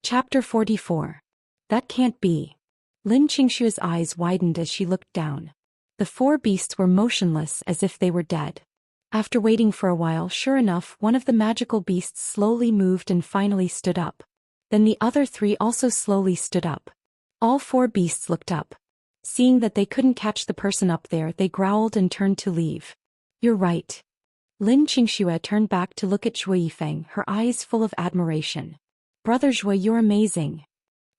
Chapter 44. That can't be. Lin Qingshua's eyes widened as she looked down. The four beasts were motionless as if they were dead. After waiting for a while, sure enough, one of the magical beasts slowly moved and finally stood up. Then the other three also slowly stood up. All four beasts looked up. Seeing that they couldn't catch the person up there, they growled and turned to leave. You're right. Lin Qingxue turned back to look at Zhou Yifeng, her eyes full of admiration. Brother Zhou, you're amazing.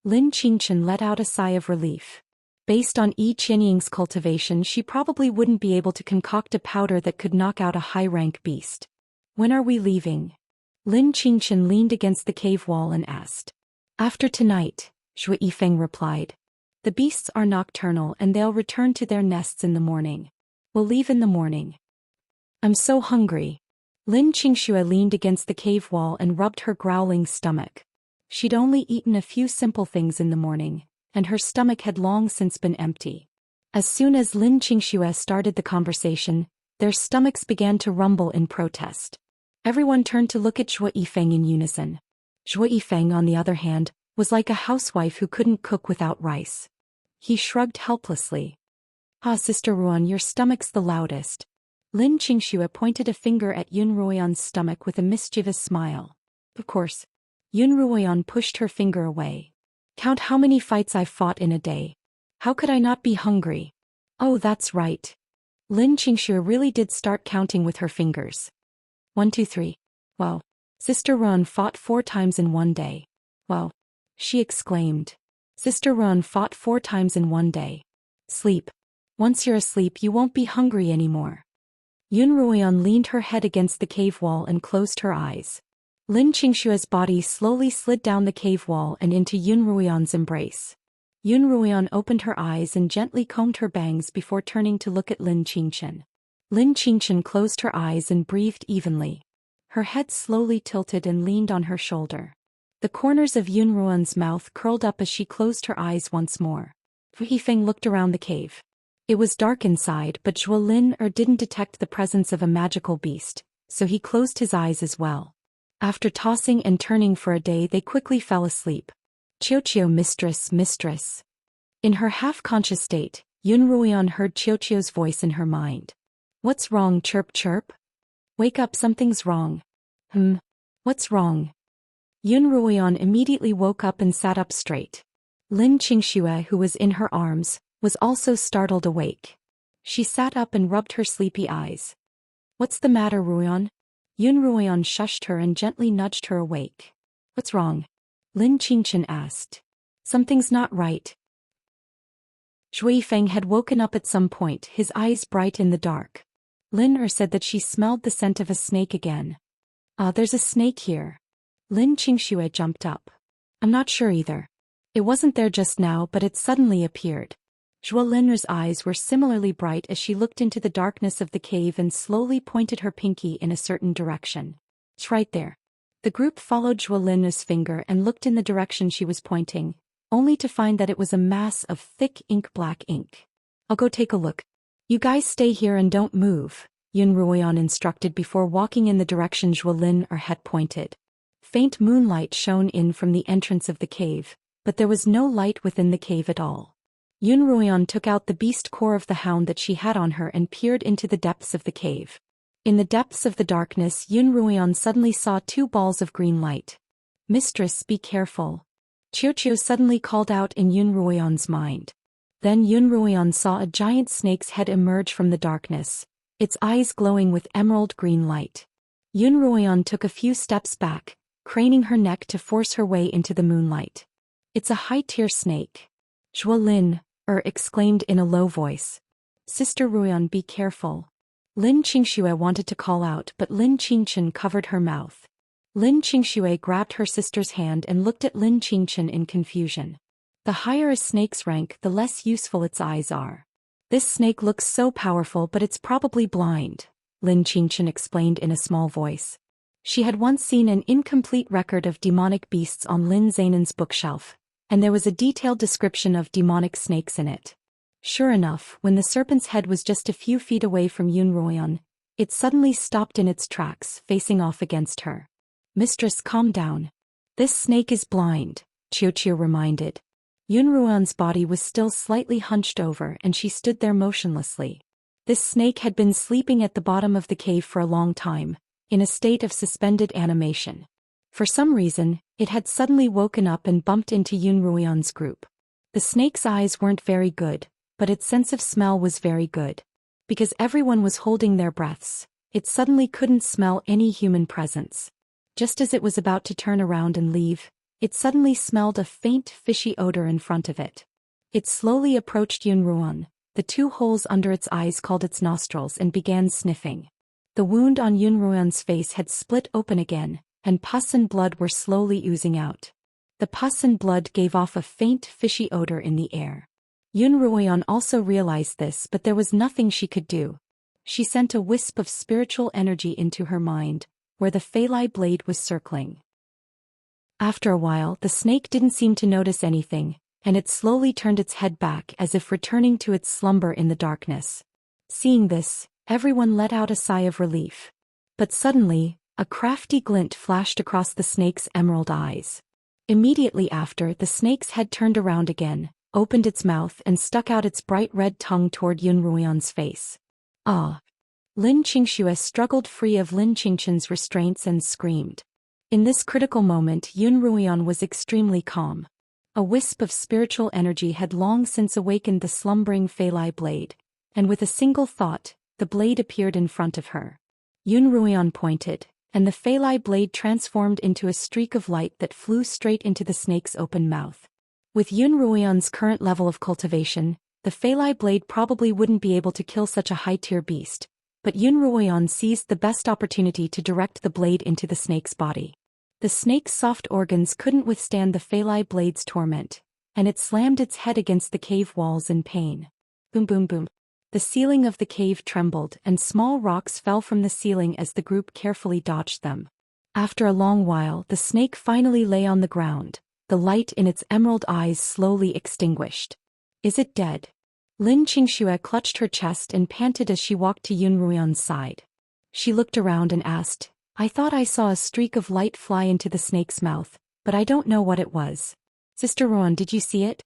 Lin Qingchen let out a sigh of relief. Based on Yi Qianying's cultivation, she probably wouldn't be able to concoct a powder that could knock out a high-rank beast. When are we leaving? Lin Qingchen leaned against the cave wall and asked. After tonight, Zhou Yifeng replied. The beasts are nocturnal and they'll return to their nests in the morning. We'll leave in the morning. I'm so hungry. Lin Qingxue leaned against the cave wall and rubbed her growling stomach. She'd only eaten a few simple things in the morning, and her stomach had long since been empty. As soon as Lin Qingxue started the conversation, their stomachs began to rumble in protest. Everyone turned to look at Zhou Yifeng in unison. Zhou Yifeng, on the other hand, was like a housewife who couldn't cook without rice. He shrugged helplessly. Ah, Sister Ruan, your stomach's the loudest. Lin Qingxue pointed a finger at Yun Ruoyan's stomach with a mischievous smile. Of course. Yun Ruoyan pushed her finger away. Count how many fights I've fought in a day. How could I not be hungry? Oh, that's right. Lin Qingxue really did start counting with her fingers. 1, 2, 3. Wow. Sister Ruan fought 4 times in one day. Wow. She exclaimed. Sister Ruan fought 4 times in one day. Sleep. Once you're asleep, you won't be hungry anymore. Yun Ruoyan leaned her head against the cave wall and closed her eyes. Lin Qingshue's body slowly slid down the cave wall and into Yun Ruoyan's embrace. Yun Ruoyan opened her eyes and gently combed her bangs before turning to look at Lin Qingchen. Lin Qingchen closed her eyes and breathed evenly. Her head slowly tilted and leaned on her shoulder. The corners of Yun Ruoyan's mouth curled up as she closed her eyes once more. Zhou Yifeng looked around the cave. It was dark inside, but Zhuo Lin didn't detect the presence of a magical beast, so he closed his eyes as well. After tossing and turning for a day, they quickly fell asleep. Qiuqiu, mistress, mistress. In her half-conscious state, Yun Ruoyan heard Qiuqiu's voice in her mind. What's wrong, chirp chirp? Wake up, something's wrong. What's wrong? Yun Ruoyan immediately woke up and sat up straight. Lin Qingxue, who was in her arms, was also startled awake. She sat up and rubbed her sleepy eyes. What's the matter, Ruoyan? Yun Ruoyan shushed her and gently nudged her awake. What's wrong? Lin Qingchen asked. Something's not right. Zhou Yifeng had woken up at some point, his eyes bright in the dark. Lin said that she smelled the scent of a snake again. Ah, there's a snake here. Lin Qingxue jumped up. I'm not sure either. It wasn't there just now, but it suddenly appeared. Zhuo Lin's eyes were similarly bright as she looked into the darkness of the cave and slowly pointed her pinky in a certain direction. It's right there. The group followed Zhuo Lin's finger and looked in the direction she was pointing, only to find that it was a mass of thick black ink. I'll go take a look. You guys stay here and don't move, Yun Ruoyan instructed before walking in the direction Zhuo Lin had pointed. Faint moonlight shone in from the entrance of the cave, but there was no light within the cave at all. Yun Ruoyan took out the beast core of the hound that she had on her and peered into the depths of the cave. In the depths of the darkness, Yun Ruoyan suddenly saw 2 balls of green light. Mistress, be careful. Qiuqiu suddenly called out in Yun Ruoyan's mind. Then Yun Ruoyan saw a giant snake's head emerge from the darkness, its eyes glowing with emerald green light. Yun Ruoyan took a few steps back, craning her neck to force her way into the moonlight. It's a high-tier snake. Zhuo Lin exclaimed in a low voice. Sister Ruoyan, be careful. Lin Qingxue wanted to call out, but Lin Qingchen covered her mouth. Lin Qingxue grabbed her sister's hand and looked at Lin Qingchen in confusion. The higher a snake's rank, the less useful its eyes are. This snake looks so powerful, but it's probably blind, Lin Qingchen explained in a small voice. She had once seen an incomplete record of demonic beasts on Lin Zainan's bookshelf, and there was a detailed description of demonic snakes in it. Sure enough, when the serpent's head was just a few feet away from Yun Ruoyan, it suddenly stopped in its tracks, facing off against her. Mistress, calm down. This snake is blind, Qiu reminded. Yun Ruan's body was still slightly hunched over and she stood there motionlessly. This snake had been sleeping at the bottom of the cave for a long time, in a state of suspended animation. For some reason, it had suddenly woken up and bumped into Yun Ruan's group. The snake's eyes weren't very good, but its sense of smell was very good. Because everyone was holding their breaths, it suddenly couldn't smell any human presence. Just as it was about to turn around and leave, it suddenly smelled a faint fishy odor in front of it. It slowly approached Yun Ruan, the two holes under its eyes called its nostrils, and began sniffing. The wound on Yun Ruan's face had split open again, and pus and blood were slowly oozing out. The pus and blood gave off a faint fishy odor in the air. Yun Ruan also realized this, but there was nothing she could do. She sent a wisp of spiritual energy into her mind, where the Phalai blade was circling. After a while, the snake didn't seem to notice anything, and it slowly turned its head back as if returning to its slumber in the darkness. Seeing this, everyone let out a sigh of relief. But suddenly, a crafty glint flashed across the snake's emerald eyes. Immediately after, the snake's head turned around again, opened its mouth and stuck out its bright red tongue toward Yun Ruan's face. Ah! Lin Qingxue struggled free of Lin Qingchen's restraints and screamed. In this critical moment, Yun Ruan was extremely calm. A wisp of spiritual energy had long since awakened the slumbering Phalai blade, and with a single thought, the blade appeared in front of her. Yun Ruan pointed, and the Phalai blade transformed into a streak of light that flew straight into the snake's open mouth. With Yun Ruan's current level of cultivation, the Phalai blade probably wouldn't be able to kill such a high-tier beast, but Yun Ruan seized the best opportunity to direct the blade into the snake's body. The snake's soft organs couldn't withstand the Phalai blade's torment, and it slammed its head against the cave walls in pain. Boom boom boom. The ceiling of the cave trembled and small rocks fell from the ceiling as the group carefully dodged them. After a long while, the snake finally lay on the ground, the light in its emerald eyes slowly extinguished. Is it dead? Lin Qingxue clutched her chest and panted as she walked to Yun Ruan's side. She looked around and asked, I thought I saw a streak of light fly into the snake's mouth, but I don't know what it was. Sister Ruan, did you see it?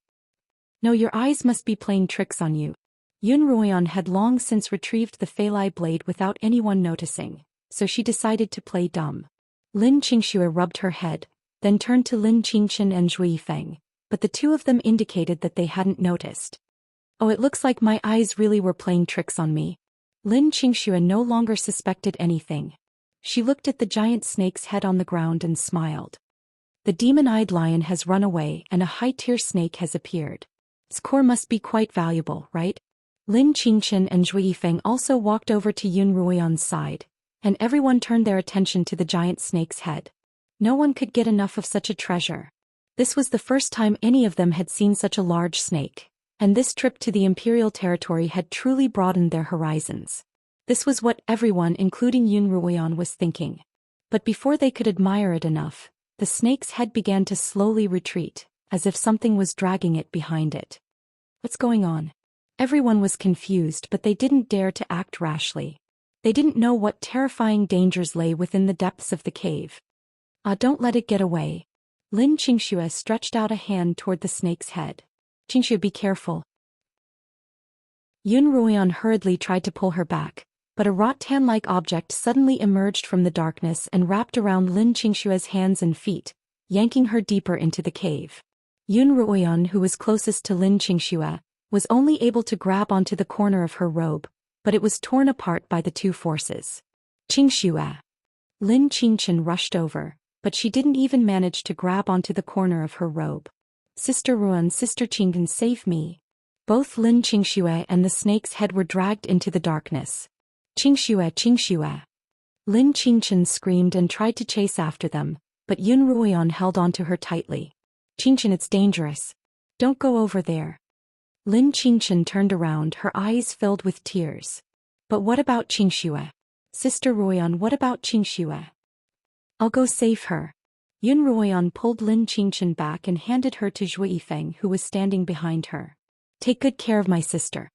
No, your eyes must be playing tricks on you. Yun Ruan had long since retrieved the Phalai blade without anyone noticing, so she decided to play dumb. Lin Qingxue rubbed her head, then turned to Lin Qingchen and Zhu Yifeng, but the two of them indicated that they hadn't noticed. Oh, it looks like my eyes really were playing tricks on me. Lin Qingxue no longer suspected anything. She looked at the giant snake's head on the ground and smiled. The demon-eyed lion has run away and a high-tier snake has appeared. Its core must be quite valuable, right? Lin Qingchen and Zhu Yifeng also walked over to Yun Ruan's side, and everyone turned their attention to the giant snake's head. No one could get enough of such a treasure. This was the first time any of them had seen such a large snake, and this trip to the imperial territory had truly broadened their horizons. This was what everyone, including Yun Ruan, was thinking. But before they could admire it enough, the snake's head began to slowly retreat, as if something was dragging it behind it. What's going on? Everyone was confused, but they didn't dare to act rashly. They didn't know what terrifying dangers lay within the depths of the cave. Don't let it get away. Lin Qingxue stretched out a hand toward the snake's head. Qingxue, be careful. Yun Ruan hurriedly tried to pull her back, but a rattan-like object suddenly emerged from the darkness and wrapped around Lin Qingxue's hands and feet, yanking her deeper into the cave. Yun Ruan, who was closest to Lin Qingxue, was only able to grab onto the corner of her robe, but it was torn apart by the two forces. Qingxue. Lin Qingchen rushed over, but she didn't even manage to grab onto the corner of her robe. Sister Ruan, Sister Qingchen, save me. Both Lin Qingxue and the snake's head were dragged into the darkness. Qingxue, Qingxue. Lin Qingchen screamed and tried to chase after them, but Yun Ruan held onto her tightly. Qingchen, it's dangerous. Don't go over there. Lin Qingchen turned around, her eyes filled with tears. But what about Qingxue? Sister Ruan, what about Qingxue? I'll go save her. Yun Ruan pulled Lin Qingchen back and handed her to Zhu Yifeng, who was standing behind her. Take good care of my sister.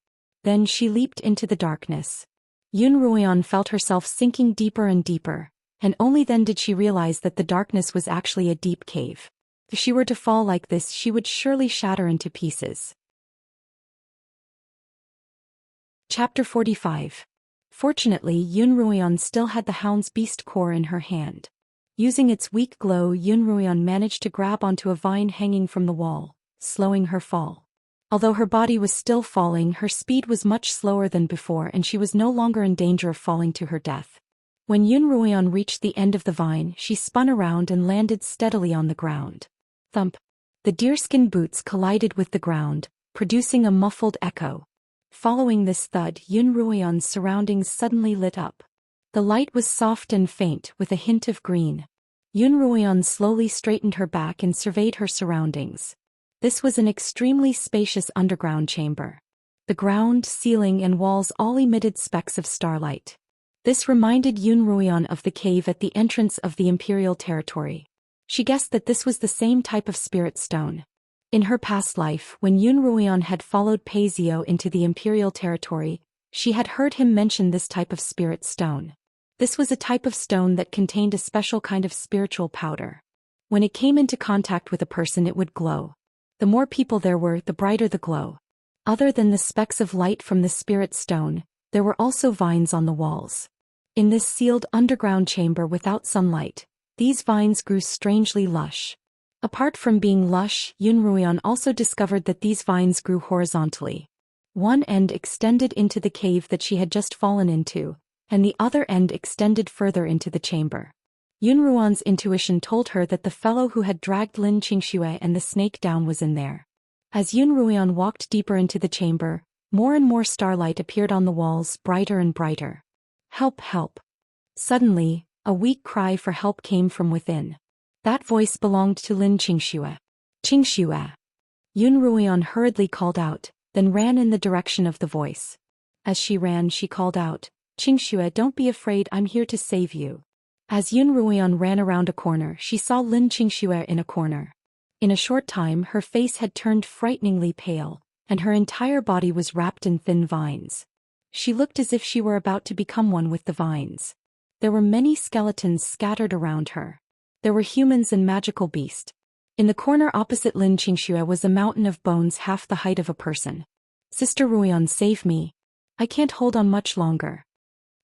Then she leaped into the darkness. Yun Ruan felt herself sinking deeper and deeper, and only then did she realize that the darkness was actually a deep cave. If she were to fall like this, she would surely shatter into pieces. Chapter 45. Fortunately, Yun Ruian still had the hound's beast core in her hand. Using its weak glow, Yun Ruian managed to grab onto a vine hanging from the wall, slowing her fall. Although her body was still falling, her speed was much slower than before and she was no longer in danger of falling to her death. When Yun Ruian reached the end of the vine, she spun around and landed steadily on the ground. Thump! The deerskin boots collided with the ground, producing a muffled echo. Following this thud, Yun Ruian's surroundings suddenly lit up. The light was soft and faint, with a hint of green. Yun Ruian slowly straightened her back and surveyed her surroundings. This was an extremely spacious underground chamber. The ground, ceiling and walls all emitted specks of starlight. This reminded Yun Ruian of the cave at the entrance of the Imperial territory. She guessed that this was the same type of spirit stone. In her past life, when Yun Ruian had followed Paizio into the Imperial territory, she had heard him mention this type of spirit stone. This was a type of stone that contained a special kind of spiritual powder. When it came into contact with a person, it would glow. The more people there were, the brighter the glow. Other than the specks of light from the spirit stone, there were also vines on the walls. In this sealed underground chamber without sunlight, these vines grew strangely lush. Apart from being lush, Yun Ruian also discovered that these vines grew horizontally. One end extended into the cave that she had just fallen into, and the other end extended further into the chamber. Yun Ruian's intuition told her that the fellow who had dragged Lin Qingxue and the snake down was in there. As Yun Ruian walked deeper into the chamber, more and more starlight appeared on the walls, brighter and brighter. Help, help. Suddenly, a weak cry for help came from within. That voice belonged to Lin Qingxue. Qingxue. Yun Ruian hurriedly called out, then ran in the direction of the voice. As she ran, she called out, Qingxue, don't be afraid, I'm here to save you. As Yun Ruian ran around a corner, she saw Lin Qingxue in a corner. In a short time, her face had turned frighteningly pale, and her entire body was wrapped in thin vines. She looked as if she were about to become one with the vines. There were many skeletons scattered around her. There were humans and magical beasts. In the corner opposite Lin Qingxue was a mountain of bones half the height of a person. Sister Ruian, save me. I can't hold on much longer.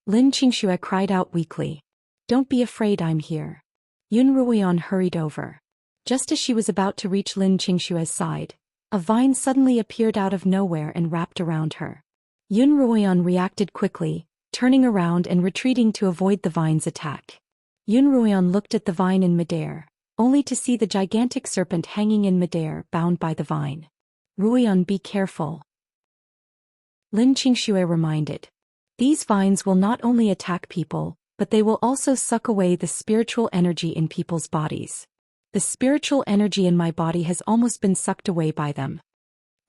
Lin Qingxue cried out weakly. Don't be afraid, I'm here. Yun Ruian hurried over. Just as she was about to reach Lin Qingxue's side, a vine suddenly appeared out of nowhere and wrapped around her. Yun Ruian reacted quickly, turning around and retreating to avoid the vine's attack. Yun Ruian looked at the vine in midair, only to see the gigantic serpent hanging in midair, bound by the vine. Ruian, be careful. Lin Qingxue reminded. These vines will not only attack people, but they will also suck away the spiritual energy in people's bodies. The spiritual energy in my body has almost been sucked away by them.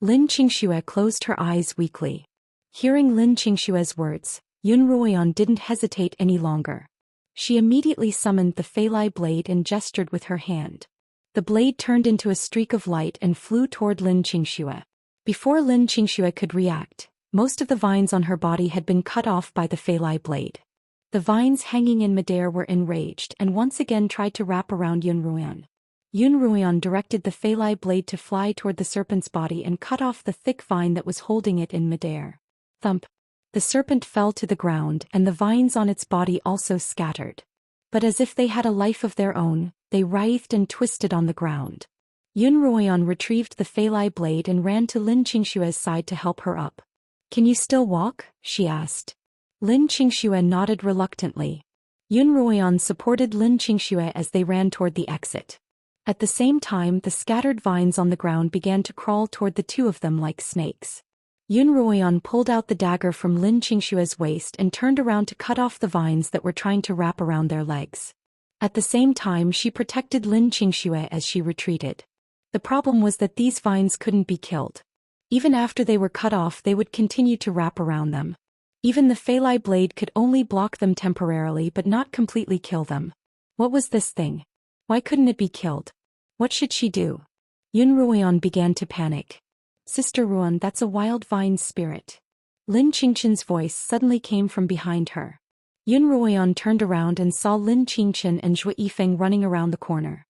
Lin Qingxue closed her eyes weakly. Hearing Lin Qingxue's words, Yun Ruian didn't hesitate any longer. She immediately summoned the Feilai blade and gestured with her hand. The blade turned into a streak of light and flew toward Lin Qingxue. Before Lin Qingxue could react, most of the vines on her body had been cut off by the Feilai blade. The vines hanging in midair were enraged and once again tried to wrap around Yun Ruian. Yun Ruian directed the Feilai blade to fly toward the serpent's body and cut off the thick vine that was holding it in midair. Thump! The serpent fell to the ground and the vines on its body also scattered. But as if they had a life of their own, they writhed and twisted on the ground. Yun Ruian retrieved the Feilai blade and ran to Lin Qingxue's side to help her up. Can you still walk? She asked. Lin Qingxue nodded reluctantly. Yun Ruian supported Lin Qingxue as they ran toward the exit. At the same time, the scattered vines on the ground began to crawl toward the two of them like snakes. Yun Ruian pulled out the dagger from Lin Qingxue's waist and turned around to cut off the vines that were trying to wrap around their legs. At the same time, she protected Lin Qingxue as she retreated. The problem was that these vines couldn't be killed. Even after they were cut off, they would continue to wrap around them. Even the Feilai blade could only block them temporarily but not completely kill them. What was this thing? Why couldn't it be killed? What should she do? Yun Ruian began to panic. Sister Ruan, that's a wild vine spirit. Lin Qingqian's voice suddenly came from behind her. Yun Ruian turned around and saw Lin Qingqian and Zhu Yifeng running around the corner.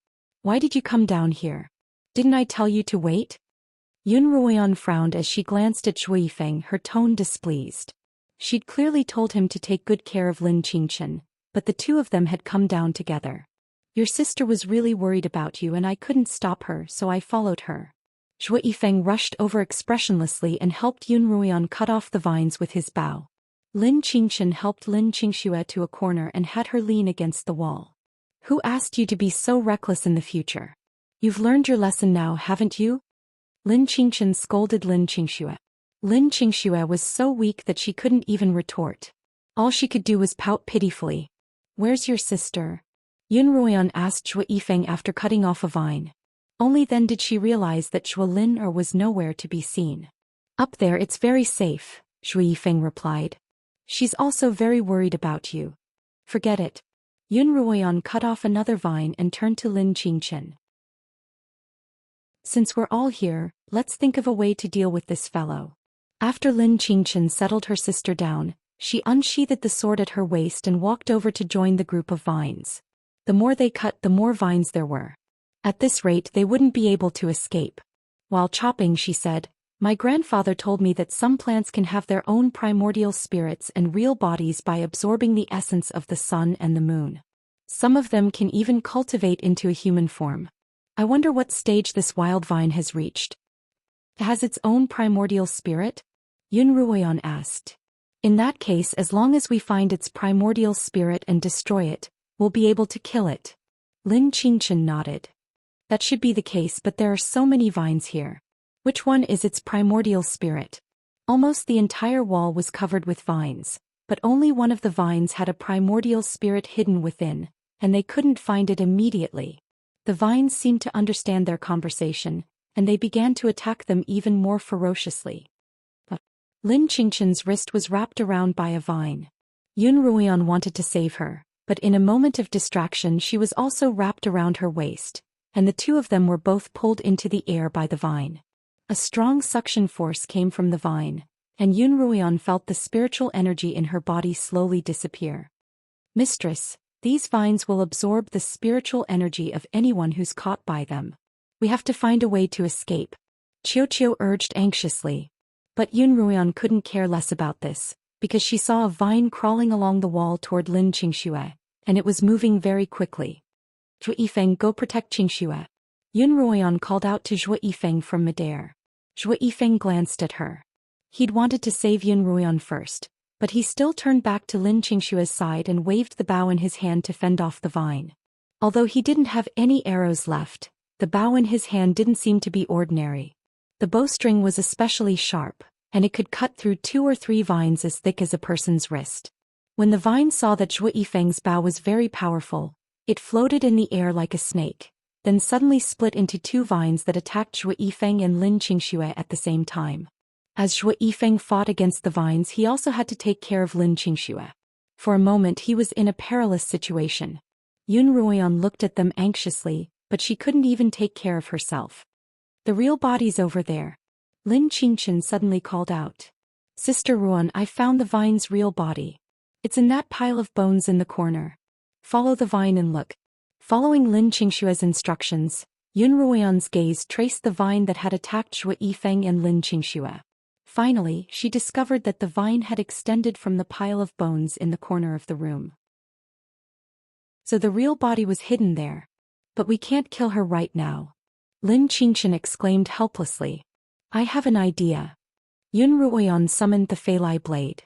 Why did you come down here? Didn't I tell you to wait? Yun Ruoyan frowned as she glanced at Zhou Yifeng, her tone displeased. She'd clearly told him to take good care of Lin Qingchen, but the two of them had come down together. Your sister was really worried about you and I couldn't stop her, so I followed her. Zhou Yifeng rushed over expressionlessly and helped Yun Ruoyan cut off the vines with his bow. Lin Qingchen helped Lin Qingxue to a corner and had her lean against the wall. Who asked you to be so reckless in the future? You've learned your lesson now, haven't you? Lin Qingchen scolded Lin Qingxue. Lin Qingxue was so weak that she couldn't even retort. All she could do was pout pitifully. Where's your sister? Yun Ruoyan asked Zhou Yifeng after cutting off a vine. Only then did she realize that Zhou Lin was nowhere to be seen. Up there it's very safe, Zhou Yifeng replied. She's also very worried about you. Forget it. Yun Ruoyan cut off another vine and turned to Lin Qingchen. Since we're all here, let's think of a way to deal with this fellow. After Lin Qingchen settled her sister down, she unsheathed the sword at her waist and walked over to join the group of vines. The more they cut, the more vines there were. At this rate, they wouldn't be able to escape. While chopping, she said, My grandfather told me that some plants can have their own primordial spirits and real bodies by absorbing the essence of the sun and the moon. Some of them can even cultivate into a human form. I wonder what stage this wild vine has reached. It has its own primordial spirit? Yun Ruoyan asked. In that case, as long as we find its primordial spirit and destroy it, we'll be able to kill it. Lin Qingchen nodded. That should be the case, but there are so many vines here. Which one is its primordial spirit? Almost the entire wall was covered with vines, but only one of the vines had a primordial spirit hidden within, and they couldn't find it immediately. The vines seemed to understand their conversation, and they began to attack them even more ferociously. But Lin Qingchen's wrist was wrapped around by a vine. Yun Ruoyan wanted to save her, but in a moment of distraction she was also wrapped around her waist, and the two of them were both pulled into the air by the vine. A strong suction force came from the vine, and Yun Ruoyan felt the spiritual energy in her body slowly disappear. Mistress, these vines will absorb the spiritual energy of anyone who's caught by them. We have to find a way to escape. Qiu urged anxiously. But Yun Ruoyan couldn't care less about this, because she saw a vine crawling along the wall toward Lin Qingxue, and it was moving very quickly. Zhou Yifeng, go protect Qingxue. Yun Ruoyan called out to Zhou Yifeng from midair. Zhou Yifeng glanced at her. He'd wanted to save Yun Ruoyan first, but he still turned back to Lin Qingxue's side and waved the bow in his hand to fend off the vine. Although he didn't have any arrows left, the bow in his hand didn't seem to be ordinary. The bowstring was especially sharp, and it could cut through 2 or 3 vines as thick as a person's wrist. When the vine saw that Zhou Yifeng's bow was very powerful, it floated in the air like a snake, then suddenly split into 2 vines that attacked Zhou Yifeng and Lin Qingxue at the same time. As Zhou Yifeng fought against the vines, he also had to take care of Lin Qingxue. For a moment he was in a perilous situation. Yun Ruoyan looked at them anxiously, but she couldn't even take care of herself. The real body's over there. Lin Qingchen suddenly called out. Sister Ruan, I found the vine's real body. It's in that pile of bones in the corner. Follow the vine and look. Following Lin Qingxue's instructions, Yun Ruoyan's gaze traced the vine that had attacked Zhou Yifeng and Lin Qingxue. Finally, she discovered that the vine had extended from the pile of bones in the corner of the room. So the real body was hidden there. But we can't kill her right now. Lin Qingchen exclaimed helplessly. I have an idea. Yun Ruoyan summoned the Feilai blade.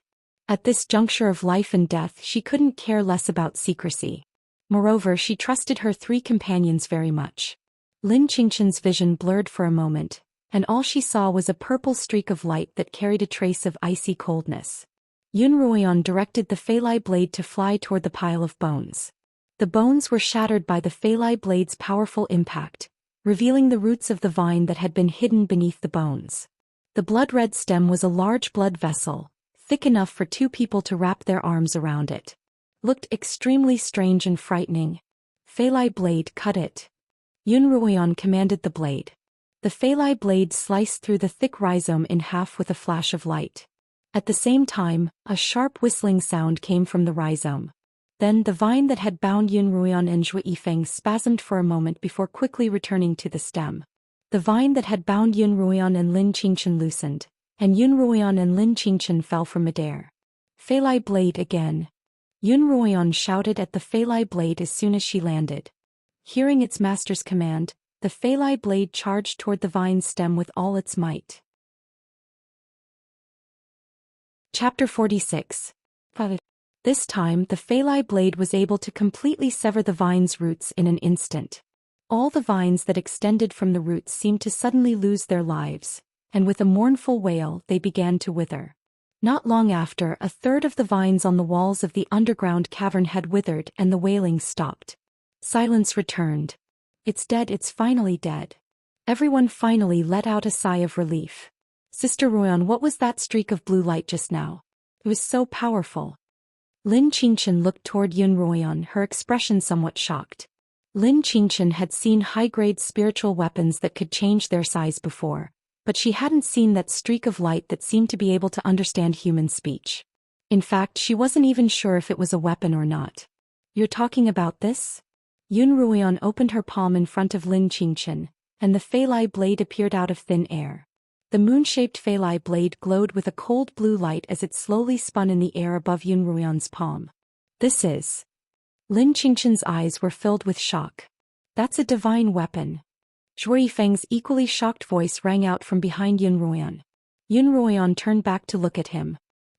At this juncture of life and death she couldn't care less about secrecy. Moreover, she trusted her 3 companions very much. Lin Qingchen's vision blurred for a moment, and all she saw was a purple streak of light that carried a trace of icy coldness. Yun Ruoyan directed the Feilai blade to fly toward the pile of bones. The bones were shattered by the Feilai blade's powerful impact, revealing the roots of the vine that had been hidden beneath the bones. The blood-red stem was a large blood vessel, thick enough for 2 people to wrap their arms around it. Looked extremely strange and frightening. Feilai blade, cut it. Yun Ruoyan commanded the blade. The Feilai blade sliced through the thick rhizome in half with a flash of light. At the same time, a sharp whistling sound came from the rhizome. Then the vine that had bound Yun Ruoyan and Zhou Yifeng spasmed for a moment before quickly returning to the stem. The vine that had bound Yun Ruoyan and Lin Qingchen loosened, and Yun Ruoyan and Lin Qingchen fell from midair. Feilai blade again. Yun Ruoyan shouted at the Feilai blade as soon as she landed. Hearing its master's command, the Feilai blade charged toward the vine's stem with all its might. Chapter 46. This time the Feilai blade was able to completely sever the vine's roots in an instant. All the vines that extended from the roots seemed to suddenly lose their lives, and with a mournful wail they began to wither. Not long after, a third of the vines on the walls of the underground cavern had withered and the wailing stopped. Silence returned. It's dead, it's finally dead. Everyone finally let out a sigh of relief. Sister Ruoyan, what was that streak of blue light just now? It was so powerful. Lin Qingchen looked toward Yun Ruoyan, her expression somewhat shocked. Lin Qingchen had seen high-grade spiritual weapons that could change their size before, but she hadn't seen that streak of light that seemed to be able to understand human speech. In fact, she wasn't even sure if it was a weapon or not. You're talking about this? Yun Ruoyan opened her palm in front of Lin Qingchen, and the Feilai blade appeared out of thin air. The moon-shaped Feilai blade glowed with a cold blue light as it slowly spun in the air above Yun Ruoyan's palm. This is... Lin Qingchen's eyes were filled with shock. That's a divine weapon. Zhou Yifeng's equally shocked voice rang out from behind Yun Ruoyan. Yun Ruoyan turned back to look at him.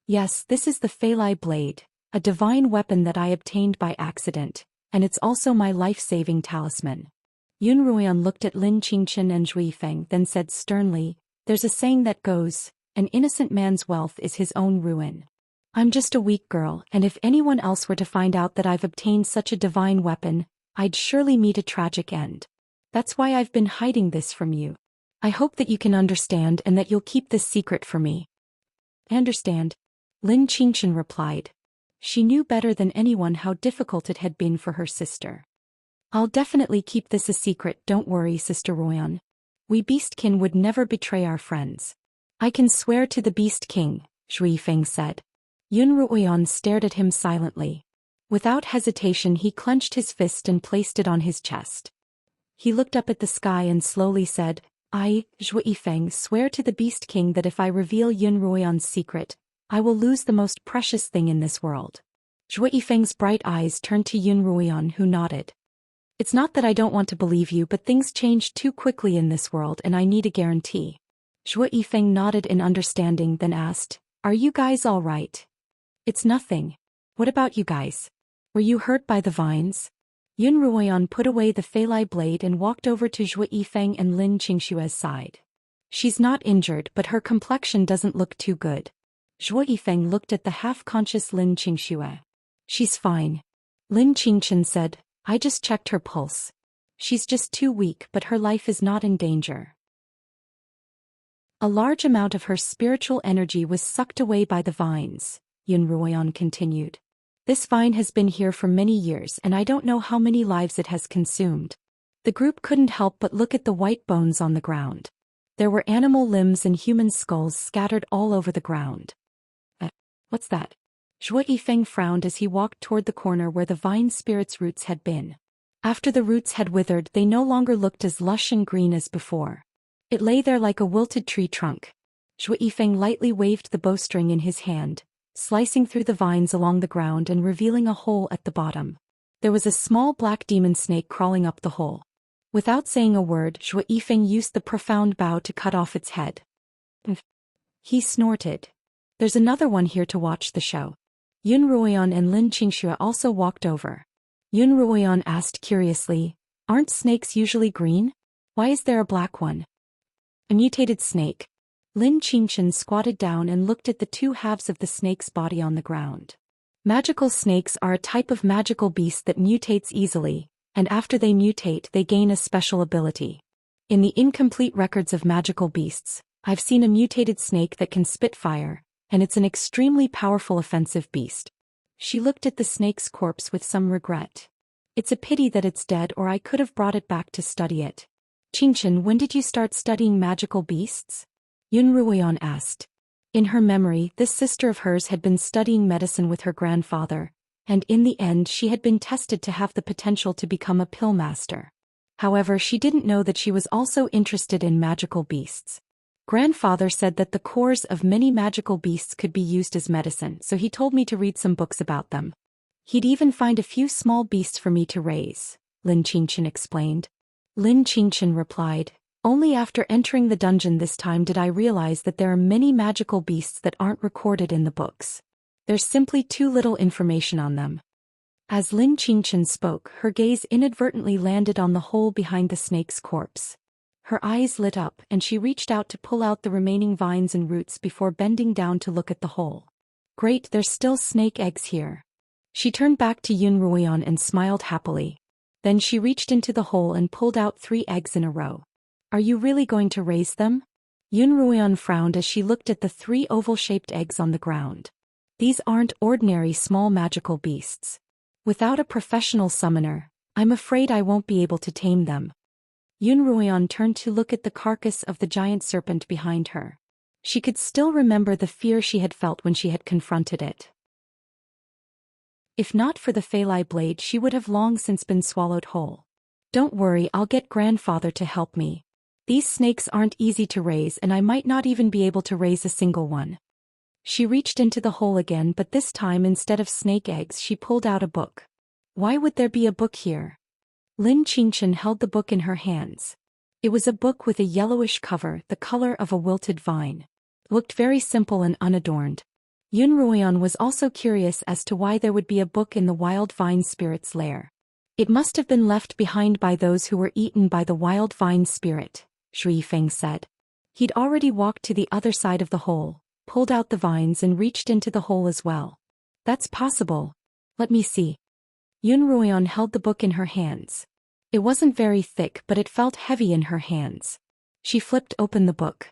Yes, this is the Feilai blade, a divine weapon that I obtained by accident, and it's also my life-saving talisman. Yun Ruoyan looked at Lin Qingchen and Zhou Yifeng, then said sternly, there's a saying that goes, an innocent man's wealth is his own ruin. I'm just a weak girl, and if anyone else were to find out that I've obtained such a divine weapon, I'd surely meet a tragic end. That's why I've been hiding this from you. I hope that you can understand and that you'll keep this secret for me. I understand, Lin Qingchen replied. She knew better than anyone how difficult it had been for her sister. I'll definitely keep this a secret, don't worry, Sister Ruoyan. We Beastkin would never betray our friends. I can swear to the Beast King, Zhou Yifeng said. Yun Ruoyan stared at him silently. Without hesitation he clenched his fist and placed it on his chest. He looked up at the sky and slowly said, I, Zhou Yifeng, swear to the Beast King that if I reveal Yun Ruoyan's secret, I will lose the most precious thing in this world. Zhou Yifeng's bright eyes turned to Yun Ruoyan, who nodded. It's not that I don't want to believe you, but things change too quickly in this world and I need a guarantee. Zhou Yifeng nodded in understanding, then asked, Are you guys all right? It's nothing. What about you guys? Were you hurt by the vines? Yun Ruoyan put away the Feilai blade and walked over to Zhou Yifeng and Lin Qingshue's side. She's not injured, but her complexion doesn't look too good. Zhou Yifeng looked at the half-conscious Lin Qingxue. She's fine. Lin Qingchen said, I just checked her pulse. She's just too weak, but her life is not in danger. A large amount of her spiritual energy was sucked away by the vines, Yun Ruoyan continued. This vine has been here for many years and I don't know how many lives it has consumed. The group couldn't help but look at the white bones on the ground. There were animal limbs and human skulls scattered all over the ground. What's that? Zhou Yifeng frowned as he walked toward the corner where the vine spirit's roots had been. After the roots had withered, they no longer looked as lush and green as before. It lay there like a wilted tree trunk. Zhou Yifeng lightly waved the bowstring in his hand, slicing through the vines along the ground and revealing a hole at the bottom. There was a small black demon snake crawling up the hole. Without saying a word, Zhou Yifeng used the profound bow to cut off its head. He snorted. There's another one here to watch the show. Yun Ruoyan and Lin Qingxue also walked over. Yun Ruoyan asked curiously, Aren't snakes usually green? Why is there a black one? A mutated snake. Lin Qingchen squatted down and looked at the two halves of the snake's body on the ground. Magical snakes are a type of magical beast that mutates easily, and after they mutate they gain a special ability. In the incomplete records of magical beasts, I've seen a mutated snake that can spit fire, and it's an extremely powerful offensive beast. She looked at the snake's corpse with some regret. It's a pity that it's dead, or I could have brought it back to study it. Qingchen, when did you start studying magical beasts? Yun Ruoyan asked. In her memory, this sister of hers had been studying medicine with her grandfather, and in the end she had been tested to have the potential to become a pill master. However, she didn't know that she was also interested in magical beasts. Grandfather said that the cores of many magical beasts could be used as medicine, so he told me to read some books about them. He'd even find a few small beasts for me to raise, Lin Qingchen explained. Lin Qingchen replied, only after entering the dungeon this time did I realize that there are many magical beasts that aren't recorded in the books. There's simply too little information on them. As Lin Qingchen spoke, her gaze inadvertently landed on the hole behind the snake's corpse. Her eyes lit up and she reached out to pull out the remaining vines and roots before bending down to look at the hole. Great, there's still snake eggs here. She turned back to Yun Ruoyan and smiled happily. Then she reached into the hole and pulled out 3 eggs in a row. Are you really going to raise them? Yun Ruoyan frowned as she looked at the 3 oval-shaped eggs on the ground. These aren't ordinary small magical beasts. Without a professional summoner, I'm afraid I won't be able to tame them. Yun Ruoyan turned to look at the carcass of the giant serpent behind her. She could still remember the fear she had felt when she had confronted it. If not for the Feilai blade, she would have long since been swallowed whole. Don't worry, I'll get grandfather to help me. These snakes aren't easy to raise and I might not even be able to raise a single one. She reached into the hole again, but this time instead of snake eggs she pulled out a book. Why would there be a book here? Lin Qingchen held the book in her hands. It was a book with a yellowish cover, the color of a wilted vine. It looked very simple and unadorned. Yun Ruoyan was also curious as to why there would be a book in the wild vine spirit's lair. It must have been left behind by those who were eaten by the wild vine spirit, Zhou Xian said. He'd already walked to the other side of the hole, pulled out the vines and reached into the hole as well. That's possible. Let me see. Yun Ruoyan held the book in her hands. It wasn't very thick, but it felt heavy in her hands. She flipped open the book.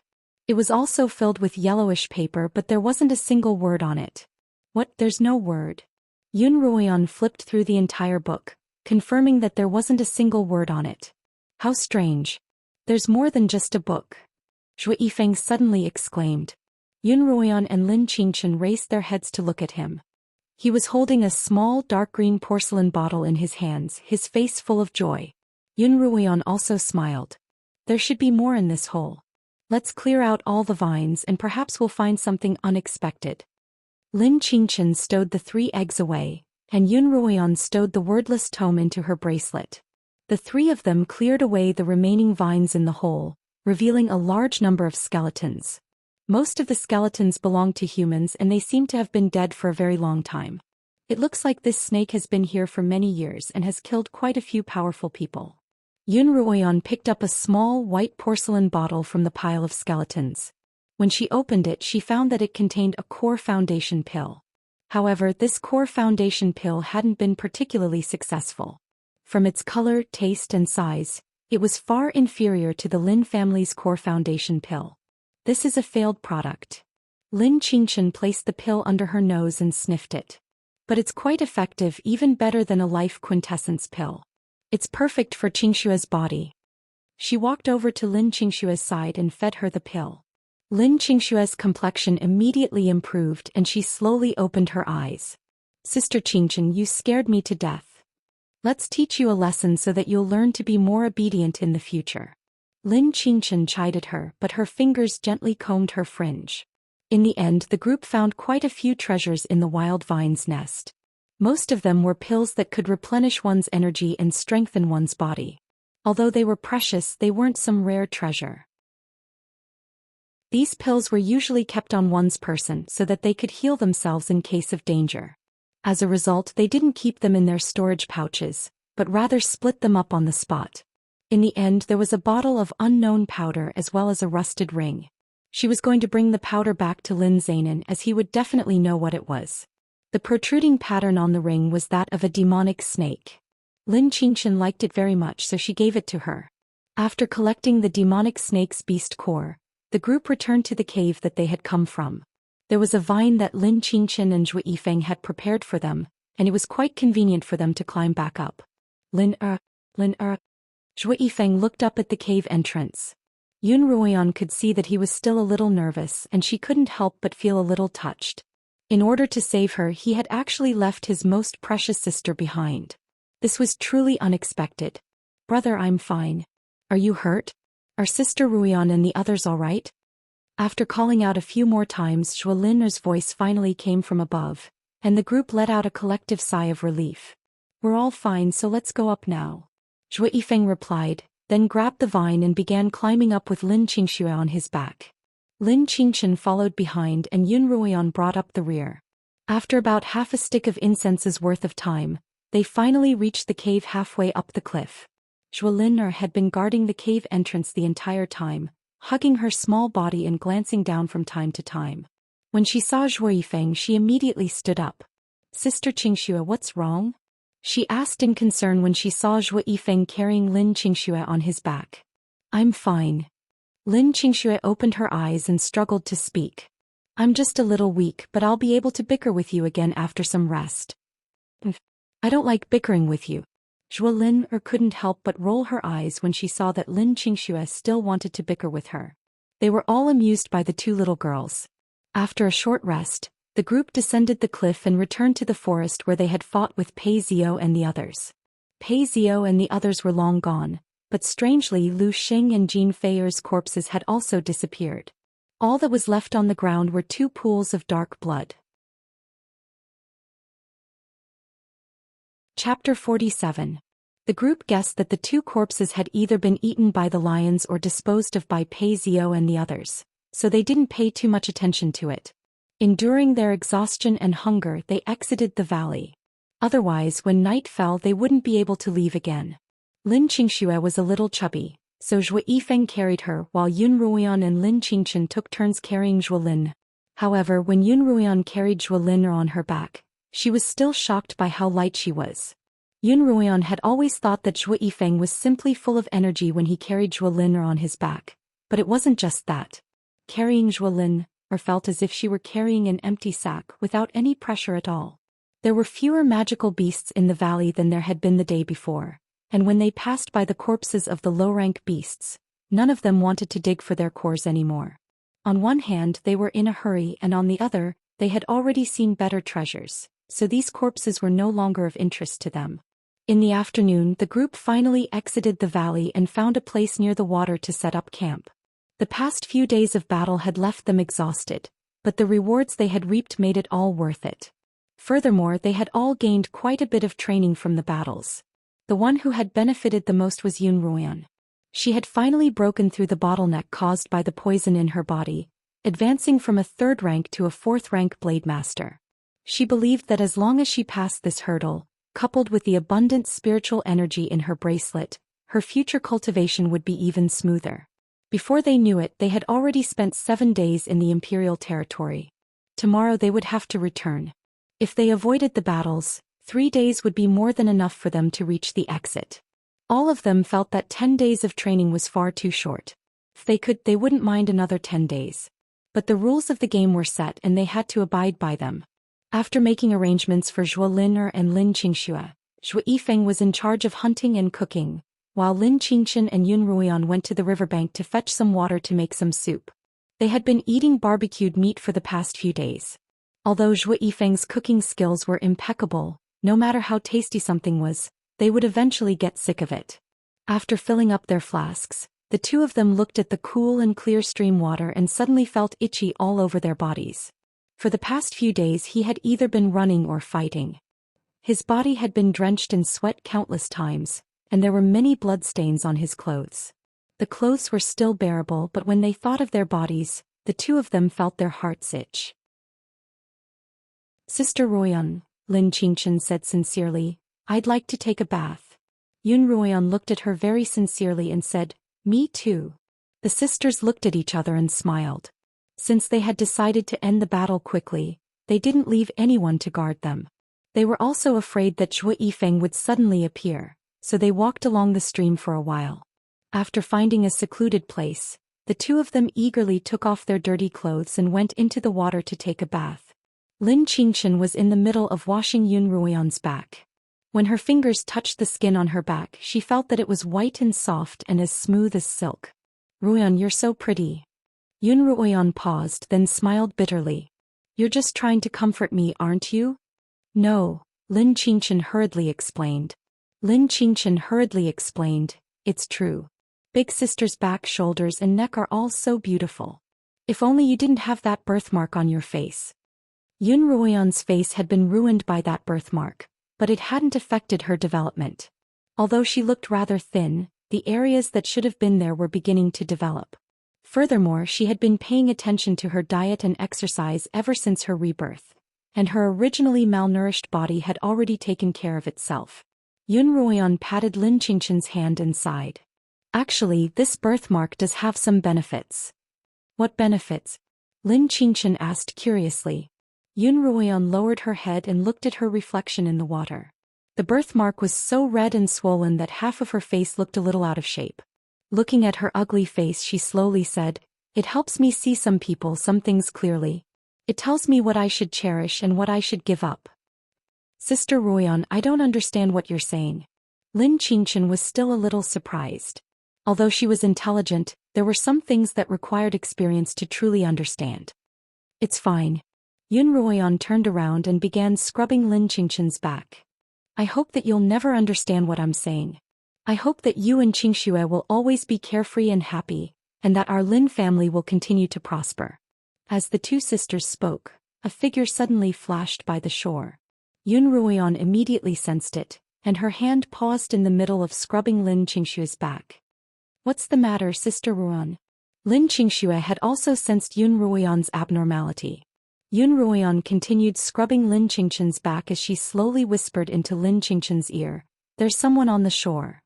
It was also filled with yellowish paper, but there wasn't a single word on it. What, there's no word? Yun Ruoyan flipped through the entire book, confirming that there wasn't a single word on it. How strange. There's more than just a book. Zhou Yifeng suddenly exclaimed. Yun Ruoyan and Lin Qingchen raised their heads to look at him. He was holding a small dark green porcelain bottle in his hands, his face full of joy. Yun Ruoyan also smiled. There should be more in this hole. Let's clear out all the vines and perhaps we'll find something unexpected. Lin Qingchen stowed the 3 eggs away, and Yun Ruoyan stowed the wordless tome into her bracelet. The 3 of them cleared away the remaining vines in the hole, revealing a large number of skeletons. Most of the skeletons belonged to humans and they seem to have been dead for a very long time. It looks like this snake has been here for many years and has killed quite a few powerful people. Yun Ruoyan picked up a small white porcelain bottle from the pile of skeletons. When she opened it, she found that it contained a core foundation pill. However, this core foundation pill hadn't been particularly successful. From its color, taste and size, it was far inferior to the Lin family's core foundation pill. This is a failed product. Lin Qingchen placed the pill under her nose and sniffed it. But it's quite effective, even better than a life quintessence pill. It's perfect for Xianxia's body. She walked over to Lin Qingshua's side and fed her the pill. Lin Qingshua's complexion immediately improved and she slowly opened her eyes. Sister Qingchen, you scared me to death. Let's teach you a lesson so that you'll learn to be more obedient in the future. Lin Qingchen chided her, but her fingers gently combed her fringe. In the end, the group found quite a few treasures in the wild vine's nest. Most of them were pills that could replenish one's energy and strengthen one's body. Although they were precious, they weren't some rare treasure. These pills were usually kept on one's person so that they could heal themselves in case of danger. As a result, they didn't keep them in their storage pouches, but rather split them up on the spot. In the end, there was a bottle of unknown powder as well as a rusted ring. She was going to bring the powder back to Lin Zainan as he would definitely know what it was. The protruding pattern on the ring was that of a demonic snake. Lin Qingchen liked it very much, so she gave it to her. After collecting the demonic snake's beast core, the group returned to the cave that they had come from. There was a vine that Lin Qingchen and Zhou Yifeng had prepared for them, and it was quite convenient for them to climb back up. Lin Zhou Yifeng looked up at the cave entrance. Yun Ruoyan could see that he was still a little nervous and she couldn't help but feel a little touched. In order to save her, he had actually left his most precious sister behind. This was truly unexpected. "Brother, I'm fine. Are you hurt? Are Sister Ruian and the others all right?" After calling out a few more times, Zhou Lin's voice finally came from above, and the group let out a collective sigh of relief. "We're all fine, so let's go up now," Zhou Yifeng replied, then grabbed the vine and began climbing up with Lin Xianxia on his back. Lin Qingchen followed behind and Yun Ruian brought up the rear. After about half a stick of incense's worth of time, they finally reached the cave halfway up the cliff. Zhou Lin'er had been guarding the cave entrance the entire time, hugging her small body and glancing down from time to time. When she saw Zhou Yifeng, she immediately stood up. "Sister Qingxue, what's wrong?" she asked in concern when she saw Zhou Yifeng carrying Lin Qingxue on his back. "I'm fine." Lin Qingxue opened her eyes and struggled to speak. "I'm just a little weak, but I'll be able to bicker with you again after some rest." "I don't like bickering with you." Zhou Lin'er couldn't help but roll her eyes when she saw that Lin Qingxue still wanted to bicker with her. They were all amused by the two little girls. After a short rest, the group descended the cliff and returned to the forest where they had fought with Pei Zhou and the others. Pei Zhou and the others were long gone, but strangely Lu Xing and Jean Feier's corpses had also disappeared. All that was left on the ground were two pools of dark blood. Chapter 47. The group guessed that the two corpses had either been eaten by the lions or disposed of by Pei Zhou and the others, so they didn't pay too much attention to it. Enduring their exhaustion and hunger, they exited the valley. Otherwise, when night fell, they wouldn't be able to leave again. Lin Qingxue was a little chubby, so Zhou Yifeng carried her while Yun Ruian and Lin Qingchen took turns carrying Zhou Lin. However, when Yun Ruian carried Zhou Lin on her back, she was still shocked by how light she was. Yun Ruian had always thought that Zhou Yifeng was simply full of energy when he carried Zhou Lin on his back, but it wasn't just that. Carrying Zhou Lin felt as if she were carrying an empty sack without any pressure at all. There were fewer magical beasts in the valley than there had been the day before, and when they passed by the corpses of the low-rank beasts, none of them wanted to dig for their cores anymore. On one hand, they were in a hurry, and on the other, they had already seen better treasures, so these corpses were no longer of interest to them. In the afternoon, the group finally exited the valley and found a place near the water to set up camp. The past few days of battle had left them exhausted, but the rewards they had reaped made it all worth it. Furthermore, they had all gained quite a bit of training from the battles. The one who had benefited the most was Yun Ruian. She had finally broken through the bottleneck caused by the poison in her body, advancing from a 3rd rank to a 4th rank blade master. She believed that as long as she passed this hurdle, coupled with the abundant spiritual energy in her bracelet, her future cultivation would be even smoother. Before they knew it, they had already spent 7 days in the imperial territory. Tomorrow they would have to return. If they avoided the battles, 3 days would be more than enough for them to reach the exit. All of them felt that 10 days of training was far too short. If they could, they wouldn't mind another 10 days. But the rules of the game were set and they had to abide by them. After making arrangements for Zhou Lin'er and Lin Qingxue, Zhou Yifeng was in charge of hunting and cooking, while Lin Qingchen and Yun Ruian went to the riverbank to fetch some water to make some soup. They had been eating barbecued meat for the past few days. Although Zhou Yifeng's cooking skills were impeccable, no matter how tasty something was, they would eventually get sick of it. After filling up their flasks, the two of them looked at the cool and clear stream water and suddenly felt itchy all over their bodies. For the past few days he had either been running or fighting. His body had been drenched in sweat countless times, and there were many bloodstains on his clothes. The clothes were still bearable, but when they thought of their bodies, the two of them felt their hearts itch. "Sister Ruian," Lin Qingchen said sincerely, "I'd like to take a bath." Yun Ruian looked at her very sincerely and said, "Me too." The sisters looked at each other and smiled. Since they had decided to end the battle quickly, they didn't leave anyone to guard them. They were also afraid that Zhou Yifeng would suddenly appear, so they walked along the stream for a while. After finding a secluded place, the two of them eagerly took off their dirty clothes and went into the water to take a bath. Lin Qingchen was in the middle of washing Yun Ruian's back. When her fingers touched the skin on her back, she felt that it was white and soft and as smooth as silk. "Ruian, you're so pretty." Yun Ruian paused, then smiled bitterly. You're just trying to comfort me, aren't you? No, Lin Qingchen hurriedly explained. It's true. Big sister's back, shoulders and neck are all so beautiful. If only you didn't have that birthmark on your face. Yun Ruoyan's face had been ruined by that birthmark, but it hadn't affected her development. Although she looked rather thin, the areas that should have been there were beginning to develop. Furthermore, she had been paying attention to her diet and exercise ever since her rebirth, and her originally malnourished body had already taken care of itself. Yun Ruoyan patted Lin Qingchen's hand and sighed. Actually, this birthmark does have some benefits. What benefits? Lin Qingchen asked curiously. Yun Ruoyan lowered her head and looked at her reflection in the water. The birthmark was so red and swollen that half of her face looked a little out of shape. Looking at her ugly face, she slowly said, "It helps me see some people, some things clearly. It tells me what I should cherish and what I should give up." Sister Ruoyan, I don't understand what you're saying. Lin Qingchen was still a little surprised. Although she was intelligent, there were some things that required experience to truly understand. It's fine. Yun Ruoyan turned around and began scrubbing Lin Qingchen's back. I hope that you'll never understand what I'm saying. I hope that you and Xianxia will always be carefree and happy, and that our Lin family will continue to prosper. As the two sisters spoke, a figure suddenly flashed by the shore. Yun Ruoyan immediately sensed it, and her hand paused in the middle of scrubbing Lin Qingxia's back. What's the matter, Sister Ruoyan? Lin Qingxia had also sensed Yun Ruoyan's abnormality. Yun Ruoyan continued scrubbing Lin Qingchen's back as she slowly whispered into Lin Qingchen's ear, "There's someone on the shore."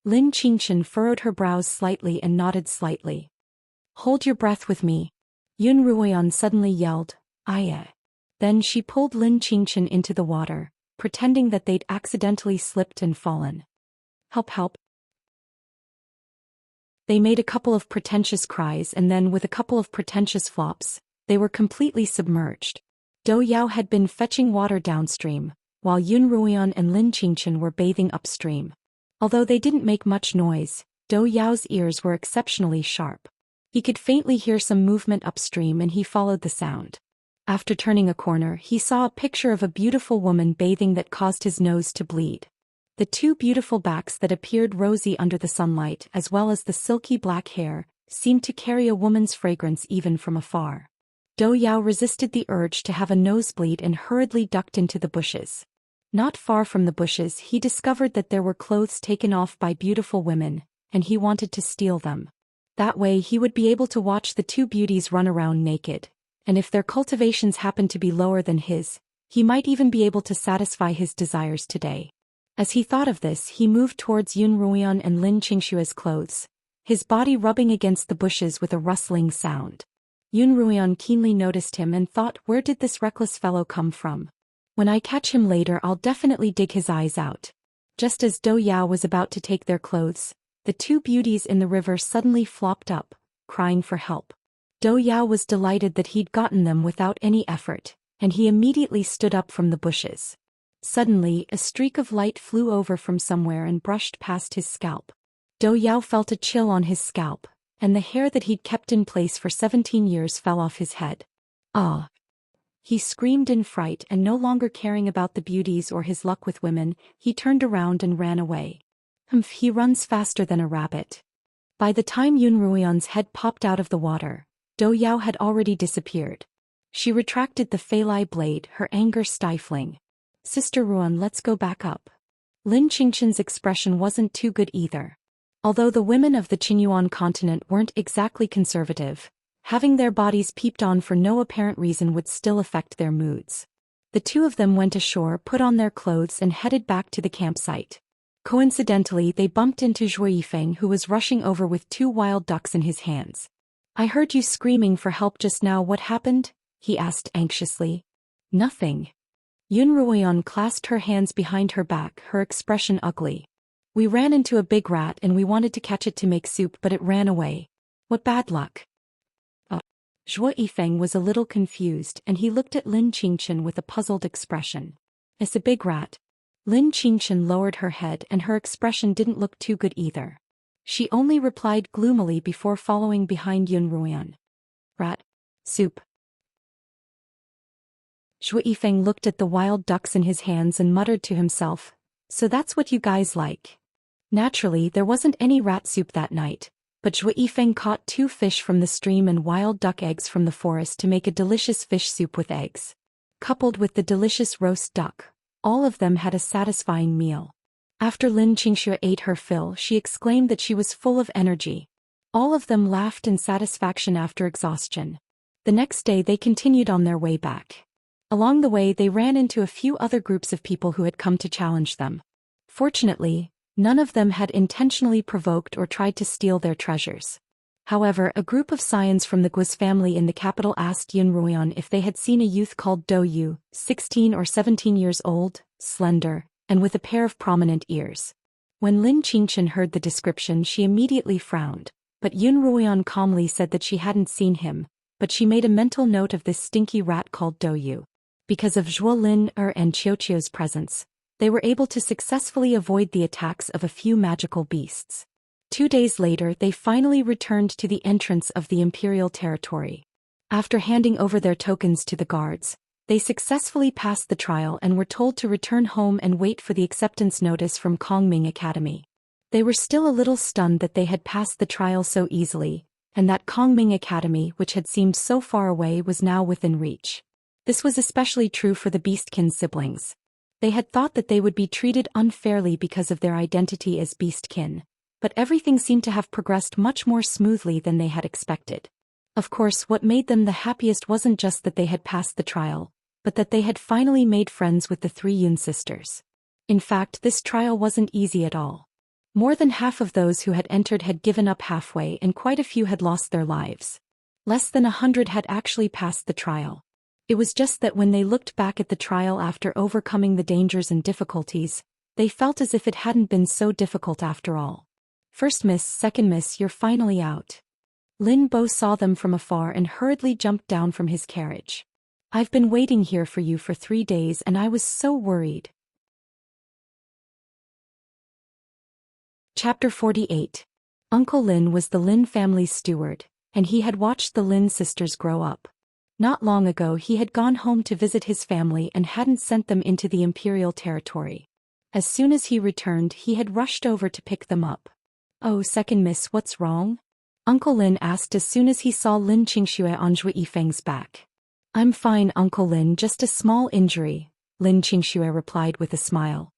Lin Qingchen furrowed her brows slightly and nodded slightly. "Hold your breath with me." Yun Ruoyan suddenly yelled, "Aya." Then she pulled Lin Qingchen into the water, pretending that they'd accidentally slipped and fallen. "Help, help." They made a couple of pretentious cries and then, with a couple of pretentious flops, they were completely submerged. Dou Yao had been fetching water downstream, while Yun Ruoyan and Lin Qingchen were bathing upstream. Although they didn't make much noise, Dou Yao's ears were exceptionally sharp. He could faintly hear some movement upstream and he followed the sound. After turning a corner, he saw a picture of a beautiful woman bathing that caused his nose to bleed. The two beautiful backs that appeared rosy under the sunlight, as well as the silky black hair, seemed to carry a woman's fragrance even from afar. Dou Yao resisted the urge to have a nosebleed and hurriedly ducked into the bushes. Not far from the bushes, he discovered that there were clothes taken off by beautiful women, and he wanted to steal them. That way he would be able to watch the two beauties run around naked, and if their cultivations happened to be lower than his, he might even be able to satisfy his desires today. As he thought of this, he moved towards Yun Ruoyan and Lin Qingxia's clothes, his body rubbing against the bushes with a rustling sound. Yun Ruoyan keenly noticed him and thought, where did this reckless fellow come from? When I catch him later, I'll definitely dig his eyes out. Just as Dou Yao was about to take their clothes, the two beauties in the river suddenly flopped up, crying for help. Dou Yao was delighted that he'd gotten them without any effort, and he immediately stood up from the bushes. Suddenly, a streak of light flew over from somewhere and brushed past his scalp. Dou Yao felt a chill on his scalp, and the hair that he'd kept in place for 17 years fell off his head. Ah! He screamed in fright, and no longer caring about the beauties or his luck with women, he turned around and ran away. Humph, he runs faster than a rabbit. By the time Yun Ruoyan's head popped out of the water, Dou Yao had already disappeared. She retracted the Feilai blade, her anger stifling. Sister Ruoyan, let's go back up. Lin Qingchen's expression wasn't too good either. Although the women of the Qinyuan continent weren't exactly conservative, having their bodies peeped on for no apparent reason would still affect their moods. The two of them went ashore, put on their clothes and headed back to the campsite. Coincidentally, they bumped into Zhou Yifeng, who was rushing over with 2 wild ducks in his hands. I heard you screaming for help just now. What happened? He asked anxiously. Nothing. Yun Ruoyan clasped her hands behind her back, her expression ugly. We ran into a big rat and we wanted to catch it to make soup, but it ran away. What bad luck. Zhou Yifeng was a little confused and he looked at Lin Qingchen with a puzzled expression. It's a big rat. Lin Qingchen lowered her head and her expression didn't look too good either. She only replied gloomily before following behind Yun Ruoyan. Rat. Soup. Zhou Yifeng looked at the wild ducks in his hands and muttered to himself, "So that's what you guys like." Naturally, there wasn't any rat soup that night, but Zhou Yifeng caught 2 fish from the stream and wild duck eggs from the forest to make a delicious fish soup with eggs. Coupled with the delicious roast duck, all of them had a satisfying meal. After Lin Qingxue ate her fill, she exclaimed that she was full of energy. All of them laughed in satisfaction after exhaustion. The next day they continued on their way back. Along the way they ran into a few other groups of people who had come to challenge them. Fortunately, none of them had intentionally provoked or tried to steal their treasures. However, a group of scions from the Guis family in the capital asked Yun Ruoyan if they had seen a youth called Dou Yu, 16 or 17 years old, slender, and with a pair of prominent ears. When Lin Qingchen heard the description, she immediately frowned, but Yun Ruoyan calmly said that she hadn't seen him, but she made a mental note of this stinky rat called Dou Yu. Because of Zhuo Lin and Qiuqiu's presence, they were able to successfully avoid the attacks of a few magical beasts. 2 days later they finally returned to the entrance of the imperial territory. After handing over their tokens to the guards, they successfully passed the trial and were told to return home and wait for the acceptance notice from Kongming Academy. They were still a little stunned that they had passed the trial so easily, and that Kongming Academy, which had seemed so far away, was now within reach. This was especially true for the Beastkin siblings. They had thought that they would be treated unfairly because of their identity as Beastkin, but everything seemed to have progressed much more smoothly than they had expected. Of course, what made them the happiest wasn't just that they had passed the trial, but that they had finally made friends with the 3 Yun sisters. In fact, this trial wasn't easy at all. More than half of those who had entered had given up halfway and quite a few had lost their lives. Less than 100 had actually passed the trial. It was just that when they looked back at the trial after overcoming the dangers and difficulties, they felt as if it hadn't been so difficult after all. "First miss, second miss, you're finally out." Lin Bo saw them from afar and hurriedly jumped down from his carriage. "I've been waiting here for you for 3 days and I was so worried." Chapter 48. Uncle Lin was the Lin family's steward, and he had watched the Lin sisters grow up. Not long ago he had gone home to visit his family and hadn't sent them into the imperial territory. As soon as he returned, he had rushed over to pick them up. "Oh, second miss, what's wrong?" Uncle Lin asked as soon as he saw Lin Qingxue on Zhou Yifeng's back. "I'm fine, Uncle Lin, just a small injury," Lin Qingxue replied with a smile.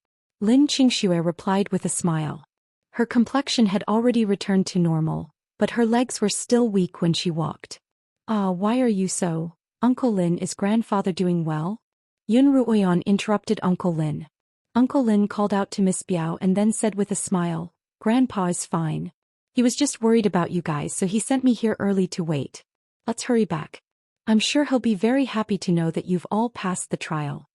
Her complexion had already returned to normal, but her legs were still weak when she walked. "Ah, why are you so? Uncle Lin, is grandfather doing well?" Yun Ruoyan interrupted Uncle Lin. Uncle Lin called out to Miss Biao and then said with a smile, "Grandpa is fine. He was just worried about you guys, so he sent me here early to wait. Let's hurry back. I'm sure he'll be very happy to know that you've all passed the trial.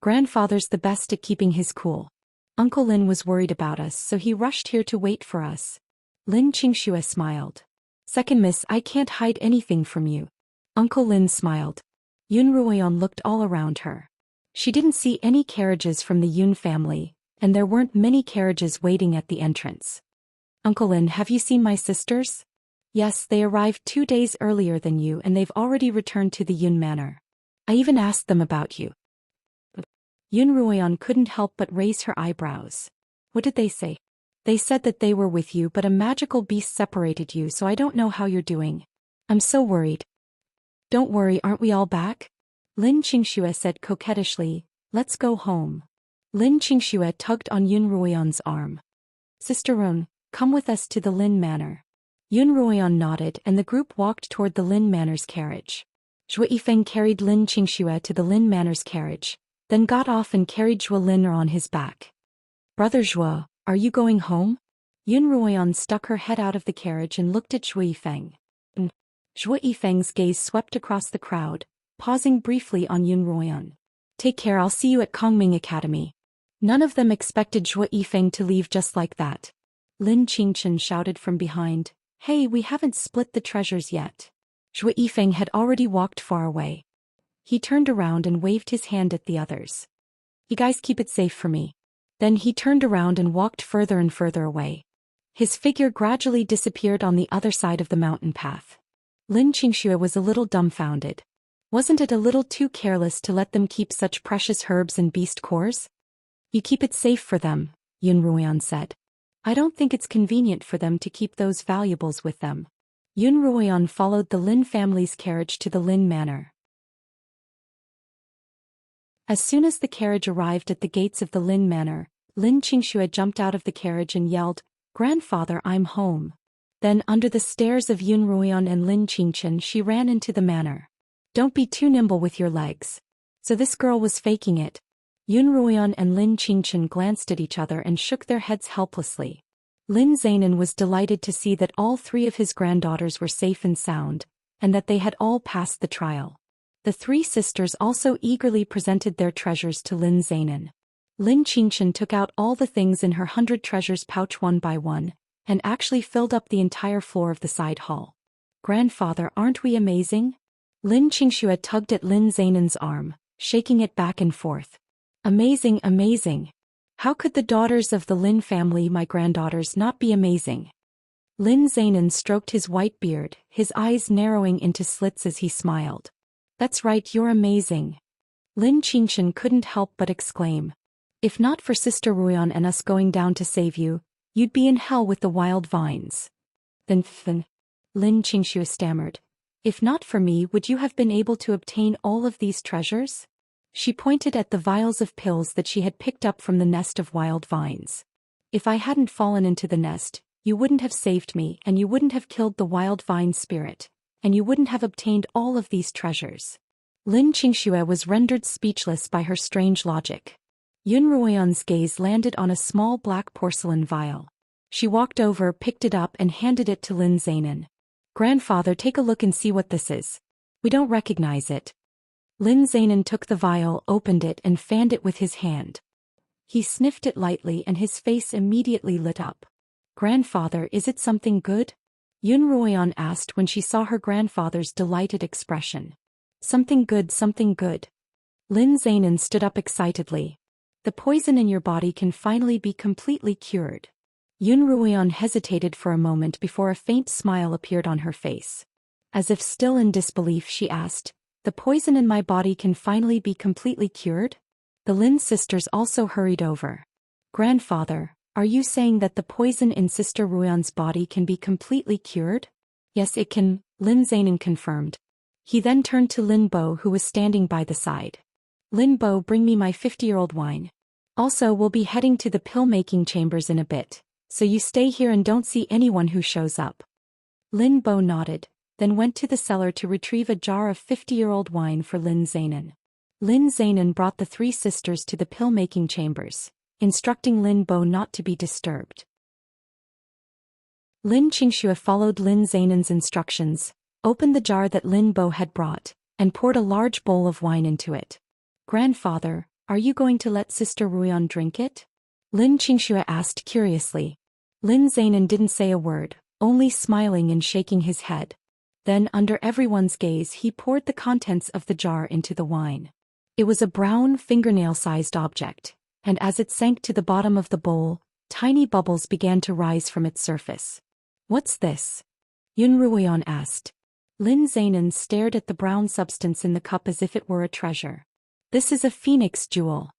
Grandfather's the best at keeping his cool. Uncle Lin was worried about us, so he rushed here to wait for us." Lin Qingxue smiled. "Second miss, I can't hide anything from you." Uncle Lin smiled. Yun Ruoyan looked all around her. She didn't see any carriages from the Yun family, and there weren't many carriages waiting at the entrance. "Uncle Lin, have you seen my sisters?" "Yes, they arrived 2 days earlier than you and they've already returned to the Yun manor. I even asked them about you." Yun Ruoyan couldn't help but raise her eyebrows. "What did they say?" "They said that they were with you, but a magical beast separated you, so I don't know how you're doing. I'm so worried." "Don't worry, aren't we all back?" Lin Qingxue said coquettishly, "Let's go home." Lin Qingxue tugged on Yun Ruoyan's arm. "Sister Ron, come with us to the Lin manor." Yun Ruoyan nodded and the group walked toward the Lin manor's carriage. Zhou Yifeng carried Lin Qingxue to the Lin manor's carriage, then got off and carried Zhuo Lin on his back. "Brother Zhuo, are you going home?" Yun Ruoyan stuck her head out of the carriage and looked at Zhou Yifeng. Zhou Yifeng's gaze swept across the crowd, pausing briefly on Yun Ruoyan. "Take care, I'll see you at Kongming Academy." None of them expected Zhou Yifeng to leave just like that. Lin Qingchen shouted from behind, "Hey, we haven't split the treasures yet." Zhou Yifeng had already walked far away. He turned around and waved his hand at the others. "You guys keep it safe for me." Then he turned around and walked further and further away. His figure gradually disappeared on the other side of the mountain path. Lin Qingxue was a little dumbfounded. Wasn't it a little too careless to let them keep such precious herbs and beast cores? You keep it safe for them, Yun Ruoyan said. I don't think it's convenient for them to keep those valuables with them. Yun Ruoyan followed the Lin family's carriage to the Lin manor. As soon as the carriage arrived at the gates of the Lin manor, Lin Qingxue jumped out of the carriage and yelled, "Grandfather, I'm home." Then under the stares of Yun Ruoyan and Lin Qingchen she ran into the manor. Don't be too nimble with your legs. So this girl was faking it. Yun Ruoyan and Lin Qingchen glanced at each other and shook their heads helplessly. Lin Zainan was delighted to see that all three of his granddaughters were safe and sound, and that they had all passed the trial. The three sisters also eagerly presented their treasures to Lin Zainan. Lin Qingchen took out all the things in her 100 treasures pouch one by one, and actually filled up the entire floor of the side hall. Grandfather, aren't we amazing? Lin Qingxue tugged at Lin Zainan's arm, shaking it back and forth. Amazing, amazing. How could the daughters of the Lin family, my granddaughters, not be amazing? Lin Zainan stroked his white beard, his eyes narrowing into slits as he smiled. That's right, you're amazing. Lin Qingchen couldn't help but exclaim. If not for Sister Ruoyan and us going down to save you, you'd be in hell with the wild vines. Then, Lin Qingxue stammered. If not for me, would you have been able to obtain all of these treasures? She pointed at the vials of pills that she had picked up from the nest of wild vines. If I hadn't fallen into the nest, you wouldn't have saved me, and you wouldn't have killed the wild vine spirit, and you wouldn't have obtained all of these treasures. Lin Qingxue was rendered speechless by her strange logic. Yun Ruoyan's gaze landed on a small black porcelain vial. She walked over, picked it up and handed it to Lin Zainan. Grandfather, take a look and see what this is. We don't recognize it. Lin Zainan took the vial, opened it and fanned it with his hand. He sniffed it lightly and his face immediately lit up. Grandfather, is it something good? Yun Ruoyan asked when she saw her grandfather's delighted expression. Something good, something good. Lin Zainan stood up excitedly. The poison in your body can finally be completely cured. Yun Ruoyan hesitated for a moment before a faint smile appeared on her face. As if still in disbelief, she asked, the poison in my body can finally be completely cured? The Lin sisters also hurried over. Grandfather, are you saying that the poison in Sister Ruoyan's body can be completely cured? Yes, it can, Lin Zainan confirmed. He then turned to Lin Bo, who was standing by the side. Lin Bo, bring me my 50-year-old wine. Also, we'll be heading to the pill-making chambers in a bit, so you stay here and don't see anyone who shows up. Lin Bo nodded, then went to the cellar to retrieve a jar of 50-year-old wine for Lin Zainan. Lin Zainan brought the three sisters to the pill-making chambers, instructing Lin Bo not to be disturbed. Lin Qingxue followed Lin Zainan's instructions, opened the jar that Lin Bo had brought, and poured a large bowl of wine into it. Grandfather, are you going to let Sister Ruoyan drink it? Lin Qingxue asked curiously. Lin Zainan didn't say a word, only smiling and shaking his head. Then, under everyone's gaze, he poured the contents of the jar into the wine. It was a brown, fingernail-sized object, and as it sank to the bottom of the bowl, tiny bubbles began to rise from its surface. What's this? Yun Ruoyan asked. Lin Zainan stared at the brown substance in the cup as if it were a treasure. This is a phoenix jewel.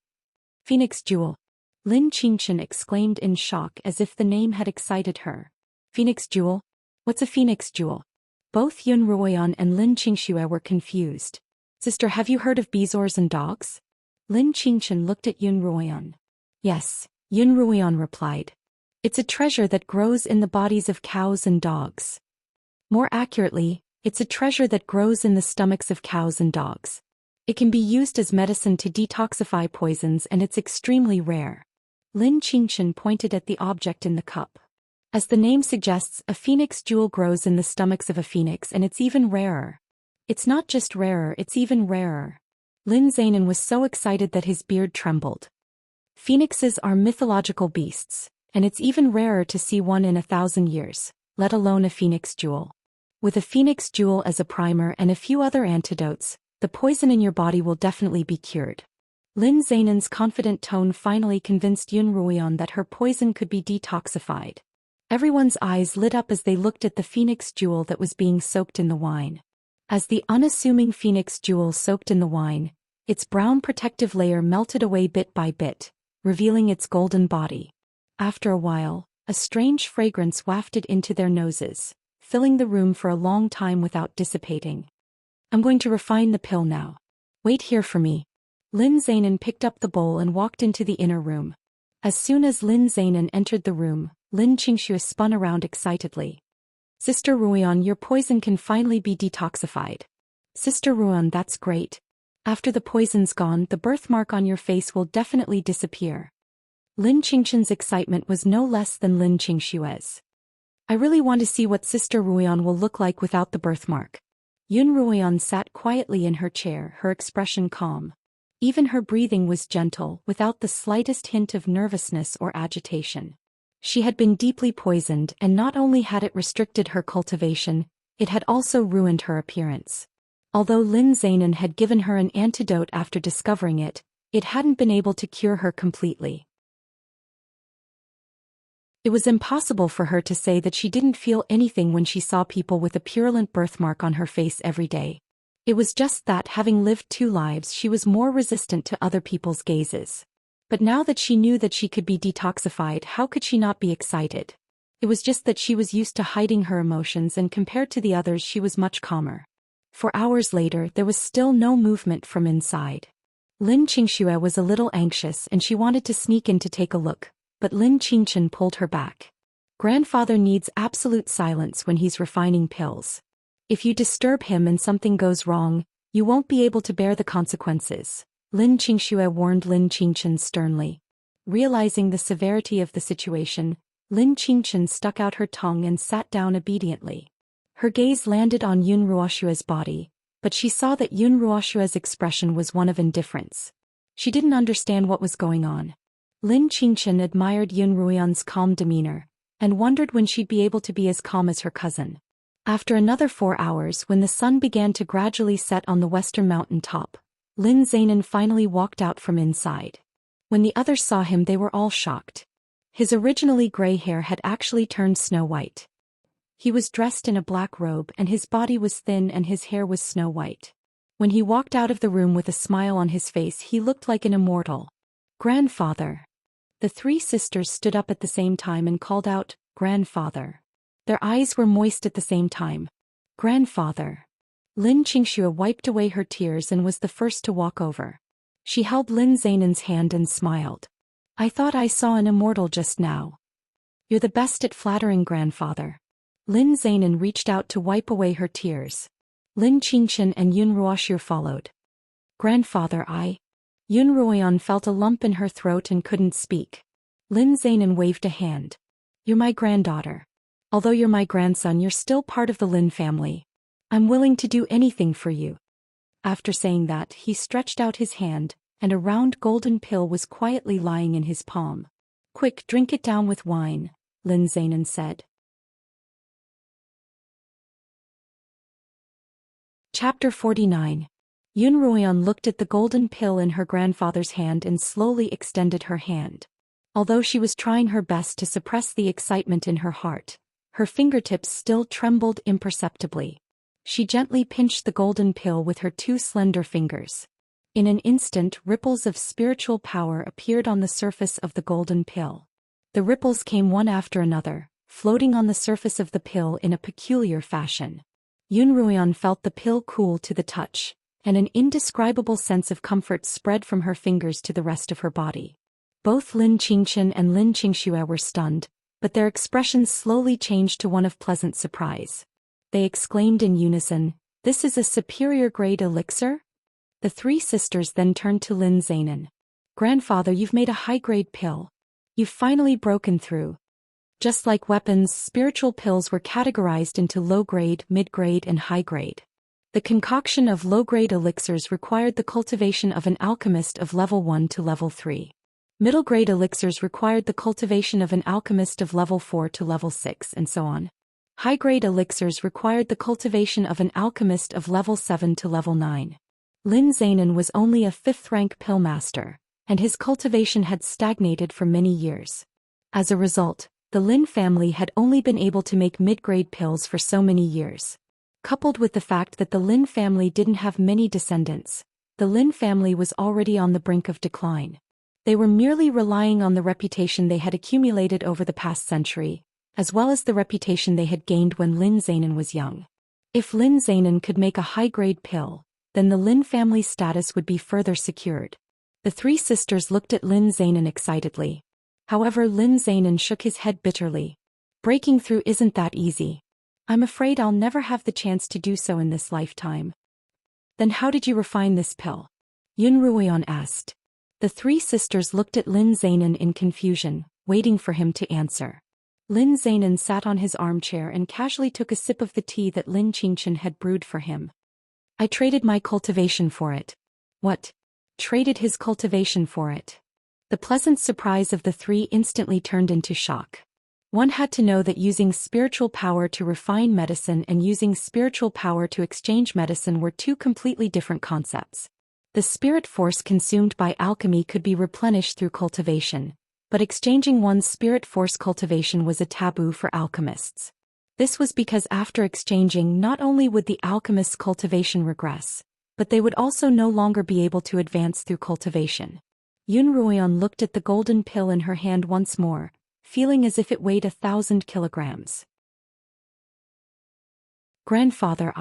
Phoenix jewel. Lin Qingchen exclaimed in shock as if the name had excited her. Phoenix jewel? What's a phoenix jewel? Both Yun Ruoyan and Lin Qingxue were confused. Sister, have you heard of bezoars and dogs? Lin Qingchen looked at Yun Ruoyan. Yes, Yun Ruoyan replied. It's a treasure that grows in the bodies of cows and dogs. More accurately, it's a treasure that grows in the stomachs of cows and dogs. It can be used as medicine to detoxify poisons and it's extremely rare. Lin Qingchen pointed at the object in the cup. As the name suggests, a phoenix jewel grows in the stomachs of a phoenix and it's even rarer. It's not just rarer, it's even rarer. Lin Zainan was so excited that his beard trembled. Phoenixes are mythological beasts, and it's even rarer to see one in 1,000 years, let alone a phoenix jewel. With a phoenix jewel as a primer and a few other antidotes, the poison in your body will definitely be cured. Lin Zainan's confident tone finally convinced Yun Ruoyan that her poison could be detoxified. Everyone's eyes lit up as they looked at the phoenix jewel that was being soaked in the wine. As the unassuming phoenix jewel soaked in the wine, its brown protective layer melted away bit by bit, revealing its golden body. After a while, a strange fragrance wafted into their noses, filling the room for a long time without dissipating. I'm going to refine the pill now. Wait here for me. Lin Zainan picked up the bowl and walked into the inner room. As soon as Lin Zainan entered the room, Lin Xianxia spun around excitedly. Sister Ruoyan, your poison can finally be detoxified. Sister Ruoyan, that's great. After the poison's gone, the birthmark on your face will definitely disappear. Lin Qingqian's excitement was no less than Lin Xiangxia's. I really want to see what Sister Ruoyan will look like without the birthmark. Yun Ruoyan sat quietly in her chair, her expression calm. Even her breathing was gentle, without the slightest hint of nervousness or agitation. She had been deeply poisoned, and not only had it restricted her cultivation, it had also ruined her appearance. Although Lin Zainan had given her an antidote after discovering it, it hadn't been able to cure her completely. It was impossible for her to say that she didn't feel anything when she saw people with a purulent birthmark on her face every day. It was just that, having lived 2 lives, she was more resistant to other people's gazes. But now that she knew that she could be detoxified, how could she not be excited? It was just that she was used to hiding her emotions, and compared to the others she was much calmer. For hours later there was still no movement from inside. Lin Xianxia was a little anxious and she wanted to sneak in to take a look, but Lin Qingqian pulled her back. Grandfather needs absolute silence when he's refining pills. If you disturb him and something goes wrong, you won't be able to bear the consequences, Lin Xianxia warned Lin Qingqian sternly. Realizing the severity of the situation, Lin Qingqian stuck out her tongue and sat down obediently. Her gaze landed on Yun Ruoxua's body, but she saw that Yun Ruoxua's expression was one of indifference. She didn't understand what was going on. Lin Qingqian admired Yun Ruoyan's calm demeanor, and wondered when she'd be able to be as calm as her cousin. After another 4 hours, when the sun began to gradually set on the western mountain top, Lin Zainan finally walked out from inside. When the others saw him they were all shocked. His originally gray hair had actually turned snow white. He was dressed in a black robe and his body was thin and his hair was snow white. When he walked out of the room with a smile on his face he looked like an immortal. Grandfather. The 3 sisters stood up at the same time and called out, Grandfather. Their eyes were moist at the same time. Grandfather. Lin Xianxia wiped away her tears and was the first to walk over. She held Lin Zainan's hand and smiled. I thought I saw an immortal just now. You're the best at flattering, Grandfather. Lin Zainan reached out to wipe away her tears. Lin Qingqian and Yun Ruoxu followed. Grandfather, Yun Ruoyan felt a lump in her throat and couldn't speak. Lin Zainan waved a hand. You're my granddaughter. Although you're my grandson, you're still part of the Lin family. I'm willing to do anything for you. After saying that, he stretched out his hand, and a round golden pill was quietly lying in his palm. Quick, drink it down with wine, Lin Zainan said. Chapter 49. Yun Ruoyan looked at the golden pill in her grandfather's hand and slowly extended her hand. Although she was trying her best to suppress the excitement in her heart, her fingertips still trembled imperceptibly. She gently pinched the golden pill with her 2 slender fingers. In an instant, ripples of spiritual power appeared on the surface of the golden pill. The ripples came one after another, floating on the surface of the pill in a peculiar fashion. Yun Ruoyan felt the pill cool to the touch, and an indescribable sense of comfort spread from her fingers to the rest of her body. Both Lin Qingqian and Lin Xianxia were stunned, but their expressions slowly changed to one of pleasant surprise. They exclaimed in unison, "This is a superior grade elixir?" The 3 sisters then turned to Lin Zainan. Grandfather, you've made a high-grade pill. You've finally broken through. Just like weapons, spiritual pills were categorized into low-grade, mid-grade and high-grade. The concoction of low-grade elixirs required the cultivation of an alchemist of level 1 to level 3. Middle-grade elixirs required the cultivation of an alchemist of level 4 to level 6, and so on. High-grade elixirs required the cultivation of an alchemist of level 7 to level 9. Lin Zainan was only a 5th-rank pill master, and his cultivation had stagnated for many years. As a result, the Lin family had only been able to make mid-grade pills for so many years. Coupled with the fact that the Lin family didn't have many descendants, the Lin family was already on the brink of decline. They were merely relying on the reputation they had accumulated over the past century, as well as the reputation they had gained when Lin Zainan was young. If Lin Zainan could make a high-grade pill, then the Lin family's status would be further secured. The three sisters looked at Lin Zainan excitedly. However, Lin Zainan shook his head bitterly. Breaking through isn't that easy. I'm afraid I'll never have the chance to do so in this lifetime. Then how did you refine this pill? Yun Ruoyan asked. The three sisters looked at Lin Zainan in confusion, waiting for him to answer. Lin Zainan sat on his armchair and casually took a sip of the tea that Lin Qingchen had brewed for him. I traded my cultivation for it. What? Traded his cultivation for it? The pleasant surprise of the three instantly turned into shock. One had to know that using spiritual power to refine medicine and using spiritual power to exchange medicine were two completely different concepts. The spirit force consumed by alchemy could be replenished through cultivation, but exchanging one's spirit force cultivation was a taboo for alchemists. This was because after exchanging, not only would the alchemist's cultivation regress, but they would also no longer be able to advance through cultivation. Yun Ruoyan looked at the golden pill in her hand once more, feeling as if it weighed 1,000 kilograms. Grandfather,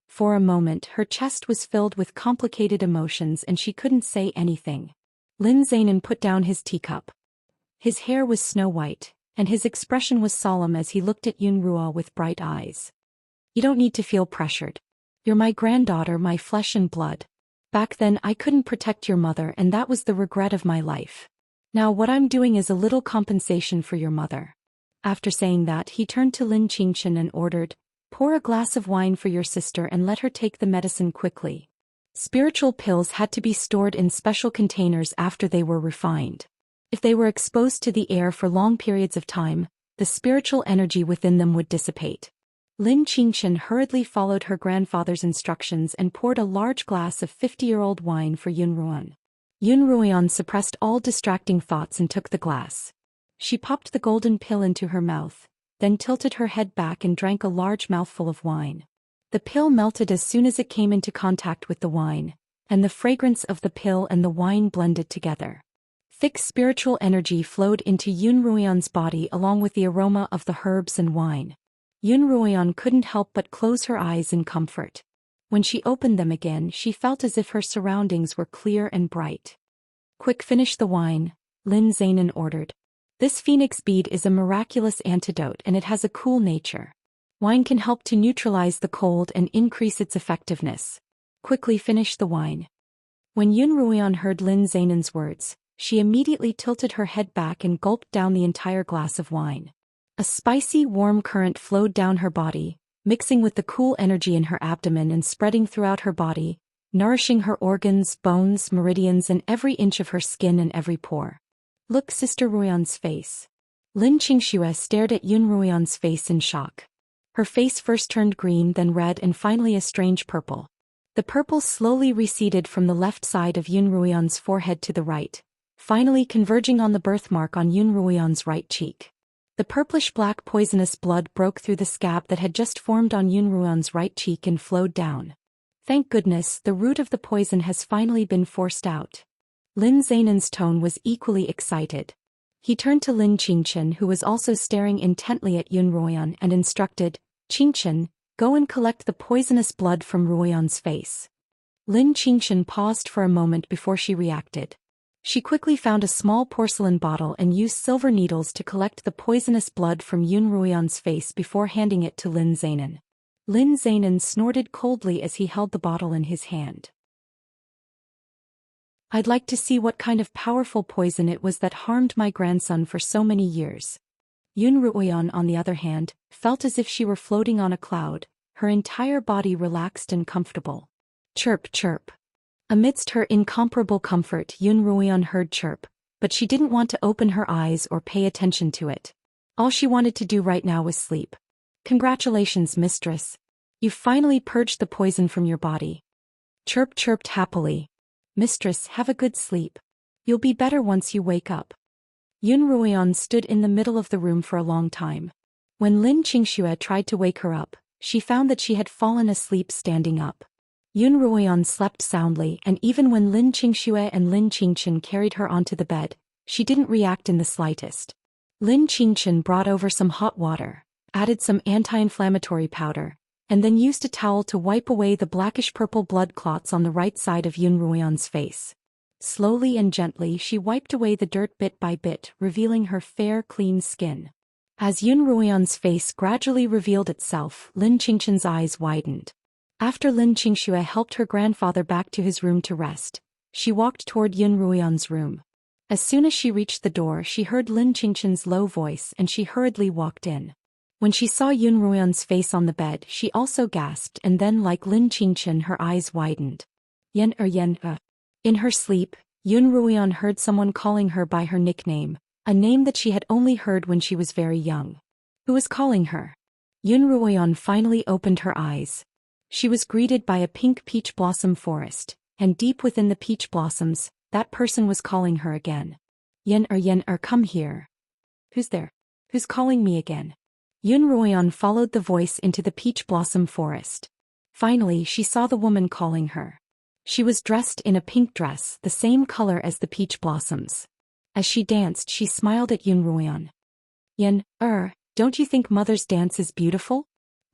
For a moment her chest was filled with complicated emotions and she couldn't say anything. Lin Zainan put down his teacup. His hair was snow-white, and his expression was solemn as he looked at Yun Ruo with bright eyes. You don't need to feel pressured. You're my granddaughter, my flesh and blood. Back then I couldn't protect your mother and that was the regret of my life. Now what I'm doing is a little compensation for your mother. After saying that he turned to Lin Qingchen and ordered, pour a glass of wine for your sister and let her take the medicine quickly. Spiritual pills had to be stored in special containers after they were refined. If they were exposed to the air for long periods of time, the spiritual energy within them would dissipate. Lin Qingchen hurriedly followed her grandfather's instructions and poured a large glass of 50-year-old wine for Yun Ruoyan. Yun Ruoyan suppressed all distracting thoughts and took the glass. She popped the golden pill into her mouth, then tilted her head back and drank a large mouthful of wine. The pill melted as soon as it came into contact with the wine, and the fragrance of the pill and the wine blended together. Thick spiritual energy flowed into Yun Ruoyan's body along with the aroma of the herbs and wine. Yun Ruoyan couldn't help but close her eyes in comfort. When she opened them again, she felt as if her surroundings were clear and bright. Quick, finish the wine, Lin Zainan ordered. This phoenix bead is a miraculous antidote and it has a cool nature. Wine can help to neutralize the cold and increase its effectiveness. Quickly finish the wine. When Yun Ruoyan heard Lin Zainan's words, she immediately tilted her head back and gulped down the entire glass of wine. A spicy, warm current flowed down her body, mixing with the cool energy in her abdomen and spreading throughout her body, nourishing her organs, bones, meridians and every inch of her skin and every pore. Look, Sister Ruoyan's face. Lin Qingxue stared at Yun Ruoyan's face in shock. Her face first turned green, then red and finally a strange purple. The purple slowly receded from the left side of Yun Ruoyan's forehead to the right, finally converging on the birthmark on Yun Ruoyan's right cheek. The purplish-black poisonous blood broke through the scab that had just formed on Yun Ruoyan's right cheek and flowed down. Thank goodness, the root of the poison has finally been forced out. Lin Zainan's tone was equally excited. He turned to Lin Qingchen, who was also staring intently at Yun Ruoyan, and instructed, Qingchen, go and collect the poisonous blood from Ruoyan's face. Lin Qingchen paused for a moment before she reacted. She quickly found a small porcelain bottle and used silver needles to collect the poisonous blood from Yun Ruoyan's face before handing it to Lin Zainan. Lin Zainan snorted coldly as he held the bottle in his hand. I'd like to see what kind of powerful poison it was that harmed my grandson for so many years. Yun Ruoyan, on the other hand, felt as if she were floating on a cloud, her entire body relaxed and comfortable. Chirp, chirp. Amidst her incomparable comfort, Yun Ruoyan heard chirp, but she didn't want to open her eyes or pay attention to it. All she wanted to do right now was sleep. Congratulations, mistress. You've finally purged the poison from your body. Chirp chirped happily. Mistress, have a good sleep. You'll be better once you wake up. Yun Ruoyan stood in the middle of the room for a long time. When Lin Qingxue tried to wake her up, she found that she had fallen asleep standing up. Yun Ruoyan slept soundly, and even when Lin Qingxue and Lin Qingchen carried her onto the bed, she didn't react in the slightest. Lin Qingchen brought over some hot water, added some anti-inflammatory powder, and then used a towel to wipe away the blackish-purple blood clots on the right side of Yun Ruoyan's face. Slowly and gently she wiped away the dirt bit by bit, revealing her fair, clean skin. As Yun Ruoyan's face gradually revealed itself, Lin Qingchen's eyes widened. After Lin Qingxue helped her grandfather back to his room to rest, she walked toward Yun Ruoyan's room. As soon as she reached the door, she heard Lin Qingchen's low voice and she hurriedly walked in. When she saw Yun Ruoyan's face on the bed, she also gasped, and then, like Lin Qingchen, her eyes widened. Yen. In her sleep, Yun Ruoyan heard someone calling her by her nickname, a name that she had only heard when she was very young. Who was calling her? Yun Ruoyan finally opened her eyes. She was greeted by a pink peach blossom forest, and deep within the peach blossoms, that person was calling her again. Yen, come here. Who's there? Who's calling me again? Yun Ruoyan followed the voice into the peach blossom forest. Finally, she saw the woman calling her. She was dressed in a pink dress, the same color as the peach blossoms. As she danced, she smiled at Yun Ruoyan. Yen, don't you think mother's dance is beautiful?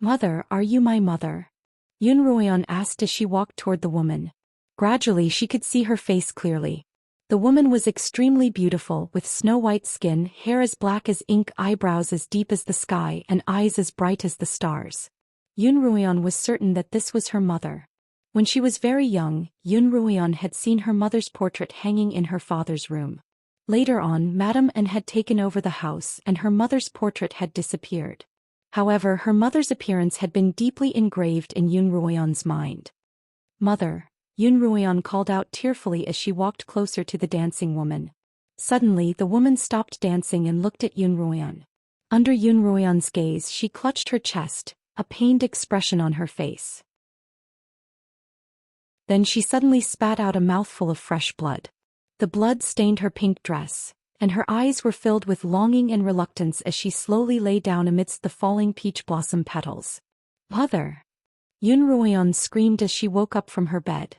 Mother, are you my mother? Yun Ruoyan asked as she walked toward the woman. Gradually she could see her face clearly. The woman was extremely beautiful, with snow-white skin, hair as black as ink, eyebrows as deep as the sky, and eyes as bright as the stars. Yun Ruoyan was certain that this was her mother. When she was very young, Yun Ruoyan had seen her mother's portrait hanging in her father's room. Later on, Madame N had taken over the house and her mother's portrait had disappeared. However, her mother's appearance had been deeply engraved in Yun Ruoyan's mind. Mother, Yun Ruoyan called out tearfully as she walked closer to the dancing woman. Suddenly, the woman stopped dancing and looked at Yun Ruoyan. Under Yun Ruoyan's gaze, she clutched her chest, a pained expression on her face. Then she suddenly spat out a mouthful of fresh blood. The blood stained her pink dress, and her eyes were filled with longing and reluctance as she slowly lay down amidst the falling peach blossom petals. Mother! Yun Ruoyan screamed as she woke up from her bed.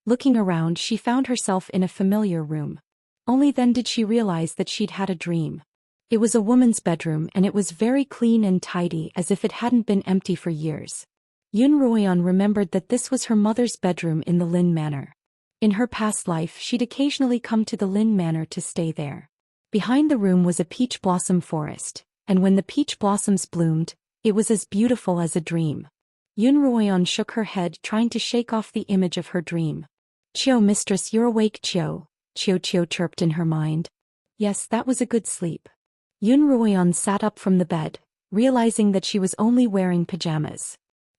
Looking around, she found herself in a familiar room. Only then did she realize that she'd had a dream. It was a woman's bedroom and it was very clean and tidy, as if it hadn't been empty for years. Yun Ruoyan remembered that this was her mother's bedroom in the Lin Manor. In her past life, she'd occasionally come to the Lin Manor to stay there. Behind the room was a peach blossom forest, and when the peach blossoms bloomed, it was as beautiful as a dream. Yun Ruoyan shook her head, trying to shake off the image of her dream. Chiu, mistress, you're awake, Chiu, Chiu chirped in her mind. Yes, that was a good sleep. Yun Ruoyan sat up from the bed, realizing that she was only wearing pajamas.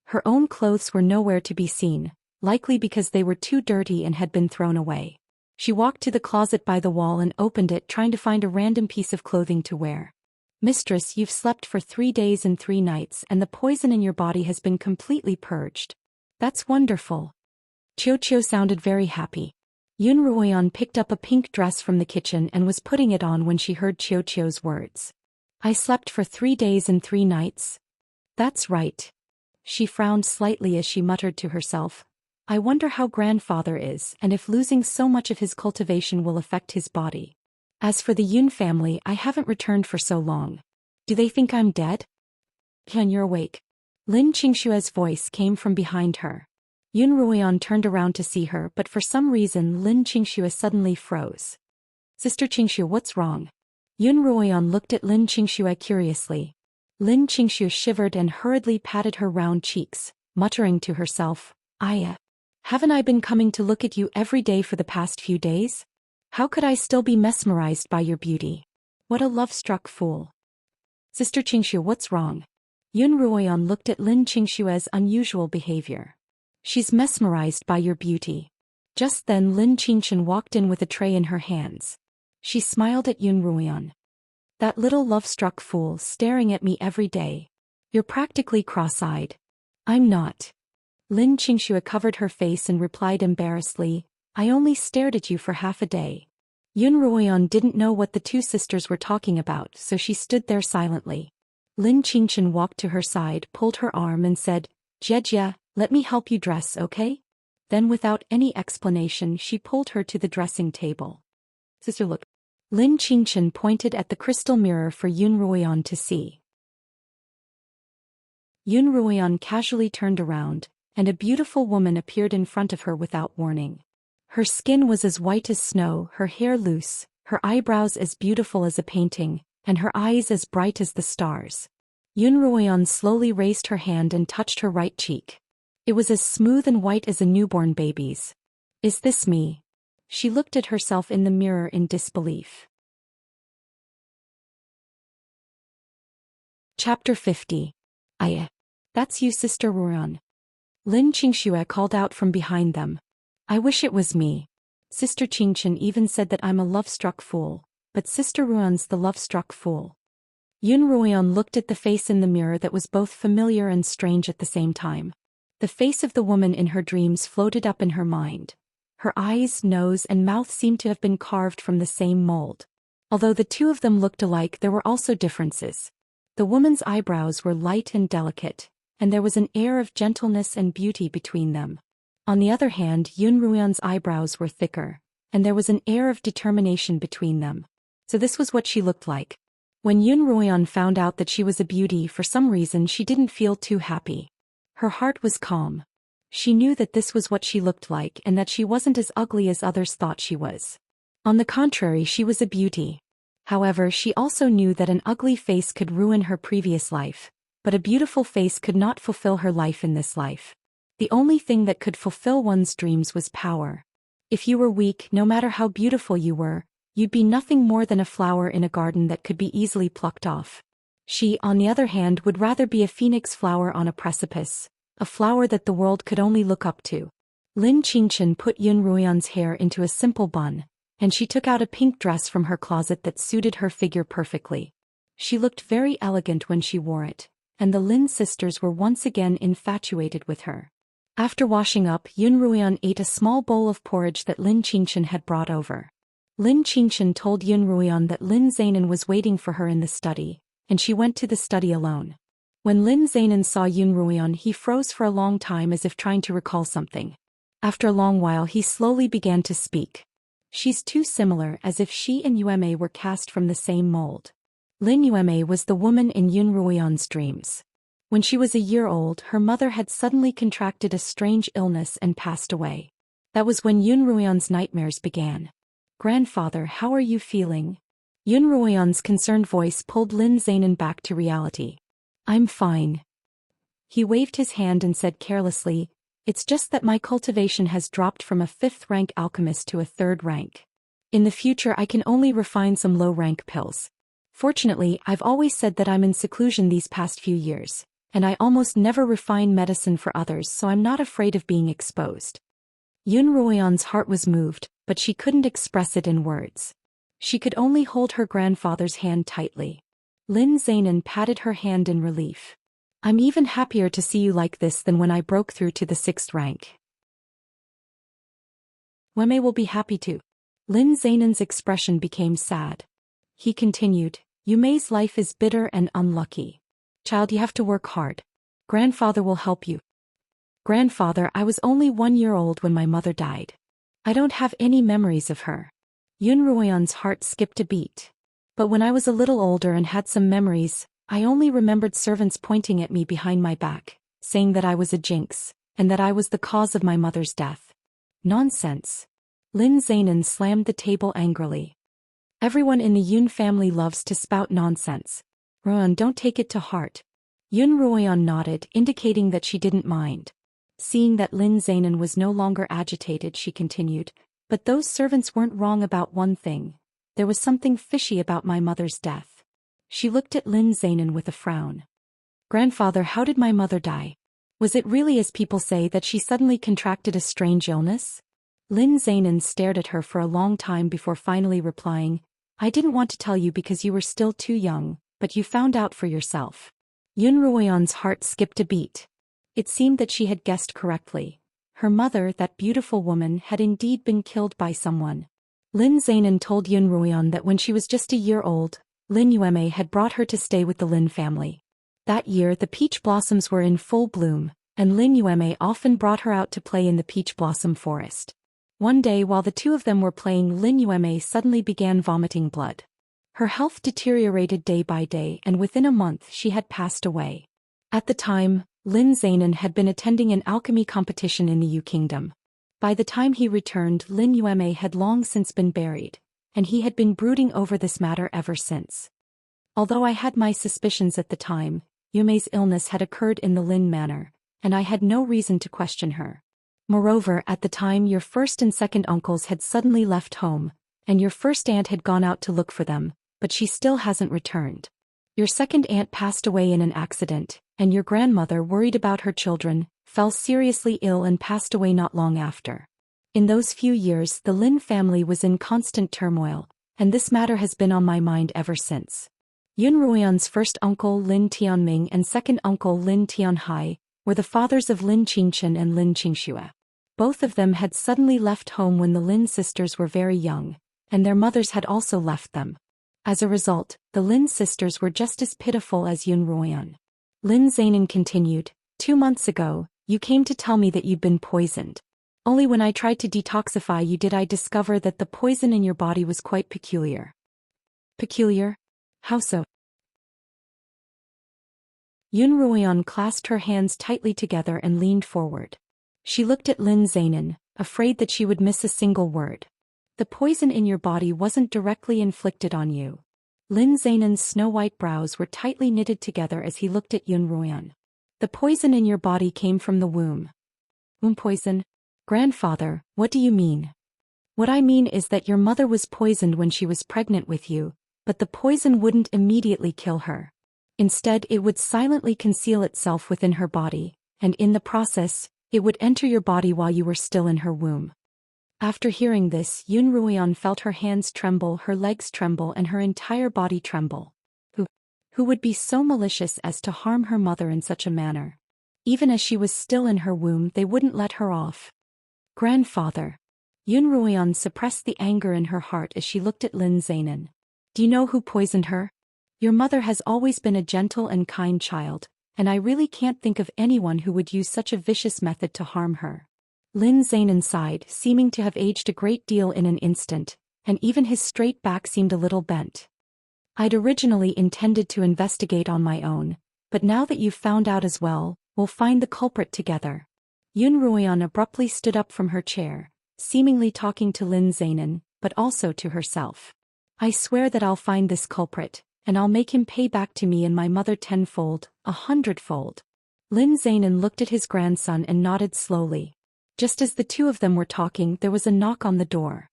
Her own clothes were nowhere to be seen, likely because they were too dirty and had been thrown away. She walked to the closet by the wall and opened it, trying to find a random piece of clothing to wear. Mistress, you've slept for 3 days and 3 nights and the poison in your body has been completely purged. That's wonderful. Chiu sounded very happy. Yun Ruoyan picked up a pink dress from the kitchen and was putting it on when she heard Chiu's words. I slept for 3 days and 3 nights. That's right. She frowned slightly as she muttered to herself. I wonder how grandfather is and if losing so much of his cultivation will affect his body. As for the Yun family, I haven't returned for so long. Do they think I'm dead? Can you're awake? Lin Qingxue's voice came from behind her. Yun Ruoyan turned around to see her, but for some reason Lin Qingxue suddenly froze. Sister Qingxue, what's wrong? Yun Ruoyan looked at Lin Qingxue curiously. Lin Qingxue shivered and hurriedly patted her round cheeks, muttering to herself, haven't I been coming to look at you every day for the past few days? How could I still be mesmerized by your beauty? What a love-struck fool. Sister Qingxue, what's wrong? Yun Ruoyan looked at Lin Qingxue's unusual behavior. She's mesmerized by your beauty. Just then Lin Qingchen walked in with a tray in her hands. She smiled at Yun Ruoyan. That little love-struck fool staring at me every day. You're practically cross-eyed. I'm not. Lin Qingxue covered her face and replied embarrassedly, I only stared at you for half a day. Yun Ruoyan didn't know what the two sisters were talking about, so she stood there silently. Lin Qingchen walked to her side, pulled her arm and said, Jie, let me help you dress, okay? Then without any explanation she pulled her to the dressing table. Sister, look. Lin Qingchen pointed at the crystal mirror for Yun Ruoyan to see. Yun Ruoyan casually turned around, and a beautiful woman appeared in front of her without warning. Her skin was as white as snow, her hair loose, her eyebrows as beautiful as a painting, and her eyes as bright as the stars. Yun Ruoyan slowly raised her hand and touched her right cheek. It was as smooth and white as a newborn baby's. Is this me? She looked at herself in the mirror in disbelief. Chapter 50. That's you, Sister Ruoyan. Lin Qingxue called out from behind them. I wish it was me. Sister Qingchen even said that I'm a love-struck fool, but Sister Ruoyan's the love-struck fool. Yun Ruoyan looked at the face in the mirror that was both familiar and strange at the same time. The face of the woman in her dreams floated up in her mind. Her eyes, nose, and mouth seemed to have been carved from the same mold. Although the two of them looked alike, there were also differences. The woman's eyebrows were light and delicate, and there was an air of gentleness and beauty between them. On the other hand, Yun Ruoyan's eyebrows were thicker, and there was an air of determination between them. So this was what she looked like. When Yun Ruoyan found out that she was a beauty, for some reason she didn't feel too happy. Her heart was calm. She knew that this was what she looked like and that she wasn't as ugly as others thought she was. On the contrary, she was a beauty. However, she also knew that an ugly face could ruin her previous life, but a beautiful face could not fulfill her life in this life. The only thing that could fulfill one's dreams was power. If you were weak, no matter how beautiful you were, you'd be nothing more than a flower in a garden that could be easily plucked off. She, on the other hand, would rather be a phoenix flower on a precipice, a flower that the world could only look up to. Lin Qingchen put Yun Ruoyan's hair into a simple bun, and she took out a pink dress from her closet that suited her figure perfectly. She looked very elegant when she wore it, and the Lin sisters were once again infatuated with her. After washing up, Yun Ruoyan ate a small bowl of porridge that Lin Qingchen had brought over. Lin Qingchen told Yun Ruoyan that Lin Zainan was waiting for her in the study, and she went to the study alone. When Lin Zainan saw Yun Ruoyan, he froze for a long time as if trying to recall something. After a long while he slowly began to speak. She's too similar, as if she and Yueme were cast from the same mold. Lin Yueme was the woman in Yun Ruoyan's dreams. When she was a year old, her mother had suddenly contracted a strange illness and passed away. That was when Yun Ruoyan's nightmares began. Grandfather, how are you feeling? Yun Ruoyan's concerned voice pulled Lin Zainan back to reality. I'm fine. He waved his hand and said carelessly, it's just that my cultivation has dropped from a 5th rank alchemist to a 3rd rank. In the future I can only refine some low-rank pills. Fortunately, I've always said that I'm in seclusion these past few years, and I almost never refine medicine for others, so I'm not afraid of being exposed. Yun Ruoyan's heart was moved, but she couldn't express it in words. She could only hold her grandfather's hand tightly. Lin Zainan patted her hand in relief. I'm even happier to see you like this than when I broke through to the 6th rank. Weme will be happy too. Lin Zainan's expression became sad. He continued, Yume's life is bitter and unlucky. Child, you have to work hard. Grandfather will help you. Grandfather, I was only 1 year old when my mother died. I don't have any memories of her. Yun Ruoyan's heart skipped a beat. But when I was a little older and had some memories, I only remembered servants pointing at me behind my back, saying that I was a jinx, and that I was the cause of my mother's death. Nonsense. Lin Zainan slammed the table angrily. Everyone in the Yun family loves to spout nonsense. Ruoyan, don't take it to heart. Yun Ruoyan nodded, indicating that she didn't mind. Seeing that Lin Zainan was no longer agitated, she continued, but those servants weren't wrong about one thing. There was something fishy about my mother's death. She looked at Lin Zainan with a frown. Grandfather, how did my mother die? Was it really as people say that she suddenly contracted a strange illness? Lin Zainan stared at her for a long time before finally replying, I didn't want to tell you because you were still too young, but you found out for yourself. Yun Ruoyan's heart skipped a beat. It seemed that she had guessed correctly. Her mother, that beautiful woman, had indeed been killed by someone. Lin Zainan told Yun Ruoyan that when she was just a year old, Lin Yueme had brought her to stay with the Lin family. That year the peach blossoms were in full bloom, and Lin Yueme often brought her out to play in the peach blossom forest. One day while the two of them were playing, Lin Yueme suddenly began vomiting blood. Her health deteriorated day by day, and within a month she had passed away. At the time, Lin Zainan had been attending an alchemy competition in the Yu Kingdom. By the time he returned, Lin Yueme had long since been buried, and he had been brooding over this matter ever since. Although I had my suspicions at the time, Yume's illness had occurred in the Lin manor, and I had no reason to question her. Moreover, at the time your first and second uncles had suddenly left home, and your first aunt had gone out to look for them, but she still hasn't returned. Your second aunt passed away in an accident, and your grandmother, worried about her children, fell seriously ill and passed away not long after. In those few years the Lin family was in constant turmoil, and this matter has been on my mind ever since. Yun Ruoyan's first uncle Lin Tianming and second uncle Lin Tianhai were the fathers of Lin Qingchen and Lin Qingxue. Both of them had suddenly left home when the Lin sisters were very young, and their mothers had also left them. As a result, the Lin sisters were just as pitiful as Yun Ruoyan. Lin Zainan continued, 2 months ago, you came to tell me that you'd been poisoned. Only when I tried to detoxify you did I discover that the poison in your body was quite peculiar. Peculiar? How so? Yun Ruoyan clasped her hands tightly together and leaned forward. She looked at Lin Zainan, afraid that she would miss a single word. The poison in your body wasn't directly inflicted on you. Lin Zainan's snow-white brows were tightly knitted together as he looked at Yun Ruoyan. The poison in your body came from the womb. Womb poison? Grandfather, what do you mean? What I mean is that your mother was poisoned when she was pregnant with you, but the poison wouldn't immediately kill her. Instead, it would silently conceal itself within her body, and in the process, it would enter your body while you were still in her womb. After hearing this, Yun Ruoyan felt her hands tremble, her legs tremble, and her entire body tremble. Who would be so malicious as to harm her mother in such a manner? Even as she was still in her womb, they wouldn't let her off. Grandfather. Yun Ruoyan suppressed the anger in her heart as she looked at Lin Zainan. Do you know who poisoned her? Your mother has always been a gentle and kind child, and I really can't think of anyone who would use such a vicious method to harm her. Lin Zainan sighed, seeming to have aged a great deal in an instant, and even his straight back seemed a little bent. I'd originally intended to investigate on my own, but now that you've found out as well, we'll find the culprit together. Yun Ruoyan abruptly stood up from her chair, seemingly talking to Lin Zainan, but also to herself. I swear that I'll find this culprit, and I'll make him pay back to me and my mother 10-fold, 100-fold. Lin Zainan looked at his grandson and nodded slowly. Just as the two of them were talking, there was a knock on the door.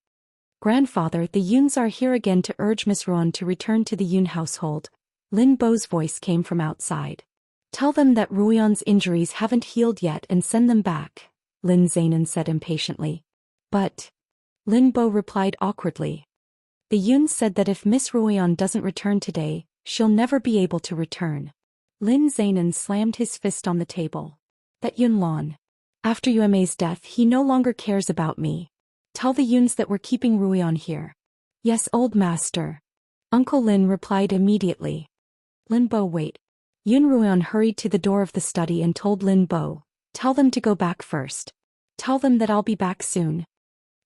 Grandfather, the Yuns are here again to urge Miss Ruoyan to return to the Yun household. Lin Bo's voice came from outside. Tell them that Ruoyan's injuries haven't healed yet and send them back, Lin Zainan said impatiently. But, Lin Bo replied awkwardly. The Yuns said that if Miss Ruoyan doesn't return today, she'll never be able to return. Lin Zainan slammed his fist on the table. That Yun Lan. After Yueme's death, he no longer cares about me. Tell the Yuns that we're keeping Ruoyan here. Yes, old master. Uncle Lin replied immediately. Lin Bo, wait. Yun Ruoyan hurried to the door of the study and told Lin Bo, tell them to go back first. Tell them that I'll be back soon.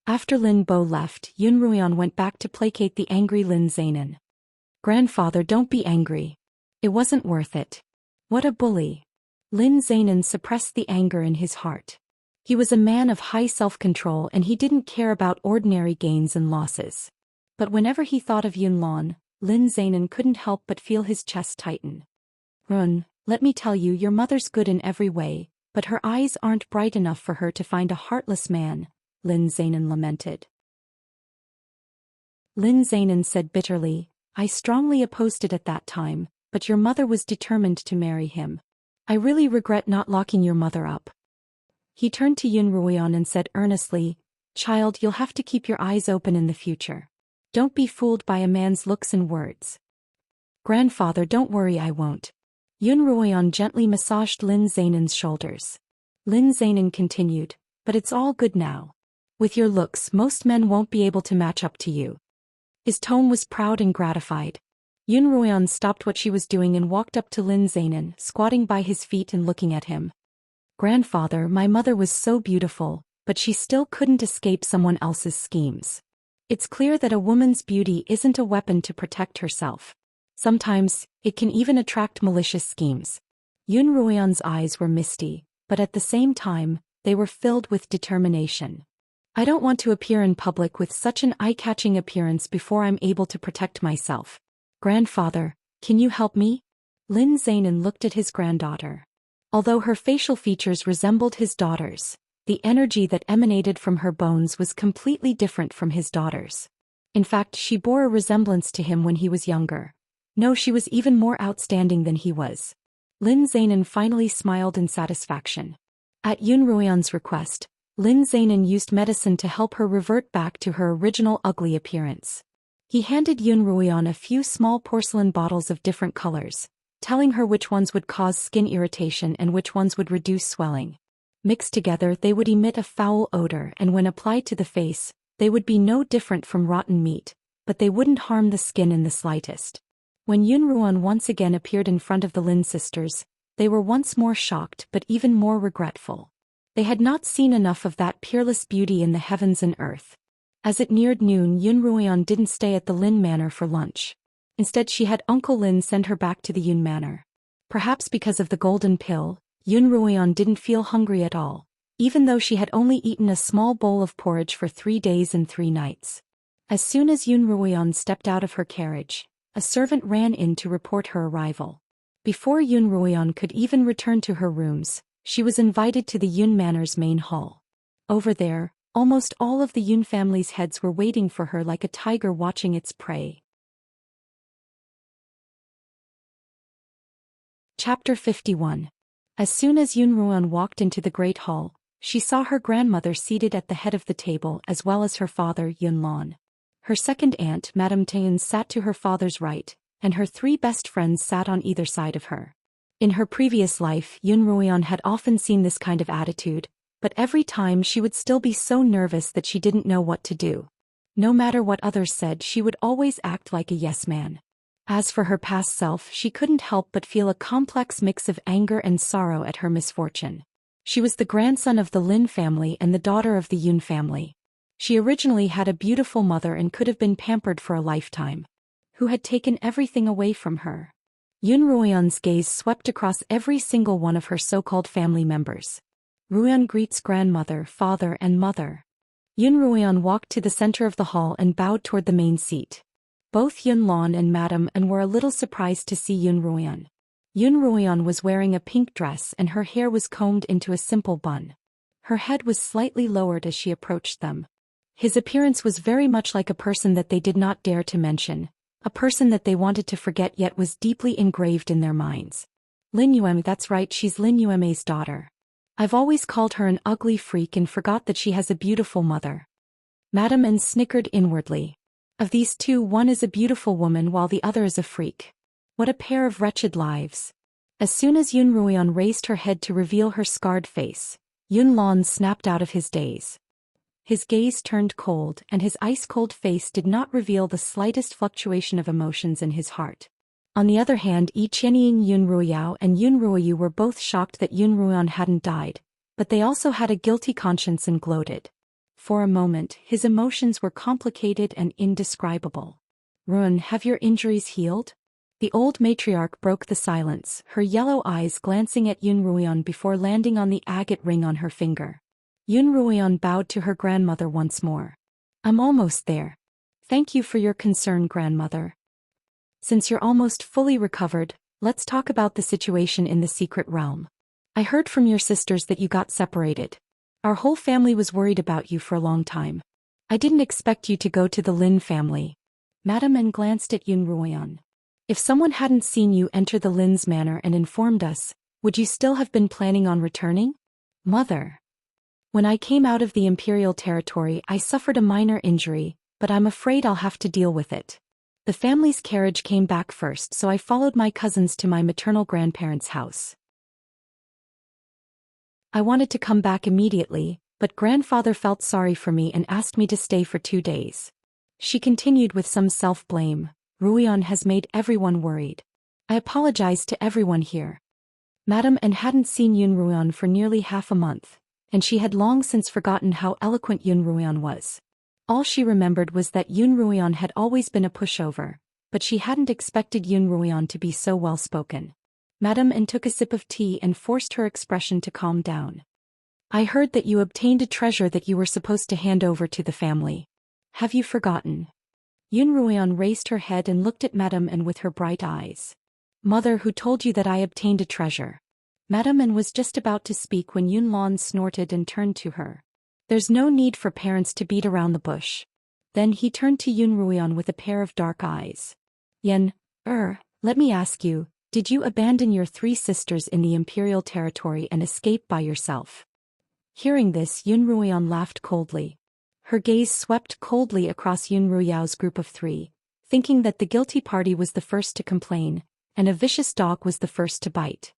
After Lin Bo left, Yun Ruoyan went back to placate the angry Lin Zainan. Grandfather, don't be angry. It wasn't worth it. What a bully. Lin Zainan suppressed the anger in his heart. He was a man of high self-control and he didn't care about ordinary gains and losses. But whenever he thought of Yun Lan, Lin Zainan couldn't help but feel his chest tighten. Run, let me tell you, your mother's good in every way, but her eyes aren't bright enough for her to find a heartless man, Lin Zainan lamented. Lin Zainan said bitterly, I strongly opposed it at that time, but your mother was determined to marry him. I really regret not locking your mother up. He turned to Yun Ruoyan and said earnestly, Child, you'll have to keep your eyes open in the future. Don't be fooled by a man's looks and words. Grandfather, don't worry, I won't. Yun Ruoyan gently massaged Lin Zainan's shoulders. Lin Zainan continued, but it's all good now. With your looks, most men won't be able to match up to you. His tone was proud and gratified. Yun Ruoyan stopped what she was doing and walked up to Lin Zainan, squatting by his feet and looking at him. Grandfather, my mother was so beautiful, but she still couldn't escape someone else's schemes. It's clear that a woman's beauty isn't a weapon to protect herself. Sometimes, it can even attract malicious schemes. Yun Ruoyan's eyes were misty, but at the same time, they were filled with determination. I don't want to appear in public with such an eye-catching appearance before I'm able to protect myself. Grandfather, can you help me? Lin Zainan looked at his granddaughter. Although her facial features resembled his daughter's, the energy that emanated from her bones was completely different from his daughter's. In fact, she bore a resemblance to him when he was younger. No, she was even more outstanding than he was. Lin Zainan finally smiled in satisfaction. At Yun Ruoyan's request, Lin Zainan used medicine to help her revert back to her original ugly appearance. He handed Yun Ruoyan a few small porcelain bottles of different colors, telling her which ones would cause skin irritation and which ones would reduce swelling. Mixed together, they would emit a foul odor, and when applied to the face, they would be no different from rotten meat, but they wouldn't harm the skin in the slightest. When Yun Ruoyan once again appeared in front of the Lin sisters, they were once more shocked but even more regretful. They had not seen enough of that peerless beauty in the heavens and earth. As it neared noon, Yun Ruoyan didn't stay at the Lin Manor for lunch. Instead, she had Uncle Lin send her back to the Yun Manor. Perhaps because of the golden pill, Yun Ruoyan didn't feel hungry at all, even though she had only eaten a small bowl of porridge for 3 days and 3 nights. As soon as Yun Ruoyan stepped out of her carriage, a servant ran in to report her arrival. Before Yun Ruoyan could even return to her rooms, she was invited to the Yun Manor's main hall. Over there, almost all of the Yun family's heads were waiting for her like a tiger watching its prey. Chapter 51. As soon as Yun Ruoyan walked into the great hall, she saw her grandmother seated at the head of the table as well as her father Yun Lan. Her second aunt, Madame Taeun, sat to her father's right, and her 3 best friends sat on either side of her. In her previous life, Yun Ruoyan had often seen this kind of attitude, but every time she would still be so nervous that she didn't know what to do. No matter what others said, she would always act like a yes man. As for her past self, she couldn't help but feel a complex mix of anger and sorrow at her misfortune. She was the grandson of the Lin family and the daughter of the Yun family. She originally had a beautiful mother and could have been pampered for a lifetime, who had taken everything away from her. Yun Ruoyan's gaze swept across every single one of her so-called family members. Ruoyan greets grandmother, father, and mother. Yun Ruoyan walked to the center of the hall and bowed toward the main seat. Both Yun Lan and Madame An were a little surprised to see Yun Ruoyan. Yun Ruoyan was wearing a pink dress and her hair was combed into a simple bun. Her head was slightly lowered as she approached them. His appearance was very much like a person that they did not dare to mention, a person that they wanted to forget yet was deeply engraved in their minds. Lin Yueme, that's right, she's Lin Yueme's daughter. I've always called her an ugly freak and forgot that she has a beautiful mother. Madame An snickered inwardly. Of these two, one is a beautiful woman while the other is a freak. What a pair of wretched lives. As soon as Yun Ruoyan raised her head to reveal her scarred face, Yun Lan snapped out of his daze. His gaze turned cold and his ice-cold face did not reveal the slightest fluctuation of emotions in his heart. On the other hand, Yi Qianying, Yun Ruoyao and Yun Ruoyu were both shocked that Yun Ruoyan hadn't died, but they also had a guilty conscience and gloated. For a moment, his emotions were complicated and indescribable. Ruoyan, have your injuries healed? The old matriarch broke the silence, her yellow eyes glancing at Yun Ruoyan before landing on the agate ring on her finger. Yun Ruoyan bowed to her grandmother once more. I'm almost there. Thank you for your concern, grandmother. Since you're almost fully recovered, let's talk about the situation in the secret realm. I heard from your sisters that you got separated. Our whole family was worried about you for a long time. I didn't expect you to go to the Lin family. Madame An glanced at Yun Ruoyan. If someone hadn't seen you enter the Lin's manor and informed us, would you still have been planning on returning? Mother. When I came out of the imperial territory, I suffered a minor injury, but I'm afraid I'll have to deal with it. The family's carriage came back first, so I followed my cousins to my maternal grandparents' house. I wanted to come back immediately, but grandfather felt sorry for me and asked me to stay for 2 days. She continued with some self-blame. Ruoyan has made everyone worried. I apologize to everyone here. Madam N hadn't seen Yun Ruoyan for nearly half a month, and she had long since forgotten how eloquent Yun Ruoyan was. All she remembered was that Yun Ruoyan had always been a pushover, but she hadn't expected Yun Ruoyan to be so well-spoken. Madam N took a sip of tea and forced her expression to calm down. I heard that you obtained a treasure that you were supposed to hand over to the family. Have you forgotten? Yun Ruoyan raised her head and looked at Madam N with her bright eyes. Mother, who told you that I obtained a treasure? Madam N was just about to speak when Yun Lan snorted and turned to her. There's no need for parents to beat around the bush. Then he turned to Yun Ruoyan with a pair of dark eyes. Yen, let me ask you, did you abandon your 3 sisters in the imperial territory and escape by yourself? Hearing this, Yun Ruoyan laughed coldly. Her gaze swept coldly across Yun Ruoyao's group of 3, thinking that the guilty party was the first to complain, and a vicious dog was the first to bite.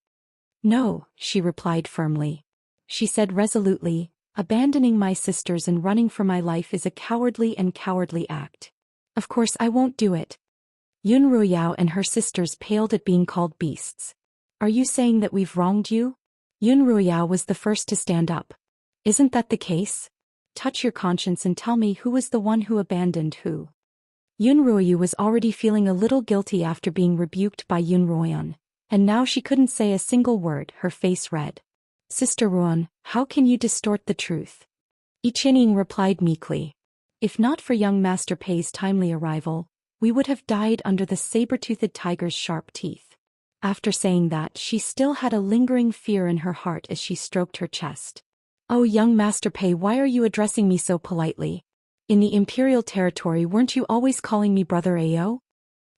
No, she replied firmly. She said resolutely, abandoning my sisters and running for my life is a cowardly act. Of course I won't do it. Yun Ruoyao and her sisters paled at being called beasts. Are you saying that we've wronged you? Yun Ruoyao was the first to stand up. Isn't that the case? Touch your conscience and tell me who was the one who abandoned who. Yun Ruoyu was already feeling a little guilty after being rebuked by Yun Ruoyan, and now she couldn't say a single word, her face red. Sister Ruoyan, how can you distort the truth? Yi Qianying replied meekly. If not for young Master Pei's timely arrival, we would have died under the saber-toothed tiger's sharp teeth. After saying that, she still had a lingering fear in her heart as she stroked her chest. Oh, young Master Pei, why are you addressing me so politely? In the imperial territory, weren't you always calling me Brother Ao?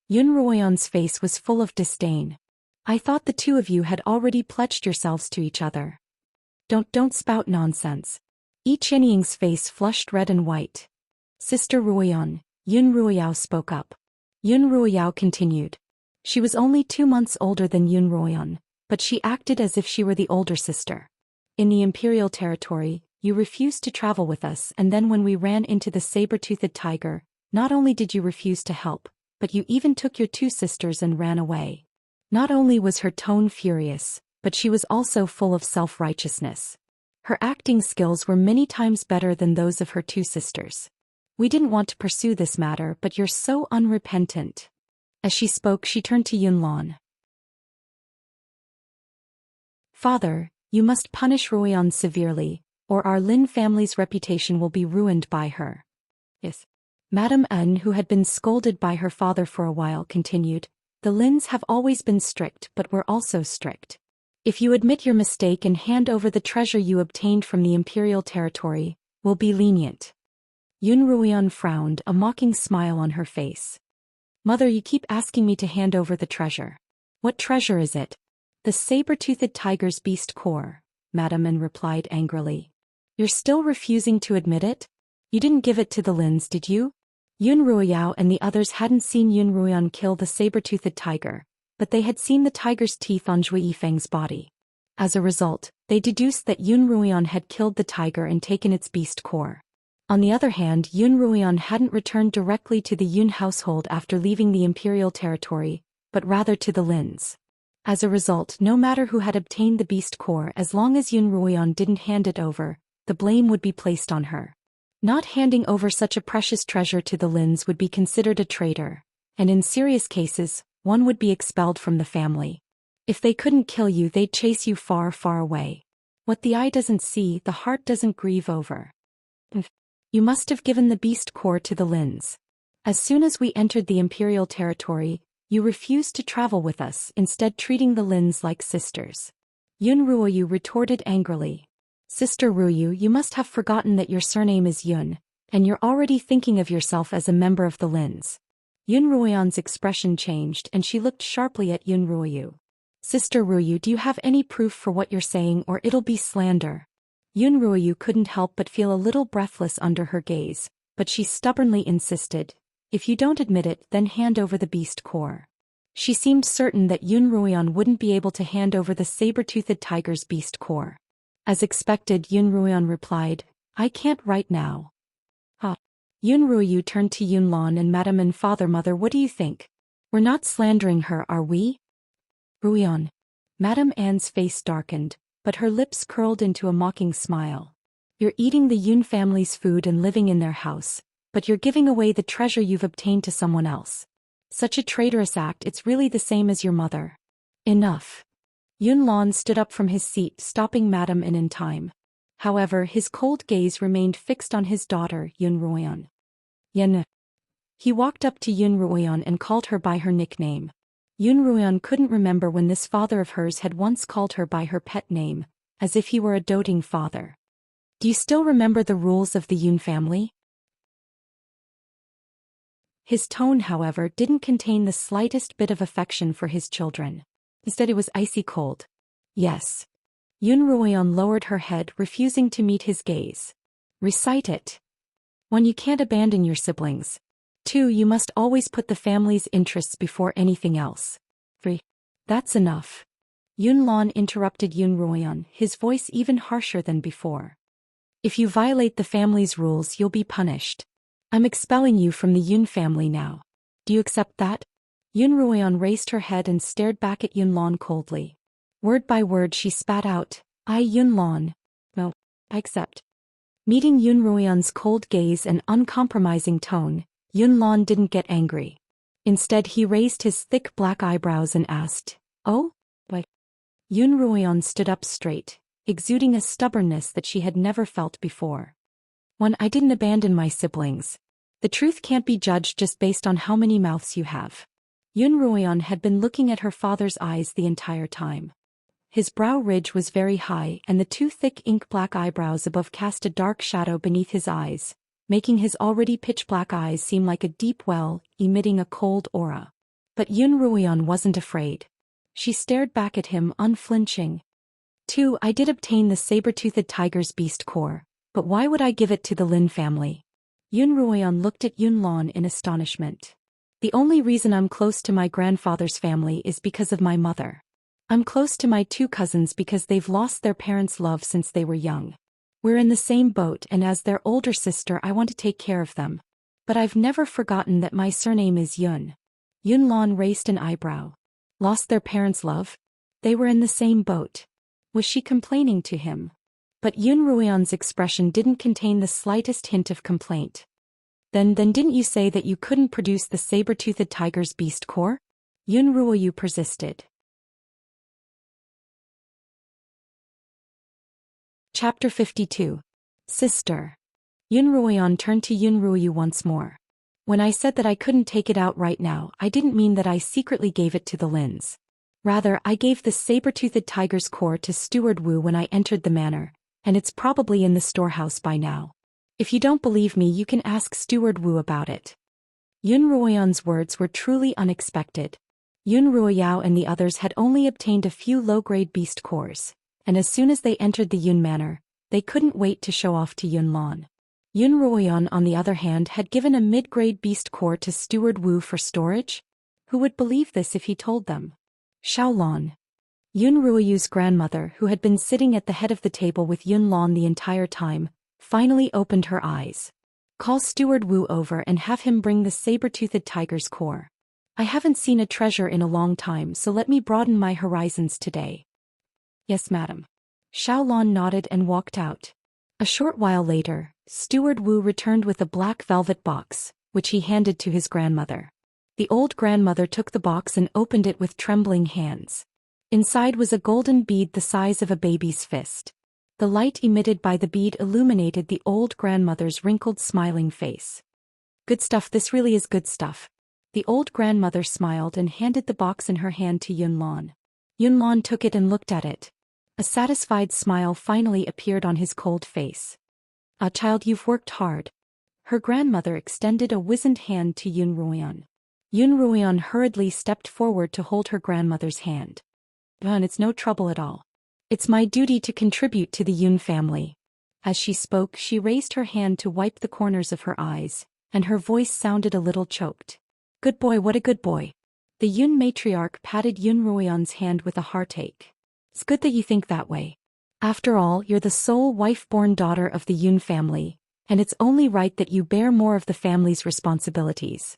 Yun Ruoyan's face was full of disdain. I thought the 2 of you had already pledged yourselves to each other. Don't spout nonsense. Yi Qianying's face flushed red and white. Sister Ruoyan, Yun Ruoyao spoke up. Yun Ruoyao continued. She was only 2 months older than Yun Ruoyan, but she acted as if she were the older sister. In the imperial territory, you refused to travel with us, and then when we ran into the saber-toothed tiger, not only did you refuse to help, but you even took your 2 sisters and ran away. Not only was her tone furious, but she was also full of self-righteousness. Her acting skills were many times better than those of her 2 sisters. We didn't want to pursue this matter, but you're so unrepentant. As she spoke, she turned to Yun Lan. Father, you must punish Ruoyan severely, or our Lin family's reputation will be ruined by her. Yes. Madame N, who had been scolded by her father for a while, continued, the Lins have always been strict, but we're also strict. If you admit your mistake and hand over the treasure you obtained from the imperial territory, we'll be lenient. Yun Ruoyan frowned, a mocking smile on her face. Mother, you keep asking me to hand over the treasure. What treasure is it? The saber-toothed tiger's beast core, Madame N replied angrily. You're still refusing to admit it? You didn't give it to the Lins, did you? Yun Ruoyao and the others hadn't seen Yun Ruoyan kill the saber-toothed tiger, but they had seen the tiger's teeth on Zhui Yifeng's body. As a result, they deduced that Yun Ruoyan had killed the tiger and taken its beast core. On the other hand, Yun Ruoyan hadn't returned directly to the Yun household after leaving the imperial territory, but rather to the Lins. As a result, no matter who had obtained the beast core, as long as Yun Ruoyan didn't hand it over, the blame would be placed on her. Not handing over such a precious treasure to the Lins would be considered a traitor, and in serious cases, one would be expelled from the family. If they couldn't kill you, they'd chase you far, far away. What the eye doesn't see, the heart doesn't grieve over. You must have given the beast core to the Lins. As soon as we entered the imperial territory, you refused to travel with us, instead treating the Lins like sisters. Yun Ruoyu retorted angrily. Sister Ruoyu, you must have forgotten that your surname is Yun, and you're already thinking of yourself as a member of the Lins. Yun Ruoyan's expression changed and she looked sharply at Yun Ruoyu. Sister Ruoyu, do you have any proof for what you're saying, or it'll be slander? Yun Ruoyu couldn't help but feel a little breathless under her gaze, but she stubbornly insisted, if you don't admit it, then hand over the beast core. She seemed certain that Yun Ruoyan wouldn't be able to hand over the saber-toothed tiger's beast core. As expected, Yun Ruoyan replied, I can't right now. Yun Ruoyu turned to Yun Lan and Madam and Father Mother, what do you think? We're not slandering her, are we? Ruoyan. Madame Anne's face darkened, but her lips curled into a mocking smile. You're eating the Yun family's food and living in their house, but you're giving away the treasure you've obtained to someone else. Such a traitorous act, it's really the same as your mother. Enough. Yun Lan stood up from his seat, stopping Madame Anne in time. However, his cold gaze remained fixed on his daughter, Yun Ruoyan. Yan. He walked up to Yun Ruoyan and called her by her nickname. Yun Ruoyan couldn't remember when this father of hers had once called her by her pet name, as if he were a doting father. Do you still remember the rules of the Yun family? His tone, however, didn't contain the slightest bit of affection for his children. Instead, it was icy cold. Yes. Yun Ruoyan lowered her head, refusing to meet his gaze. Recite it. 1. You can't abandon your siblings. 2. You must always put the family's interests before anything else. 3. That's enough. Yun Lan interrupted Yun Ruoyan, his voice even harsher than before. If you violate the family's rules, you'll be punished. I'm expelling you from the Yun family now. Do you accept that? Yun Ruoyan raised her head and stared back at Yun Lan coldly. Word by word she spat out, I, Yun Lan. No, I accept. Meeting Yun Ruoyan's cold gaze and uncompromising tone, Yun Lan didn't get angry. Instead, he raised his thick black eyebrows and asked, Oh? Why? Yun Ruoyan stood up straight, exuding a stubbornness that she had never felt before. 1. I didn't abandon my siblings. The truth can't be judged just based on how many mouths you have. Yun Ruoyan had been looking at her father's eyes the entire time. His brow ridge was very high and the two thick ink-black eyebrows above cast a dark shadow beneath his eyes, making his already pitch-black eyes seem like a deep well, emitting a cold aura. But Yun Ruoyan wasn't afraid. She stared back at him unflinching. 2. I did obtain the saber-toothed tiger's beast core, but why would I give it to the Lin family? Yun Ruoyan looked at Yun Lan in astonishment. The only reason I'm close to my grandfather's family is because of my mother. I'm close to my 2 cousins because they've lost their parents' love since they were young. We're in the same boat, and as their older sister I want to take care of them. But I've never forgotten that my surname is Yun. Yun Lan raised an eyebrow. Lost their parents' love? They were in the same boat. Was she complaining to him? But Yun Ruoyan's expression didn't contain the slightest hint of complaint. Then didn't you say that you couldn't produce the saber-toothed tiger's beast core? Yun Ruoyu persisted. Chapter 52. Sister. Yun Ruoyan turned to Yun Ruoyu once more. When I said that I couldn't take it out right now, I didn't mean that I secretly gave it to the Lins. Rather, I gave the saber-toothed tiger's core to Steward Wu when I entered the manor, and it's probably in the storehouse by now. If you don't believe me, you can ask Steward Wu about it. Yun Ruoyan's words were truly unexpected. Yun Ruoyao and the others had only obtained a few low-grade beast cores, and as soon as they entered the Yun manor, they couldn't wait to show off to Yun Lan. Yun Ruoyan, on the other hand, had given a mid-grade beast core to Steward Wu for storage? Who would believe this if he told them? Xiaolan. Yun Ruoyu's grandmother, who had been sitting at the head of the table with Yun Lan the entire time, finally opened her eyes. Call Steward Wu over and have him bring the saber-toothed tiger's core. I haven't seen a treasure in a long time, so let me broaden my horizons today. Yes, madam. Xiaolan nodded and walked out. A short while later, Steward Wu returned with a black velvet box, which he handed to his grandmother. The old grandmother took the box and opened it with trembling hands. Inside was a golden bead the size of a baby's fist. The light emitted by the bead illuminated the old grandmother's wrinkled, smiling face. Good stuff, this really is good stuff. The old grandmother smiled and handed the box in her hand to Yun Lan. Yun Lan took it and looked at it. A satisfied smile finally appeared on his cold face. Ah, child, you've worked hard. Her grandmother extended a wizened hand to Yun Ruoyan. Yun Ruoyan hurriedly stepped forward to hold her grandmother's hand. It's no trouble at all. It's my duty to contribute to the Yun family. As she spoke, she raised her hand to wipe the corners of her eyes, and her voice sounded a little choked. Good boy, what a good boy. The Yun matriarch patted Yun Ruoyan's hand with a heartache. It's good that you think that way. After all, you're the sole wife-born daughter of the Yun family, and it's only right that you bear more of the family's responsibilities.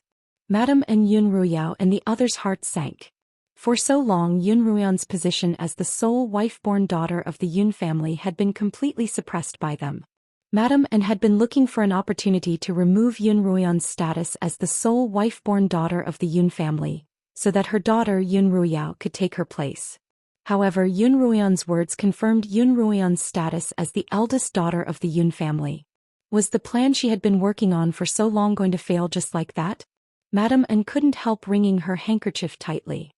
Madame and Yun Ruyao and the others' hearts sank. For so long Yun Ruyan's position as the sole wife-born daughter of the Yun family had been completely suppressed by them. Madame An had been looking for an opportunity to remove Yun Ruyan's status as the sole wife-born daughter of the Yun family, so that her daughter Yun Ruyao could take her place. However, Yun Ruyan's words confirmed Yun Ruyan's status as the eldest daughter of the Yun family. Was the plan she had been working on for so long going to fail just like that? Madame An couldn't help wringing her handkerchief tightly.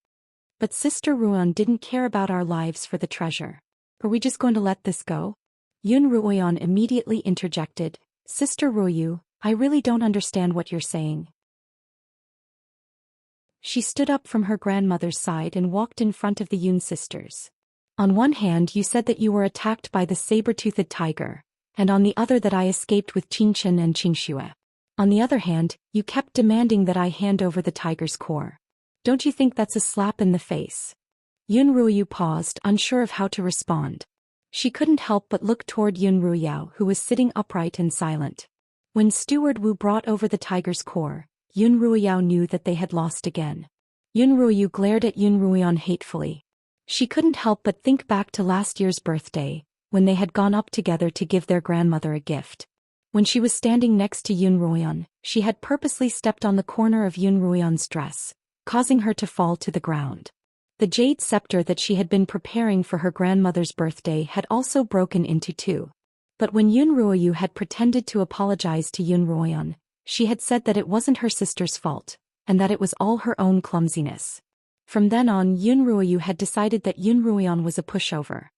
But Sister Ruyan didn't care about our lives for the treasure. Are we just going to let this go? Yun Ruyan immediately interjected, Sister Ruyu, I really don't understand what you're saying. She stood up from her grandmother's side and walked in front of the Yun sisters. On one hand you said that you were attacked by the saber-toothed tiger, and on the other that I escaped with Qingchen and Qingxue. On the other hand, you kept demanding that I hand over the tiger's core. Don't you think that's a slap in the face? Yun Ruyu paused, unsure of how to respond. She couldn't help but look toward Yun Ruyao, who was sitting upright and silent. When Steward Wu brought over the tiger's core, Yun Ruyao knew that they had lost again. Yun Ruyu glared at Yun Ruyan hatefully. She couldn't help but think back to last year's birthday, when they had gone up together to give their grandmother a gift. When she was standing next to Yun Ruyan, she had purposely stepped on the corner of Yun Ruyan's dress, causing her to fall to the ground. The jade scepter that she had been preparing for her grandmother's birthday had also broken into two. But when Yun Ruyu had pretended to apologize to Yun Ruyan, she had said that it wasn't her sister's fault, and that it was all her own clumsiness. From then on Yun Ruyu had decided that Yun Ruyan was a pushover.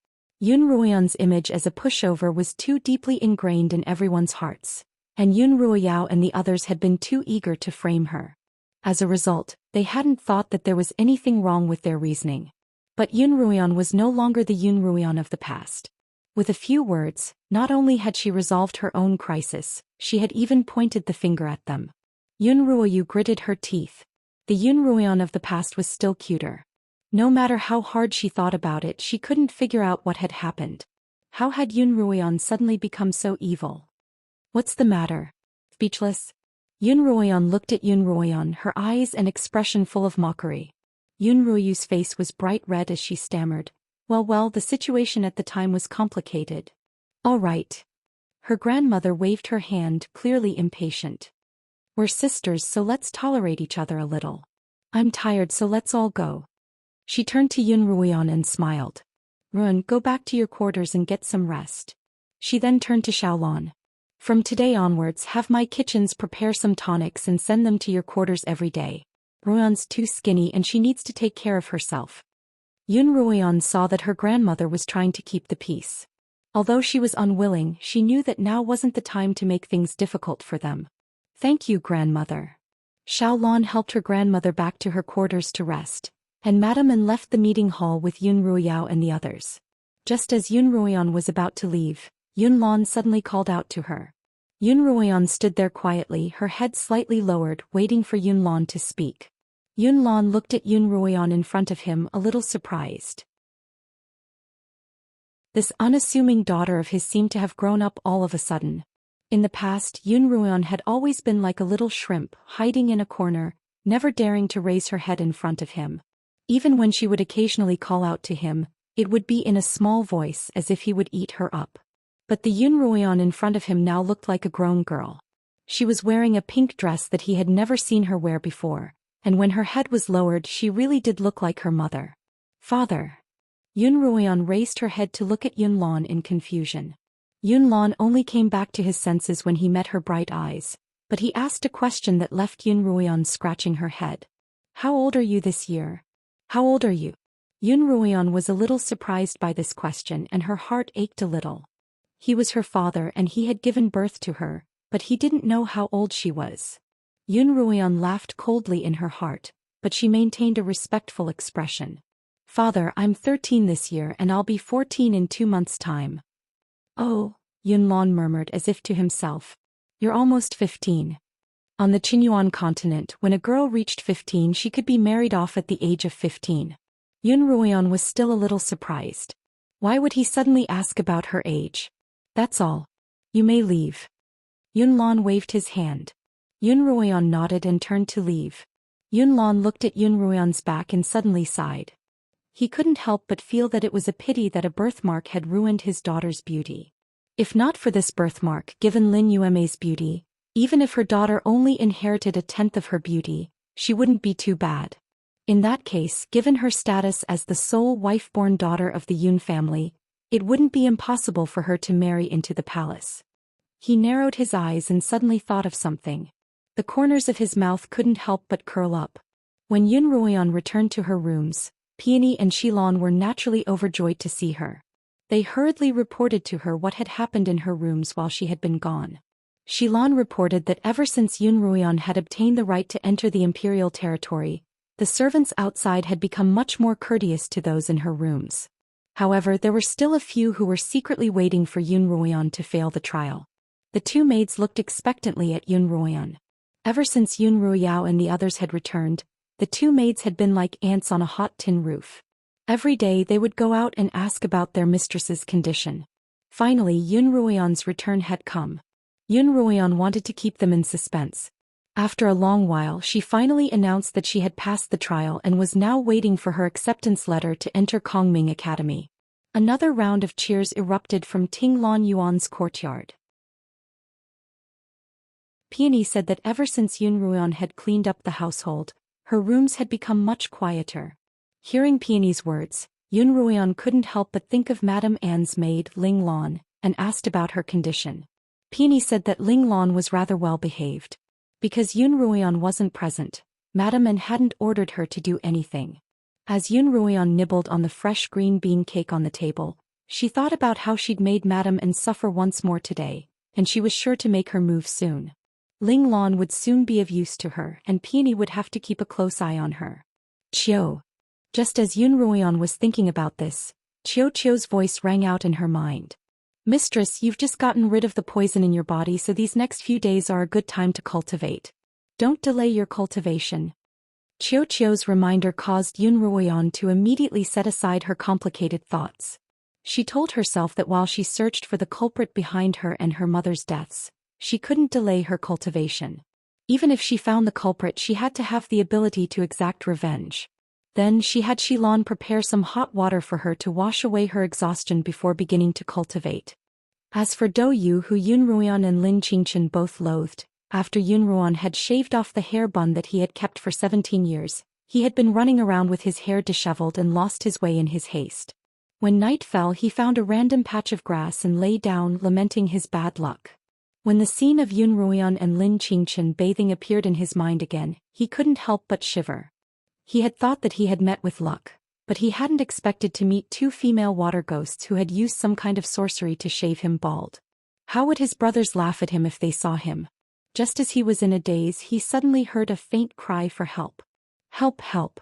Yun Ruyan's image as a pushover was too deeply ingrained in everyone's hearts, and Yun Ruyao and the others had been too eager to frame her. As a result, they hadn't thought that there was anything wrong with their reasoning. But Yun Ruyan was no longer the Yun Ruyan of the past. With a few words, not only had she resolved her own crisis, she had even pointed the finger at them. Yun Ruyu gritted her teeth. The Yun Ruyan of the past was still cuter. No matter how hard she thought about it, she couldn't figure out what had happened. How had Yun Ruyan suddenly become so evil? What's the matter? Speechless? Yun Ruyan looked at Yun Ruyan, her eyes and expression full of mockery. Yun Ruyu's face was bright red as she stammered. Well, the situation at the time was complicated. All right. Her grandmother waved her hand, clearly impatient. We're sisters, so let's tolerate each other a little. I'm tired, so let's all go. She turned to Yun Ruyan and smiled. Run, go back to your quarters and get some rest. She then turned to Xiaolon. From today onwards, have my kitchens prepare some tonics and send them to your quarters every day. Ruyan's too skinny and she needs to take care of herself. Yun Ruyan saw that her grandmother was trying to keep the peace. Although she was unwilling, she knew that now wasn't the time to make things difficult for them. Thank you, grandmother. Xiaolon helped her grandmother back to her quarters to rest, and Madame An left the meeting hall with Yun Ruyao and the others. Just as Yun Ruyan was about to leave, Yun Lan suddenly called out to her. Yun Ruyan stood there quietly, her head slightly lowered, waiting for Yun Lan to speak. Yun Lan looked at Yun Ruyan in front of him, a little surprised. This unassuming daughter of his seemed to have grown up all of a sudden. In the past, Yun Ruyan had always been like a little shrimp, hiding in a corner, never daring to raise her head in front of him. Even when she would occasionally call out to him, it would be in a small voice as if he would eat her up. But the Yun Ruyan in front of him now looked like a grown girl. She was wearing a pink dress that he had never seen her wear before, and when her head was lowered she really did look like her mother. Father. Yun Ruyan raised her head to look at Yun Lan in confusion. Yun Lan only came back to his senses when he met her bright eyes, but he asked a question that left Yun Ruyan scratching her head. How old are you this year? How old are you? Yun Ruyan was a little surprised by this question and her heart ached a little. He was her father and he had given birth to her, but he didn't know how old she was. Yun Ruyan laughed coldly in her heart, but she maintained a respectful expression. Father, I'm 13 this year and I'll be 14 in 2 months' time. Oh, Yun Lan murmured as if to himself. You're almost 15. On the Qinyuan continent, when a girl reached 15 she could be married off at the age of 15. Yun Ruyan was still a little surprised. Why would he suddenly ask about her age? That's all. You may leave. Yunlan waved his hand. Yunruoyan nodded and turned to leave. Yunlan looked at Yunruoyan's back and suddenly sighed. He couldn't help but feel that it was a pity that a birthmark had ruined his daughter's beauty. If not for this birthmark given Lin Yueme's beauty, even if her daughter only inherited a tenth of her beauty, she wouldn't be too bad. In that case, given her status as the sole wife-born daughter of the Yun family, it wouldn't be impossible for her to marry into the palace. He narrowed his eyes and suddenly thought of something. The corners of his mouth couldn't help but curl up. When Yunruoyan returned to her rooms, Peony and Xilan were naturally overjoyed to see her. They hurriedly reported to her what had happened in her rooms while she had been gone. Xilan reported that ever since Yunruoyan had obtained the right to enter the imperial territory, the servants outside had become much more courteous to those in her rooms. However, there were still a few who were secretly waiting for Yunruoyan to fail the trial. The two maids looked expectantly at Yunruoyan. Ever since Yunruoyao and the others had returned, the two maids had been like ants on a hot tin roof. Every day they would go out and ask about their mistress's condition. Finally, Yunruoyan's return had come. Yunruoyan wanted to keep them in suspense. After a long while, she finally announced that she had passed the trial and was now waiting for her acceptance letter to enter Kongming Academy. Another round of cheers erupted from Ting Lan Yuan's courtyard. Peony said that ever since Yunruoyan had cleaned up the household, her rooms had become much quieter. Hearing Peony's words, Yunruoyan couldn't help but think of Madame Anne's maid Ling Lan, and asked about her condition. Peony said that Ling Lan was rather well behaved. Because Yunruoyan wasn't present, Madame Anne hadn't ordered her to do anything. As Yunruoyan nibbled on the fresh green bean cake on the table, she thought about how she'd made Madame Anne suffer once more today, and she was sure to make her move soon. Ling Lan would soon be of use to her, and Peony would have to keep a close eye on her. Chiu. Just as Yunruoyan was thinking about this, Chiu's voice rang out in her mind. Mistress, you've just gotten rid of the poison in your body, so these next few days are a good time to cultivate. Don't delay your cultivation. Chiu's reminder caused Yunruoyan to immediately set aside her complicated thoughts. She told herself that while she searched for the culprit behind her and her mother's deaths, she couldn't delay her cultivation. Even if she found the culprit, she had to have the ability to exact revenge. Then she had Xilan prepare some hot water for her to wash away her exhaustion before beginning to cultivate. As for Douyu, who Yunruoyan and Lin Qingchen both loathed, after Yunruoyan had shaved off the hair bun that he had kept for 17 years, he had been running around with his hair disheveled and lost his way in his haste. When night fell, he found a random patch of grass and lay down, lamenting his bad luck. When the scene of Yunruoyan and Lin Qingchen bathing appeared in his mind again, he couldn't help but shiver. He had thought that he had met with luck, but he hadn't expected to meet two female water ghosts who had used some kind of sorcery to shave him bald. How would his brothers laugh at him if they saw him? Just as he was in a daze, he suddenly heard a faint cry for help. Help, help.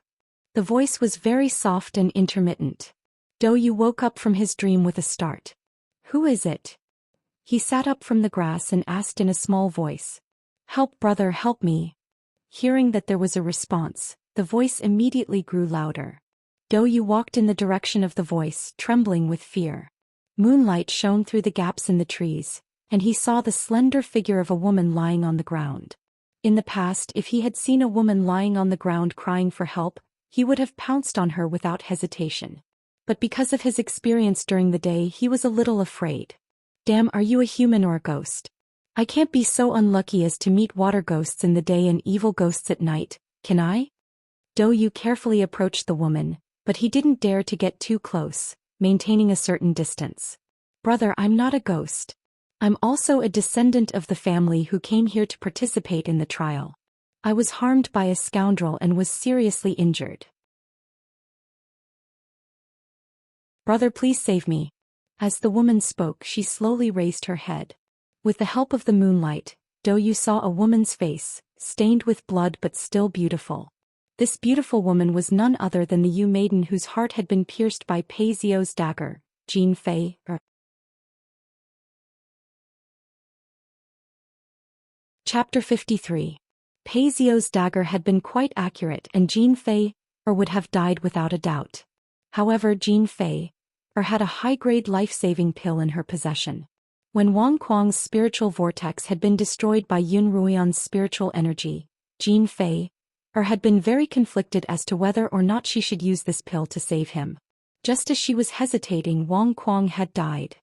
The voice was very soft and intermittent. Douyu woke up from his dream with a start. Who is it? He sat up from the grass and asked in a small voice. Help, brother, help me. Hearing that there was a response, the voice immediately grew louder. Douyu walked in the direction of the voice, trembling with fear. Moonlight shone through the gaps in the trees, and he saw the slender figure of a woman lying on the ground. In the past, if he had seen a woman lying on the ground crying for help, he would have pounced on her without hesitation. But because of his experience during the day, he was a little afraid. Damn, are you a human or a ghost? I can't be so unlucky as to meet water ghosts in the day and evil ghosts at night, can I? Douyu carefully approached the woman, but he didn't dare to get too close, maintaining a certain distance. Brother, I'm not a ghost. I'm also a descendant of the family who came here to participate in the trial. I was harmed by a scoundrel and was seriously injured. Brother, please save me. As the woman spoke, she slowly raised her head. With the help of the moonlight, Douyu saw a woman's face, stained with blood but still beautiful. This beautiful woman was none other than the Yu maiden whose heart had been pierced by Pei Zio's dagger, Jean Fei. Chapter 53. Pei Zio's dagger had been quite accurate, and Jean Fei would have died without a doubt. However, Jean Fei had a high-grade life-saving pill in her possession. When Wang Kuang's spiritual vortex had been destroyed by Yun Ruian's spiritual energy, Jin Fei had been very conflicted as to whether or not she should use this pill to save him. Just as she was hesitating, Wang Kuang had died.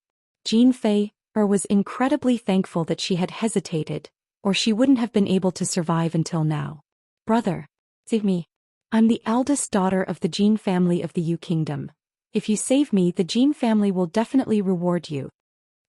Jin Fei was incredibly thankful that she had hesitated, or she wouldn't have been able to survive until now. Brother, save me. I'm the eldest daughter of the Jin family of the Yu Kingdom. If you save me, the Jin family will definitely reward you.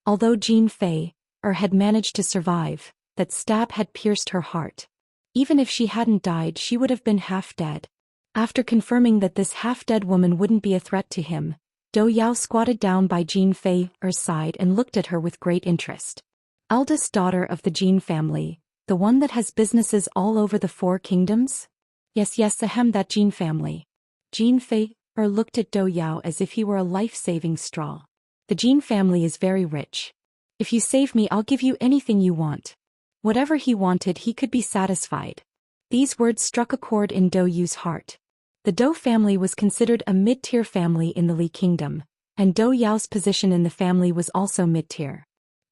Although Jin Fei had managed to survive, that stab had pierced her heart. Even if she hadn't died, she would have been half dead. After confirming that this half-dead woman wouldn't be a threat to him, Dou Yao squatted down by Jin Fei's side and looked at her with great interest. Eldest daughter of the Jin family, the one that has businesses all over the four kingdoms? Yes, that Jin family. Jin Fei looked at Dou Yao as if he were a life-saving straw. The Jin family is very rich. If you save me, I'll give you anything you want. Whatever he wanted, he could be satisfied. These words struck a chord in Dou Yu's heart. The Dou family was considered a mid-tier family in the Li Kingdom, and Dou Yao's position in the family was also mid-tier.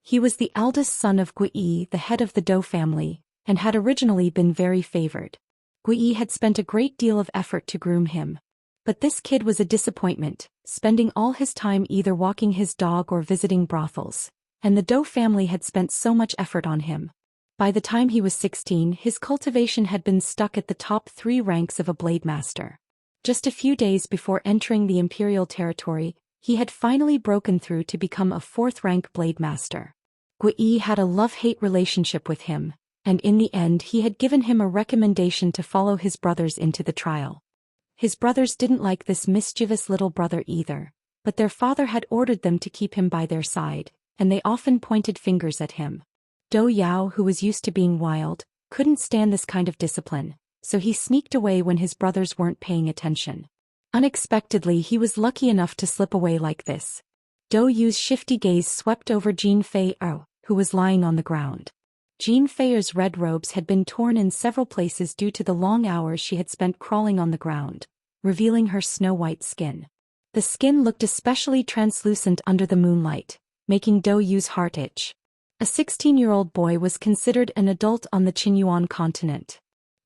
He was the eldest son of Gui, the head of the Dou family, and had originally been very favored. Gui had spent a great deal of effort to groom him. But this kid was a disappointment, spending all his time either walking his dog or visiting brothels, and the Dou family had spent so much effort on him. By the time he was 16, his cultivation had been stuck at the top 3 ranks of a blade master. Just a few days before entering the imperial territory, he had finally broken through to become a 4th-rank blade master. Gui had a love-hate relationship with him, and in the end he had given him a recommendation to follow his brothers into the trial. His brothers didn't like this mischievous little brother either, but their father had ordered them to keep him by their side, and they often pointed fingers at him. Dou Yao, who was used to being wild, couldn't stand this kind of discipline, so he sneaked away when his brothers weren't paying attention. Unexpectedly, he was lucky enough to slip away like this. Dou Yu's shifty gaze swept over Jin Fei, who was lying on the ground. Jin Fei's red robes had been torn in several places due to the long hours she had spent crawling on the ground, revealing her snow-white skin. The skin looked especially translucent under the moonlight, making Dou Yu's heart itch. A 16-year-old boy was considered an adult on the Qinyuan continent.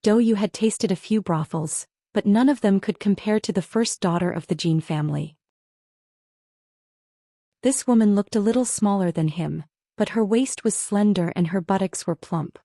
Dou Yu had tasted a few brothels, but none of them could compare to the first daughter of the Jin family. This woman looked a little smaller than him, but her waist was slender and her buttocks were plump.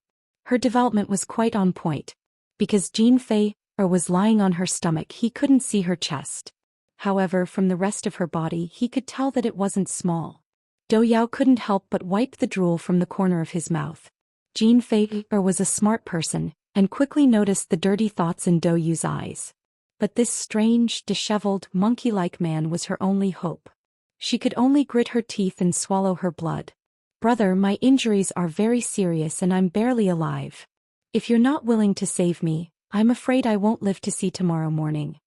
Her development was quite on point. Because Jin Fei was lying on her stomach, he couldn't see her chest. However, from the rest of her body he could tell that it wasn't small. Dou Yao couldn't help but wipe the drool from the corner of his mouth. Jin Fei was a smart person, and quickly noticed the dirty thoughts in Dou Yu's eyes. But this strange, disheveled, monkey-like man was her only hope. She could only grit her teeth and swallow her blood. Brother, my injuries are very serious and I'm barely alive. If you're not willing to save me, I'm afraid I won't live to see tomorrow morning.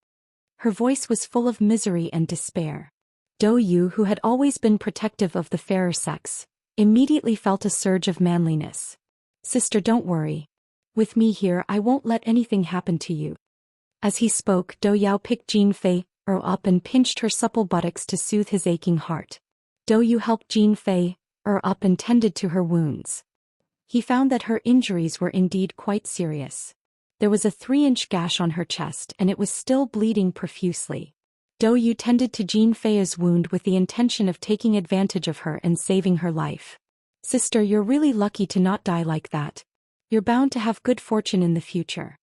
Her voice was full of misery and despair. Dou Yu, who had always been protective of the fairer sex, immediately felt a surge of manliness. Sister, don't worry. With me here, I won't let anything happen to you. As he spoke, Dou Yao picked Jin Fei up and pinched her supple buttocks to soothe his aching heart. Dou Yu helped Jin Fei up and tended to her wounds. He found that her injuries were indeed quite serious. There was a 3-inch gash on her chest and it was still bleeding profusely. Dou Yu tended to Jin Fei's wound with the intention of taking advantage of her and saving her life. Sister, you're really lucky to not die like that. You're bound to have good fortune in the future.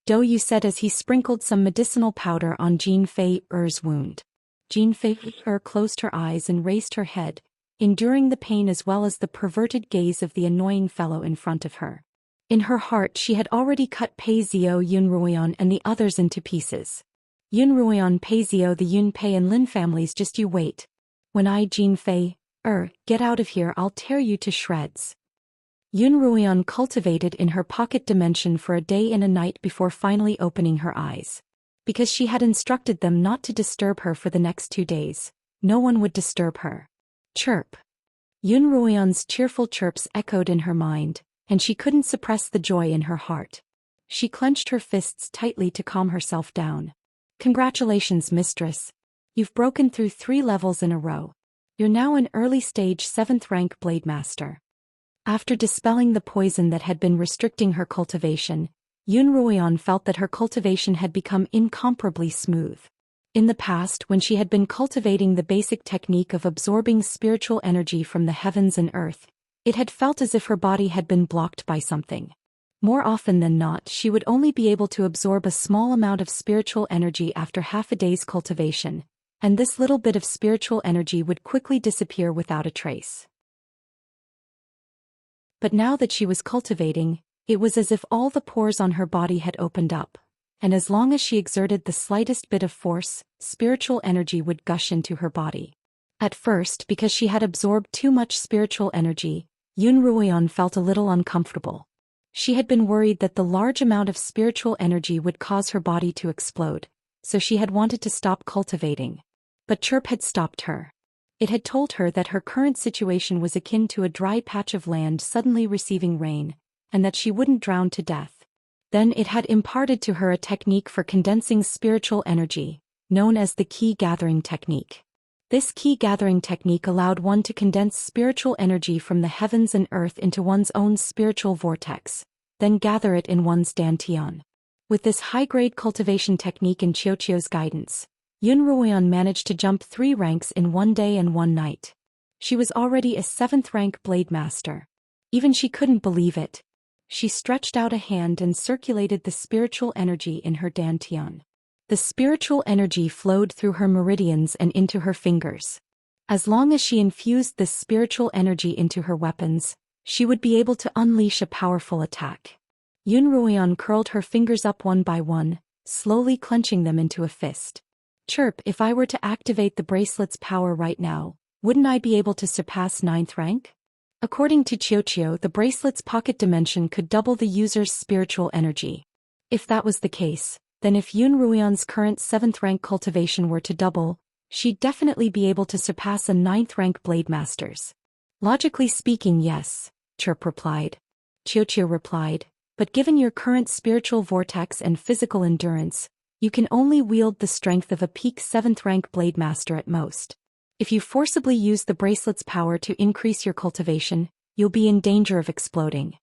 Dou Yu said as he sprinkled some medicinal powder on Jin Fei's wound. Jin Fei closed her eyes and raised her head, enduring the pain as well as the perverted gaze of the annoying fellow in front of her. In her heart she had already cut Pei Zhou, Yun Ruian and the others into pieces. Yun Ruian, Pei Zhou, the Yun Pei and Lin families, just you wait. When I, Jin Fei, get out of here, I'll tear you to shreds. Yun Ruian cultivated in her pocket dimension for a day and a night before finally opening her eyes. Because she had instructed them not to disturb her for the next 2 days, no one would disturb her. Chirp. Yun Ruian's cheerful chirps echoed in her mind, and she couldn't suppress the joy in her heart. She clenched her fists tightly to calm herself down. Congratulations, mistress. You've broken through 3 levels in a row. You're now an early-stage 7th rank blade master. After dispelling the poison that had been restricting her cultivation, Yun Ruoyan felt that her cultivation had become incomparably smooth. In the past, when she had been cultivating the basic technique of absorbing spiritual energy from the heavens and earth, it had felt as if her body had been blocked by something. More often than not, she would only be able to absorb a small amount of spiritual energy after half a day's cultivation, and this little bit of spiritual energy would quickly disappear without a trace. But now that she was cultivating, it was as if all the pores on her body had opened up, and as long as she exerted the slightest bit of force, spiritual energy would gush into her body. At first, because she had absorbed too much spiritual energy, Yun Ruoyan felt a little uncomfortable. She had been worried that the large amount of spiritual energy would cause her body to explode, so she had wanted to stop cultivating. But Chirp had stopped her. It had told her that her current situation was akin to a dry patch of land suddenly receiving rain, and that she wouldn't drown to death. Then it had imparted to her a technique for condensing spiritual energy, known as the key gathering technique. This key gathering technique allowed one to condense spiritual energy from the heavens and earth into one's own spiritual vortex, then gather it in one's dantian. With this high-grade cultivation technique in Xiaoqiu's guidance, Yun Ruoyan managed to jump 3 ranks in 1 day and 1 night. She was already a 7th rank blade master. Even she couldn't believe it. She stretched out a hand and circulated the spiritual energy in her dantian. The spiritual energy flowed through her meridians and into her fingers. As long as she infused this spiritual energy into her weapons, she would be able to unleash a powerful attack. Yun Ruoyan curled her fingers up one by one, slowly clenching them into a fist. Chirp, if I were to activate the bracelet's power right now, wouldn't I be able to surpass 9th rank? According to Xiaoqiu, the bracelet's pocket dimension could double the user's spiritual energy. If that was the case, then if Yun Ruoyan's current 7th rank cultivation were to double, she'd definitely be able to surpass a 9th rank blade master's. Logically speaking, yes, Chirp replied. Xiaoqiu replied, but given your current spiritual vortex and physical endurance, you can only wield the strength of a peak 7th rank blade master at most. If you forcibly use the bracelet's power to increase your cultivation, you'll be in danger of exploding.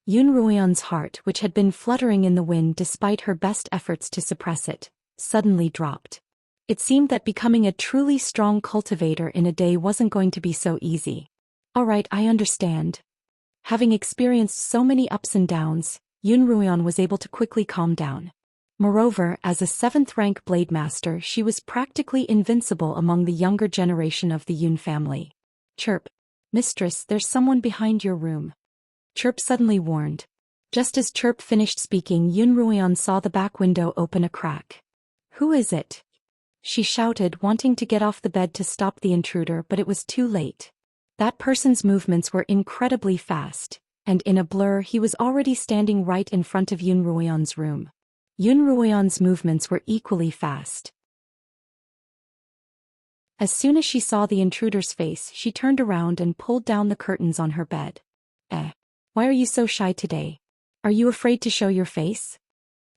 Yun Ruoyan's heart, which had been fluttering in the wind despite her best efforts to suppress it, suddenly dropped. It seemed that becoming a truly strong cultivator in a day wasn't going to be so easy. Alright, I understand. Having experienced so many ups and downs, Yun Ruoyan was able to quickly calm down. Moreover, as a 7th rank blade master, she was practically invincible among the younger generation of the Yun family. Chirp. Mistress, there's someone behind your room. Chirp suddenly warned. Just as Chirp finished speaking, Yun Ruoyan saw the back window open a crack. Who is it? She shouted, wanting to get off the bed to stop the intruder, but it was too late. That person's movements were incredibly fast, and in a blur he was already standing right in front of Yun Ruoyan's room. Yun Ruoyan's movements were equally fast. As soon as she saw the intruder's face, she turned around and pulled down the curtains on her bed. Why are you so shy today? Are you afraid to show your face?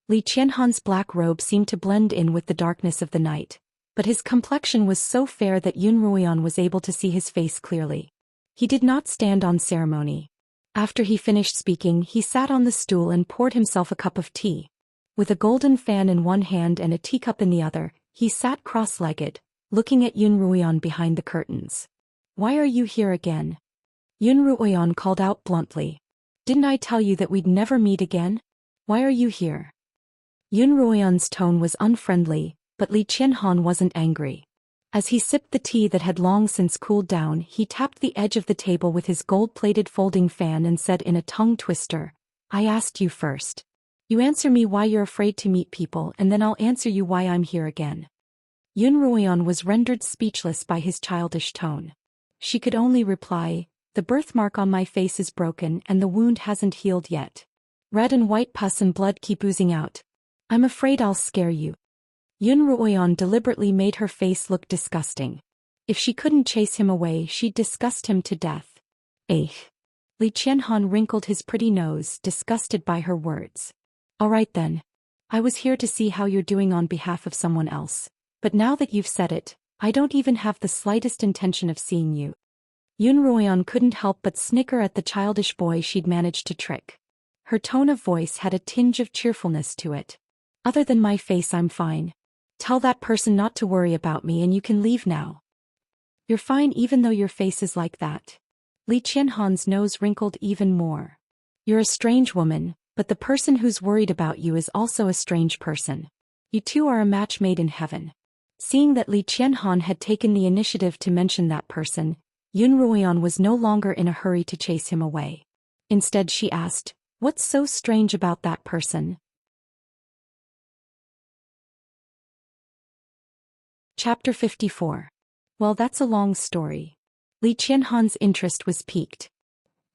Li Qianhan's black robe seemed to blend in with the darkness of the night, but his complexion was so fair that Yun Ruoyan was able to see his face clearly. He did not stand on ceremony. After he finished speaking, he sat on the stool and poured himself a cup of tea. With a golden fan in one hand and a teacup in the other, he sat cross-legged, looking at Yun Ruoyan behind the curtains. Why are you here again? Yun Ruoyan called out bluntly. Didn't I tell you that we'd never meet again? Why are you here? Yun Ruoyan's tone was unfriendly, but Li Qianhan wasn't angry. As he sipped the tea that had long since cooled down, he tapped the edge of the table with his gold-plated folding fan and said in a tongue twister, I asked you first. You answer me why you're afraid to meet people, and then I'll answer you why I'm here again. Yun Ruoyan was rendered speechless by his childish tone. She could only reply, the birthmark on my face is broken and the wound hasn't healed yet. Red and white pus and blood keep oozing out. I'm afraid I'll scare you. Yun Ruoyan deliberately made her face look disgusting. If she couldn't chase him away, she'd disgust him to death. Li Qianhan wrinkled his pretty nose, disgusted by her words. Alright then. I was here to see how you're doing on behalf of someone else. But now that you've said it, I don't even have the slightest intention of seeing you. Yun Ruoyan couldn't help but snicker at the childish boy she'd managed to trick. Her tone of voice had a tinge of cheerfulness to it. Other than my face, I'm fine. Tell that person not to worry about me and you can leave now. You're fine even though your face is like that. Li Qianhan's nose wrinkled even more. You're a strange woman, but the person who's worried about you is also a strange person. You two are a match made in heaven. Seeing that Li Qianhan had taken the initiative to mention that person, Yun Ruoyan was no longer in a hurry to chase him away. Instead she asked, "What's so strange about that person?" Chapter 54. Well, that's a long story. Li Qianhan's interest was piqued.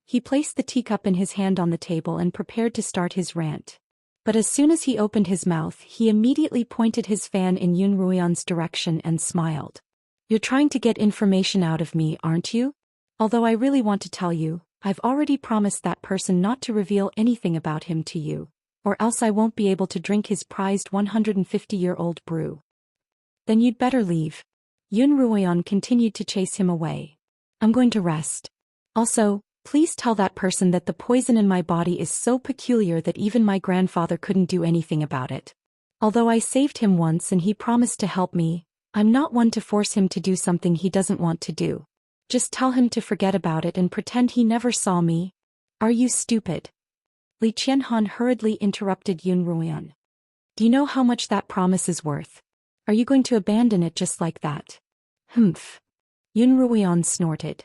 He placed the teacup in his hand on the table and prepared to start his rant. But as soon as he opened his mouth, he immediately pointed his fan in Yun Ruoyan's direction and smiled. "You're trying to get information out of me, aren't you? Although I really want to tell you, I've already promised that person not to reveal anything about him to you, or else I won't be able to drink his prized 150-year-old brew. Then you'd better leave." Yun Ruoyan continued to chase him away. "I'm going to rest. Also, please tell that person that the poison in my body is so peculiar that even my grandfather couldn't do anything about it. Although I saved him once and he promised to help me, I'm not one to force him to do something he doesn't want to do. Just tell him to forget about it and pretend he never saw me." "Are you stupid?" Li Qianhan hurriedly interrupted Yun Ruoyan. "Do you know how much that promise is worth? Are you going to abandon it just like that?" "Humph." Yun Ruoyan snorted.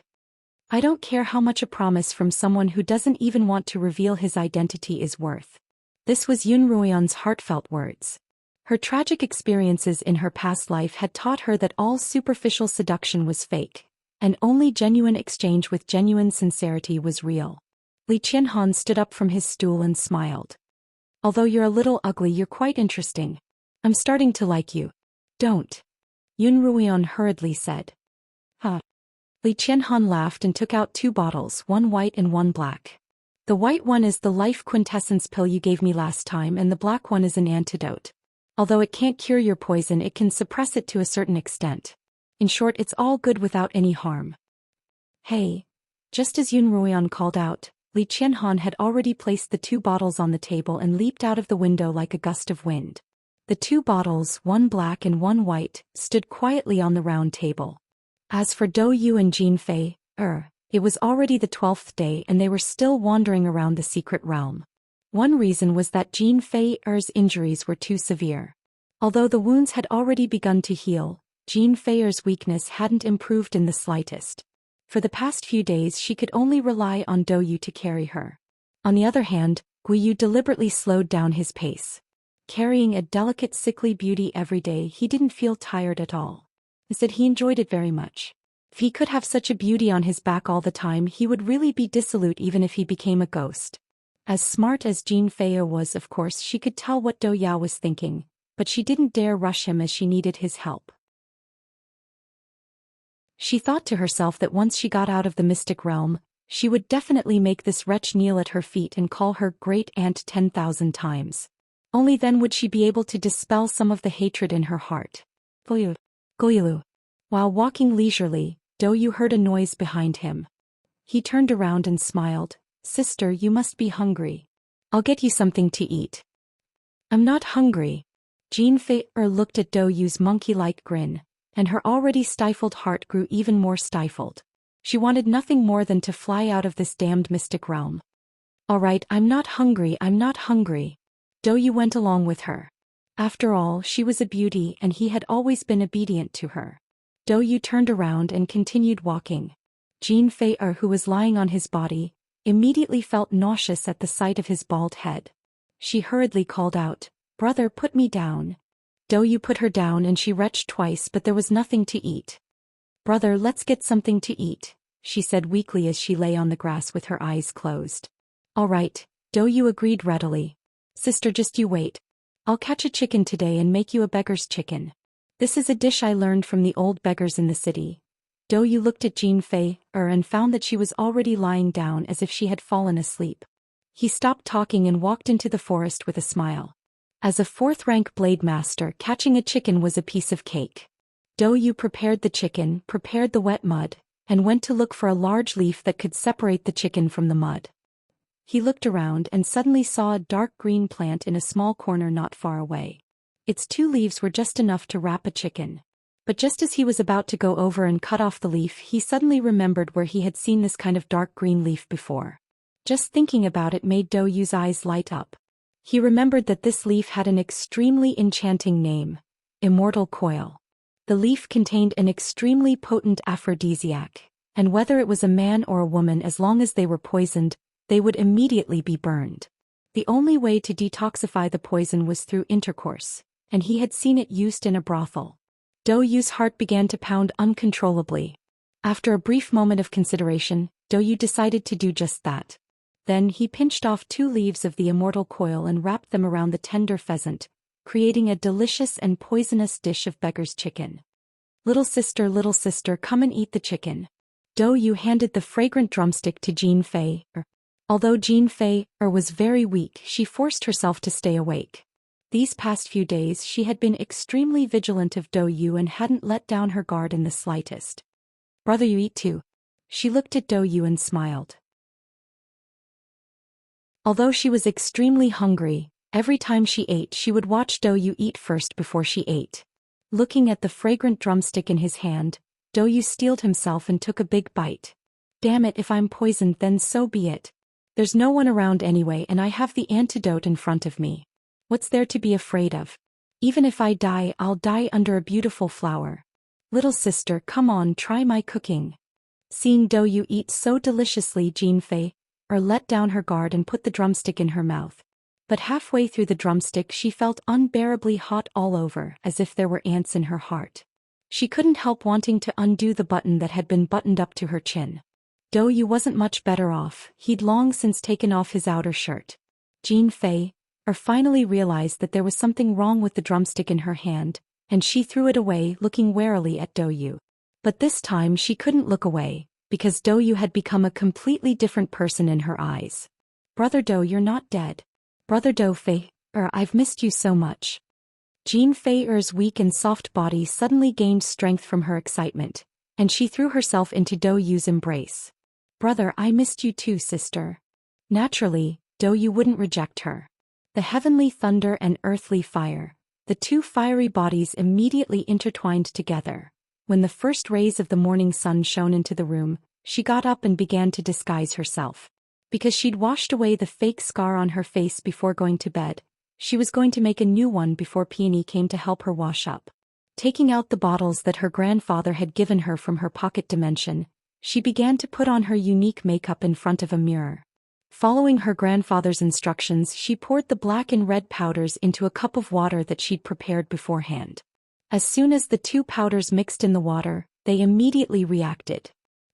"I don't care how much a promise from someone who doesn't even want to reveal his identity is worth." This was Yun Ruoyan's heartfelt words. Her tragic experiences in her past life had taught her that all superficial seduction was fake, and only genuine exchange with genuine sincerity was real. Li Qianhan stood up from his stool and smiled. "Although you're a little ugly, you're quite interesting. I'm starting to like you." "Don't," Yun Ruoyan hurriedly said. "Huh." Li Qianhan laughed and took out 2 bottles, one white and one black. "The white one is the life quintessence pill you gave me last time and the black one is an antidote. Although it can't cure your poison, it can suppress it to a certain extent. In short, it's all good without any harm." "Hey." Just as Yun Ruoyan called out, Li Qianhan had already placed the 2 bottles on the table and leaped out of the window like a gust of wind. The 2 bottles, one black and one white, stood quietly on the round table. As for Dou Yu and Jin Fei, it was already the 12th day and they were still wandering around the secret realm. One reason was that Jin Fei's injuries were too severe. Although the wounds had already begun to heal, Jin Fei's weakness hadn't improved in the slightest. For the past few days she could only rely on Dou Yu to carry her. On the other hand, Guiyu deliberately slowed down his pace. Carrying a delicate sickly beauty every day, he didn't feel tired at all. Instead, he enjoyed it very much. If he could have such a beauty on his back all the time, he would really be dissolute even if he became a ghost. As smart as Jin Fei was, of course, she could tell what Dou Yao was thinking, but she didn't dare rush him as she needed his help. She thought to herself that once she got out of the mystic realm, she would definitely make this wretch kneel at her feet and call her great aunt 10,000 times. Only then would she be able to dispel some of the hatred in her heart. Goyilu. While walking leisurely, Dou Yu heard a noise behind him. He turned around and smiled. "Sister, you must be hungry. I'll get you something to eat." "I'm not hungry." Jin Fei looked at Dou Yu's monkey-like grin, and her already stifled heart grew even more stifled. She wanted nothing more than to fly out of this damned mystic realm. "All right, I'm not hungry. Dou Yu went along with her. After all, she was a beauty and he had always been obedient to her. Dou Yu turned around and continued walking. Jin Fei, who was lying on his body, immediately felt nauseous at the sight of his bald head. She hurriedly called out, "Brother, put me down." Dou Yu put her down and she retched twice, but there was nothing to eat. "Brother, let's get something to eat," she said weakly as she lay on the grass with her eyes closed. "All right," Dou Yu agreed readily. "Sister, just you wait. I'll catch a chicken today and make you a beggar's chicken. This is a dish I learned from the old beggars in the city." Dou Yu looked at Jin Fei and found that she was already lying down as if she had fallen asleep. He stopped talking and walked into the forest with a smile. As a 4th-rank blade master, catching a chicken was a piece of cake. Douyu prepared the chicken, prepared the wet mud, and went to look for a large leaf that could separate the chicken from the mud. He looked around and suddenly saw a dark green plant in a small corner not far away. Its 2 leaves were just enough to wrap a chicken. But just as he was about to go over and cut off the leaf, he suddenly remembered where he had seen this kind of dark green leaf before. Just thinking about it made Douyu's eyes light up. He remembered that this leaf had an extremely enchanting name, Immortal Coil. The leaf contained an extremely potent aphrodisiac, and whether it was a man or a woman, as long as they were poisoned, they would immediately be burned. The only way to detoxify the poison was through intercourse, and he had seen it used in a brothel. Douyu's heart began to pound uncontrollably. After a brief moment of consideration, Douyu decided to do just that. Then he pinched off 2 leaves of the immortal coil and wrapped them around the tender pheasant, creating a delicious and poisonous dish of beggar's chicken. Little sister, come and eat the chicken." Douyu handed the fragrant drumstick to Jean Fei. Although Jean Fei was very weak, she forced herself to stay awake. These past few days she had been extremely vigilant of Douyu and hadn't let down her guard in the slightest. "Brother, you eat too." She looked at Douyu and smiled. Although she was extremely hungry, every time she ate she would watch Douyu eat first before she ate. Looking at the fragrant drumstick in his hand, Douyu steeled himself and took a big bite. "Damn it, if I'm poisoned then so be it. There's no one around anyway and I have the antidote in front of me. What's there to be afraid of? Even if I die, I'll die under a beautiful flower. Little sister, come on, try my cooking." Seeing Douyu eat so deliciously, Jean Fei let down her guard and put the drumstick in her mouth. But halfway through the drumstick she felt unbearably hot all over, as if there were ants in her heart. She couldn't help wanting to undo the button that had been buttoned up to her chin. Douyu wasn't much better off, he'd long since taken off his outer shirt. Jean Fei finally realized that there was something wrong with the drumstick in her hand, and she threw it away, looking warily at Douyu. But this time she couldn't look away, because Douyu had become a completely different person in her eyes. "Brother Dou, you're not dead. Brother Dou Fei, I've missed you so much." Jean Fei's weak and soft body suddenly gained strength from her excitement, and she threw herself into Douyu's embrace. "Brother, I missed you too, sister." Naturally, Douyu wouldn't reject her. The heavenly thunder and earthly fire, the 2 fiery bodies immediately intertwined together. When the first rays of the morning sun shone into the room, she got up and began to disguise herself. Because she'd washed away the fake scar on her face before going to bed, she was going to make a new one before Peony came to help her wash up. Taking out the bottles that her grandfather had given her from her pocket dimension, she began to put on her unique makeup in front of a mirror. Following her grandfather's instructions, she poured the black and red powders into a cup of water that she'd prepared beforehand. As soon as the 2 powders mixed in the water, they immediately reacted.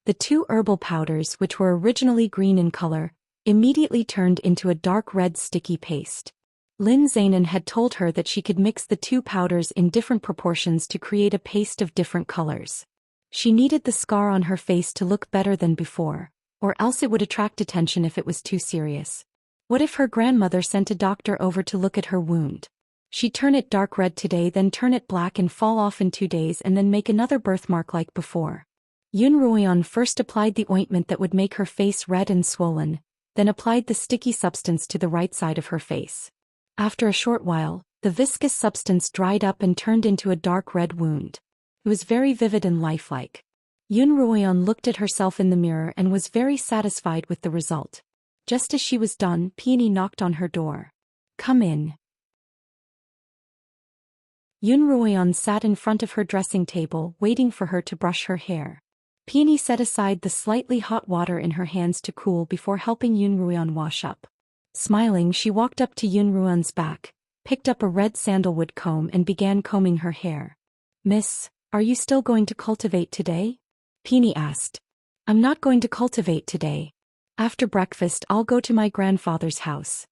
The 2 herbal powders, which were originally green in color, immediately turned into a dark red sticky paste. Lin Zainan had told her that she could mix the 2 powders in different proportions to create a paste of different colors. She needed the scar on her face to look better than before, or else it would attract attention if it was too serious. What if her grandmother sent a doctor over to look at her wound? She'd turn it dark red today, then turn it black and fall off in 2 days, and then make another birthmark like before. Yun Ruoyan first applied the ointment that would make her face red and swollen, then applied the sticky substance to the right side of her face. After a short while, the viscous substance dried up and turned into a dark red wound. It was very vivid and lifelike. Yun Ruoyan looked at herself in the mirror and was very satisfied with the result. Just as she was done, Peony knocked on her door. "Come in." Yun Ruoyan sat in front of her dressing table, waiting for her to brush her hair. Peony set aside the slightly hot water in her hands to cool before helping Yun Ruoyan wash up. Smiling, she walked up to Yun Ruoyan's back, picked up a red sandalwood comb and began combing her hair. "Miss, are you still going to cultivate today?" Peony asked. "I'm not going to cultivate today. After breakfast I'll go to my grandfather's house."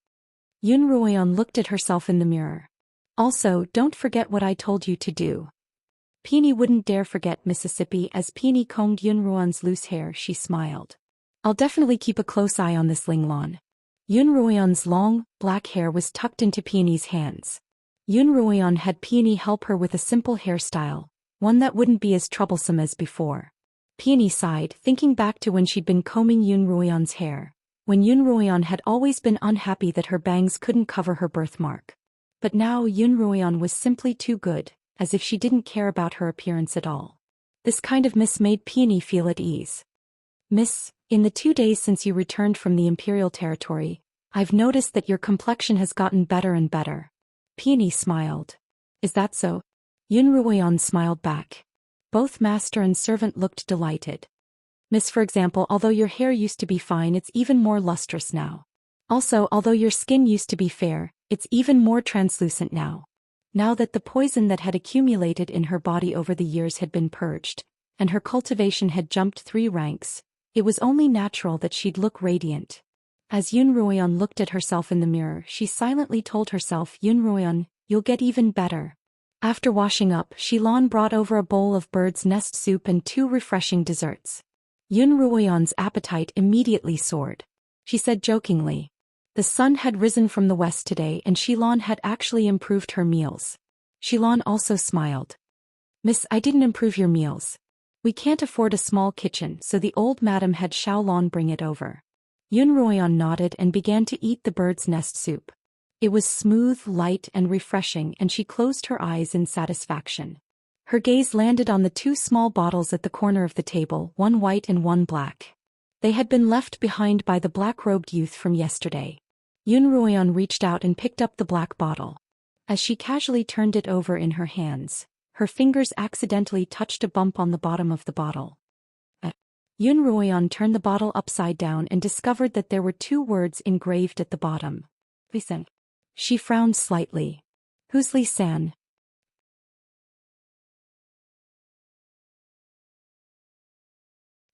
Yun Ruoyan looked at herself in the mirror. "Also, don't forget what I told you to do." Peony wouldn't dare forget Mississippi. As Peony combed Yun Ruoyan's loose hair, she smiled. "I'll definitely keep a close eye on this Linglon." Yun Ruoyan's long, black hair was tucked into Peony's hands. Yun Ruoyan had Peony help her with a simple hairstyle, One that wouldn't be as troublesome as before. Peony sighed, thinking back to when she'd been combing Yun Ruoyan's hair, when Yun Ruoyan had always been unhappy that her bangs couldn't cover her birthmark. But now Yun Ruoyan was simply too good, as if she didn't care about her appearance at all. This kind of miss made Peony feel at ease. Miss, in the 2 days since you returned from the Imperial territory, I've noticed that your complexion has gotten better and better. Peony smiled. Is that so? Yun Ruoyan smiled back. Both master and servant looked delighted. Miss, for example, although your hair used to be fine, it's even more lustrous now. Also, although your skin used to be fair, it's even more translucent now. Now that the poison that had accumulated in her body over the years had been purged, and her cultivation had jumped 3 ranks, it was only natural that she'd look radiant. As Yun Ruoyan looked at herself in the mirror, she silently told herself, Yun Ruoyan, you'll get even better. After washing up, Xilan brought over a bowl of bird's nest soup and 2 refreshing desserts. Yun Ruoyan's appetite immediately soared. She said jokingly. The sun had risen from the west today and Xilan had actually improved her meals. Xilan also smiled. Miss, I didn't improve your meals. We can't afford a small kitchen, so the old madam had Xiaolon bring it over. Yun Ruoyan nodded and began to eat the bird's nest soup. It was smooth, light, and refreshing, and she closed her eyes in satisfaction. Her gaze landed on the 2 small bottles at the corner of the table, one white and one black. They had been left behind by the black-robed youth from yesterday. Yun Ruoyan reached out and picked up the black bottle. As she casually turned it over in her hands, her fingers accidentally touched a bump on the bottom of the bottle. Yun Ruoyan turned the bottle upside down and discovered that there were 2 words engraved at the bottom. Lisan. She frowned slightly. Who's Lisan?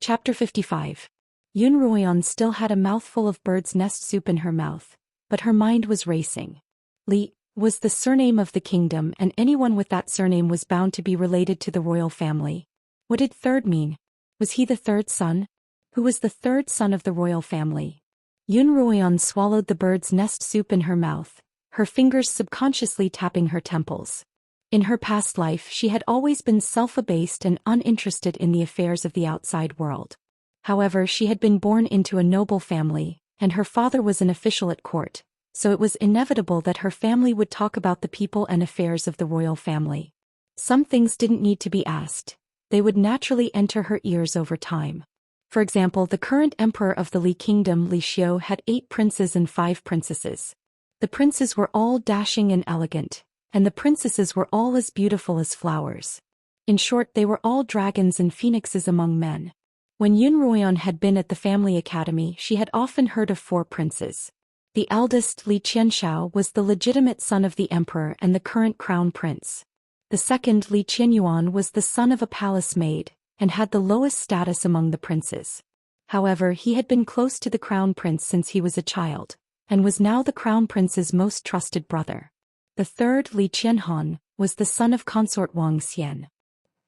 Chapter 55. Yun Ruoyan still had a mouthful of bird's nest soup in her mouth, but her mind was racing. Li was the surname of the kingdom, and anyone with that surname was bound to be related to the royal family. What did third mean? Was he the 3rd son? Who was the 3rd son of the royal family? Yun Ruoyan swallowed the bird's nest soup in her mouth, her fingers subconsciously tapping her temples. In her past life, she had always been self-abased and uninterested in the affairs of the outside world. However, she had been born into a noble family, and her father was an official at court, so it was inevitable that her family would talk about the people and affairs of the royal family. Some things didn't need to be asked. They would naturally enter her ears over time. For example, the current emperor of the Li Kingdom, Li Xiu, had 8 princes and 5 princesses. The princes were all dashing and elegant, and the princesses were all as beautiful as flowers. In short, they were all dragons and phoenixes among men. When Yun Ruoyan had been at the family academy, she had often heard of 4 princes. The eldest, Li Qianxiao, was the legitimate son of the emperor and the current crown prince. The second, Li Qianyuan, was the son of a palace maid, and had the lowest status among the princes. However, he had been close to the crown prince since he was a child, and was now the crown prince's most trusted brother. The third, Li Qianhan, was the son of consort Xian.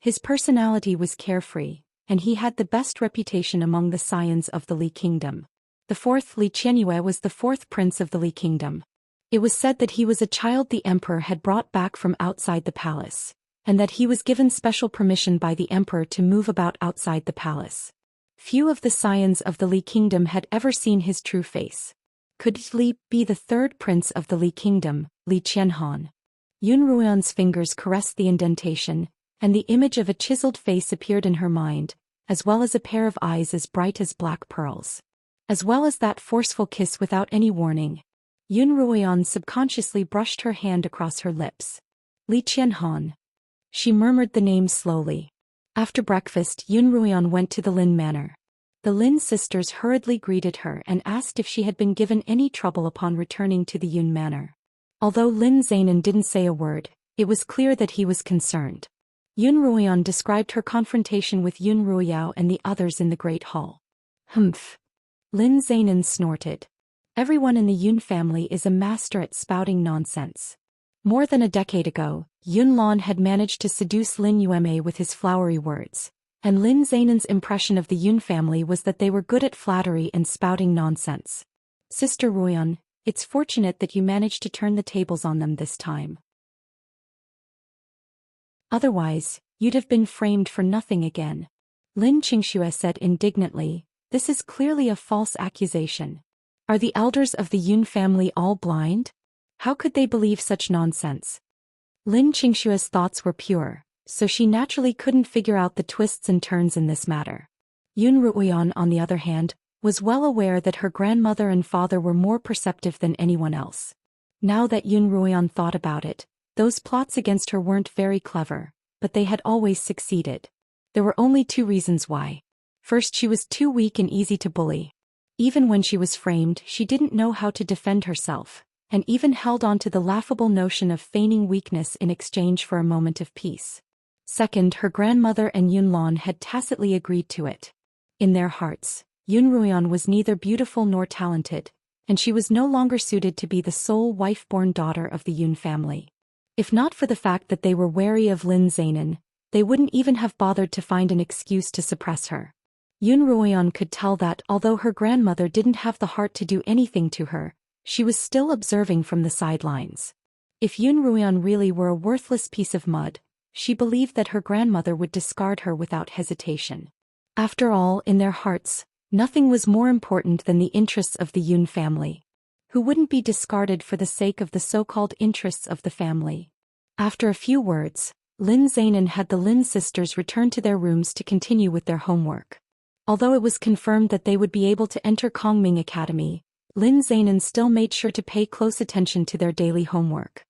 His personality was carefree, and he had the best reputation among the scions of the Li Kingdom. The fourth, Li Qianyue, was the 4th prince of the Li Kingdom. It was said that he was a child the emperor had brought back from outside the palace, and that he was given special permission by the emperor to move about outside the palace. Few of the scions of the Li Kingdom had ever seen his true face. Could Li be the 3rd prince of the Li Kingdom, Li Qianhan? Yun Ruoyan's fingers caressed the indentation, and the image of a chiseled face appeared in her mind, as well as a pair of eyes as bright as black pearls. As well as that forceful kiss without any warning. Yun Ruoyan subconsciously brushed her hand across her lips. Li Qianhan. She murmured the name slowly. After breakfast, Yun Ruoyan went to the Lin manor. The Lin sisters hurriedly greeted her and asked if she had been given any trouble upon returning to the Yun manor. Although Lin Zainan didn't say a word, it was clear that he was concerned. Yun Ruoyan described her confrontation with Yun Ruoyao and the others in the Great Hall. Humph. Lin Zainan snorted. Everyone in the Yun family is a master at spouting nonsense. More than a decade ago, Yun Lan had managed to seduce Lin Yueme with his flowery words, and Lin Zainan's impression of the Yun family was that they were good at flattery and spouting nonsense. Sister Ruoyan, it's fortunate that you managed to turn the tables on them this time. Otherwise, You'd have been framed for nothing again. Xianxia said indignantly, "This is clearly a false accusation. Are the elders of the Yun family all blind? How could they believe such nonsense?" Xianxia's thoughts were pure, so she naturally couldn't figure out the twists and turns in this matter. Yun Ruoyan, on the other hand, was well aware that her grandmother and father were more perceptive than anyone else. Now that Yun Ruoyan thought about it, those plots against her weren't very clever, but they had always succeeded. There were only two reasons why. First, she was too weak and easy to bully. Even when she was framed, she didn't know how to defend herself, and even held on to the laughable notion of feigning weakness in exchange for a moment of peace. Second, her grandmother and Yunlan had tacitly agreed to it. In their hearts, Yun Ruoyan was neither beautiful nor talented, and she was no longer suited to be the sole wife-born daughter of the Yun family. If not for the fact that they were wary of Lin Zainan, they wouldn't even have bothered to find an excuse to suppress her. Yun Ruoyan could tell that although her grandmother didn't have the heart to do anything to her, she was still observing from the sidelines. If Yun Ruoyan really were a worthless piece of mud, she believed that her grandmother would discard her without hesitation. After all, in their hearts, nothing was more important than the interests of the Yun family. Who wouldn't be discarded for the sake of the so-called interests of the family? After a few words, Lin Zainan had the Lin sisters return to their rooms to continue with their homework. Although it was confirmed that they would be able to enter Kongming Academy, Lin Zainan still made sure to pay close attention to their daily homework.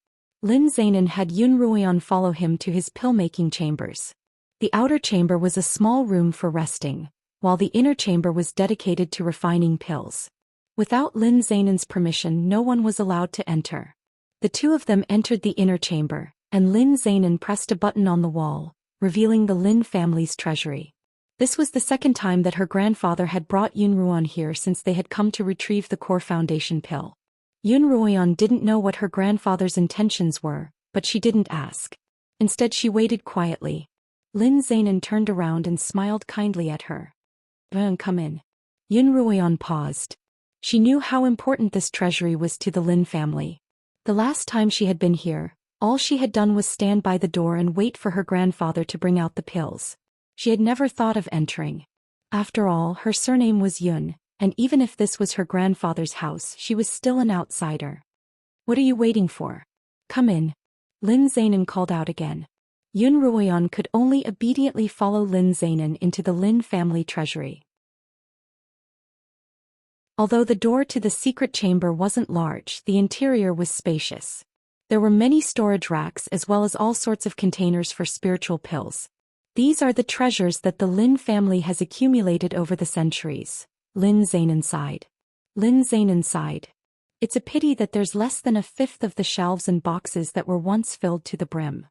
Lin Zainan had Yun Ruoyan follow him to his pill-making chambers. The outer chamber was a small room for resting, while the inner chamber was dedicated to refining pills. Without Lin Zainan's permission, no one was allowed to enter. The two of them entered the inner chamber, and Lin Zainan pressed a button on the wall, revealing the Lin family's treasury. This was the second time that her grandfather had brought Yun Ruoyan here since they had come to retrieve the core foundation pill. Yun Ruoyan didn't know what her grandfather's intentions were, but she didn't ask. Instead, she waited quietly. Lin Zainan turned around and smiled kindly at her. "Come in." Yun Ruoyan paused. She knew how important this treasury was to the Lin family. The last time she had been here, all she had done was stand by the door and wait for her grandfather to bring out the pills. She had never thought of entering. After all, her surname was Yun, and even if this was her grandfather's house, she was still an outsider. "What are you waiting for? Come in." Lin Zainan called out again. Yun Ruoyan could only obediently follow Lin Zainan into the Lin family treasury. Although the door to the secret chamber wasn't large, the interior was spacious. There were many storage racks as well as all sorts of containers for spiritual pills. "These are the treasures that the Lin family has accumulated over the centuries," Lin Zainan sighed. Lin Zainan sighed. "It's a pity that there's less than a fifth of the shelves and boxes that were once filled to the brim."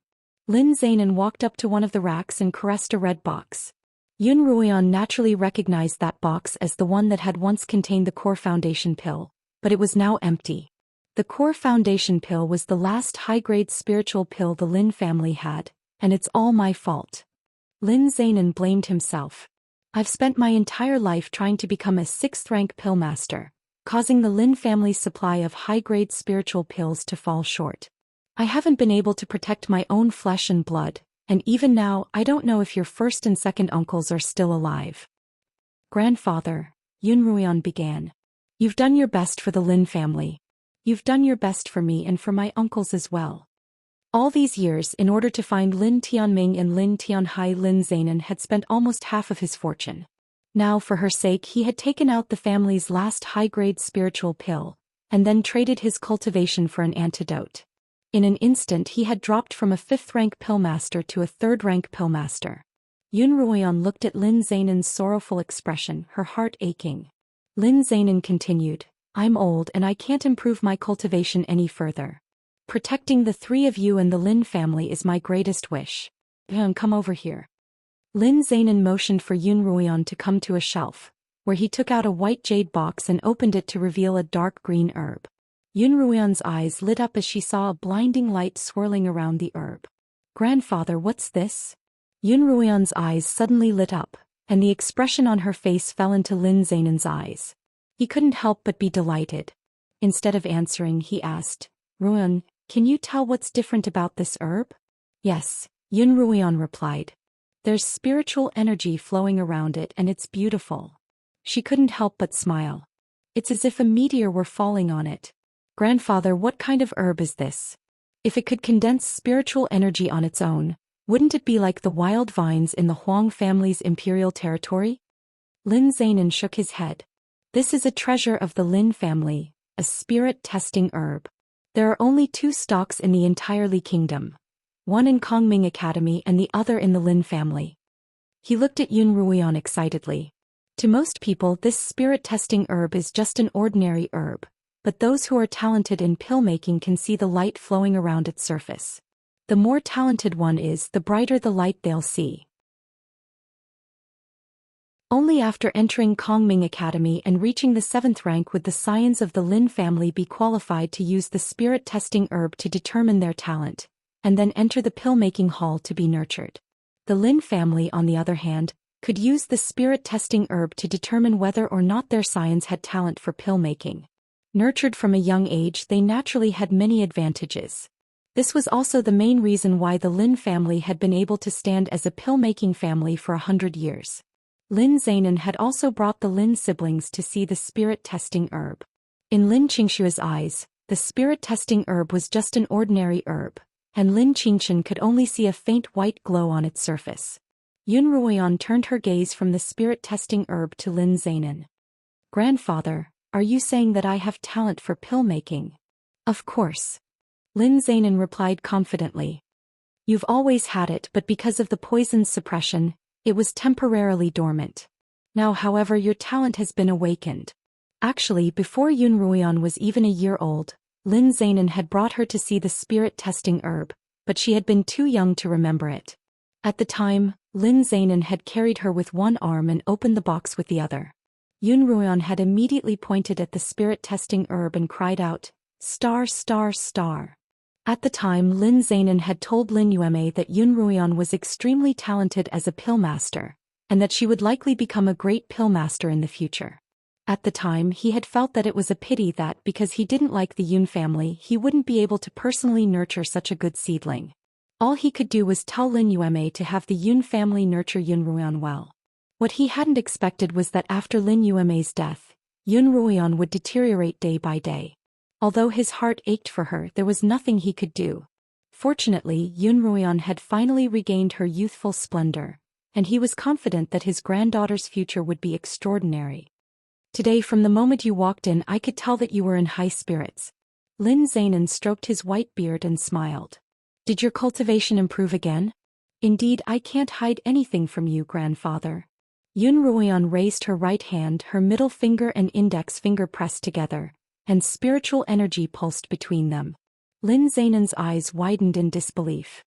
Lin Zainan walked up to one of the racks and caressed a red box. Yun Ruoyan naturally recognized that box as the one that had once contained the core foundation pill, but it was now empty. The core foundation pill was the last high-grade spiritual pill the Lin family had, and it's all my fault. Lin Zainan blamed himself. "I've spent my entire life trying to become a 6th-rank pill master, causing the Lin family's supply of high-grade spiritual pills to fall short. I haven't been able to protect my own flesh and blood, and even now I don't know if your first and second uncles are still alive." "Grandfather," Yun Ruoyan began, "you've done your best for the Lin family. You've done your best for me and for my uncles as well. All these years, in order to find Lin Tianming and Lin Tianhai, Lin Zainan had spent almost half of his fortune. Now, for her sake, he had taken out the family's last high-grade spiritual pill, and then traded his cultivation for an antidote. In an instant he had dropped from a 5th-rank pillmaster to a 3rd-rank pillmaster." Yun Ruoyan looked at Lin Zainan's sorrowful expression, her heart aching. Lin Zainan continued, "I'm old and I can't improve my cultivation any further. Protecting the three of you and the Lin family is my greatest wish. Come over here." Lin Zainan motioned for Yun Ruoyan to come to a shelf, where he took out a white jade box and opened it to reveal a dark green herb. Yun Ruoyan's eyes lit up as she saw a blinding light swirling around the herb. "Grandfather, what's this?" Yun Ruoyan's eyes suddenly lit up, and the expression on her face fell into Lin Zainan's eyes. He couldn't help but be delighted. Instead of answering, he asked, "Ruoyan, can you tell what's different about this herb?" "Yes," Yun Ruian replied. There's spiritual energy flowing around it and it's beautiful. She couldn't help but smile. It's as if a meteor were falling on it. Grandfather, what kind of herb is this? If it could condense spiritual energy on its own, wouldn't it be like the wild vines in the Huang family's imperial territory? Lin Zainan shook his head. This is a treasure of the Lin family, a spirit-testing herb. There are only 2 stocks in the entire Li kingdom. One in Kongming Academy and the other in the Lin family. He looked at Yun Ruian excitedly. To most people this spirit-testing herb is just an ordinary herb, but those who are talented in pill-making can see the light flowing around its surface. The more talented one is, the brighter the light they'll see. Only after entering Kongming Academy and reaching the 7th rank would the scions of the Lin family be qualified to use the spirit-testing herb to determine their talent, and then enter the pill-making hall to be nurtured. The Lin family, on the other hand, could use the spirit-testing herb to determine whether or not their scions had talent for pill-making. Nurtured from a young age, they naturally had many advantages. This was also the main reason why the Lin family had been able to stand as a pill-making family for 100 years. Lin Zainan had also brought the Lin siblings to see the spirit-testing herb. In Lin Xianxia's eyes, the spirit-testing herb was just an ordinary herb, and Lin Xianxia could only see a faint white glow on its surface. Yun Ruian turned her gaze from the spirit-testing herb to Lin Zainan. Grandfather, are you saying that I have talent for pill-making? Of course. Lin Zainan replied confidently. You've always had it, but because of the poison's suppression, it was temporarily dormant. Now, however, your talent has been awakened. Actually, before Yun Ruian was even a year old, Lin Zainan had brought her to see the spirit-testing herb, but she had been too young to remember it. At the time, Lin Zainan had carried her with one arm and opened the box with the other. Yun Ruian had immediately pointed at the spirit-testing herb and cried out, "Star, star, star." At the time, Lin Zainan had told Lin Yueme that Yun Ruian was extremely talented as a pill master, and that she would likely become a great pill master in the future. At the time, he had felt that it was a pity that because he didn't like the Yun family, he wouldn't be able to personally nurture such a good seedling. All he could do was tell Lin Yueme to have the Yun family nurture Yun Ruian well. What he hadn't expected was that after Lin Yueme's death, Yun Ruian would deteriorate day by day. Although his heart ached for her, there was nothing he could do. Fortunately, Yun Ruian had finally regained her youthful splendor, and he was confident that his granddaughter's future would be extraordinary. Today, from the moment you walked in, I could tell that you were in high spirits. Lin Zainan stroked his white beard and smiled. Did your cultivation improve again? Indeed, I can't hide anything from you, grandfather. Yun Ruian raised her right hand, her middle finger and index finger pressed together, and spiritual energy pulsed between them. Lin Zainan's eyes widened in disbelief.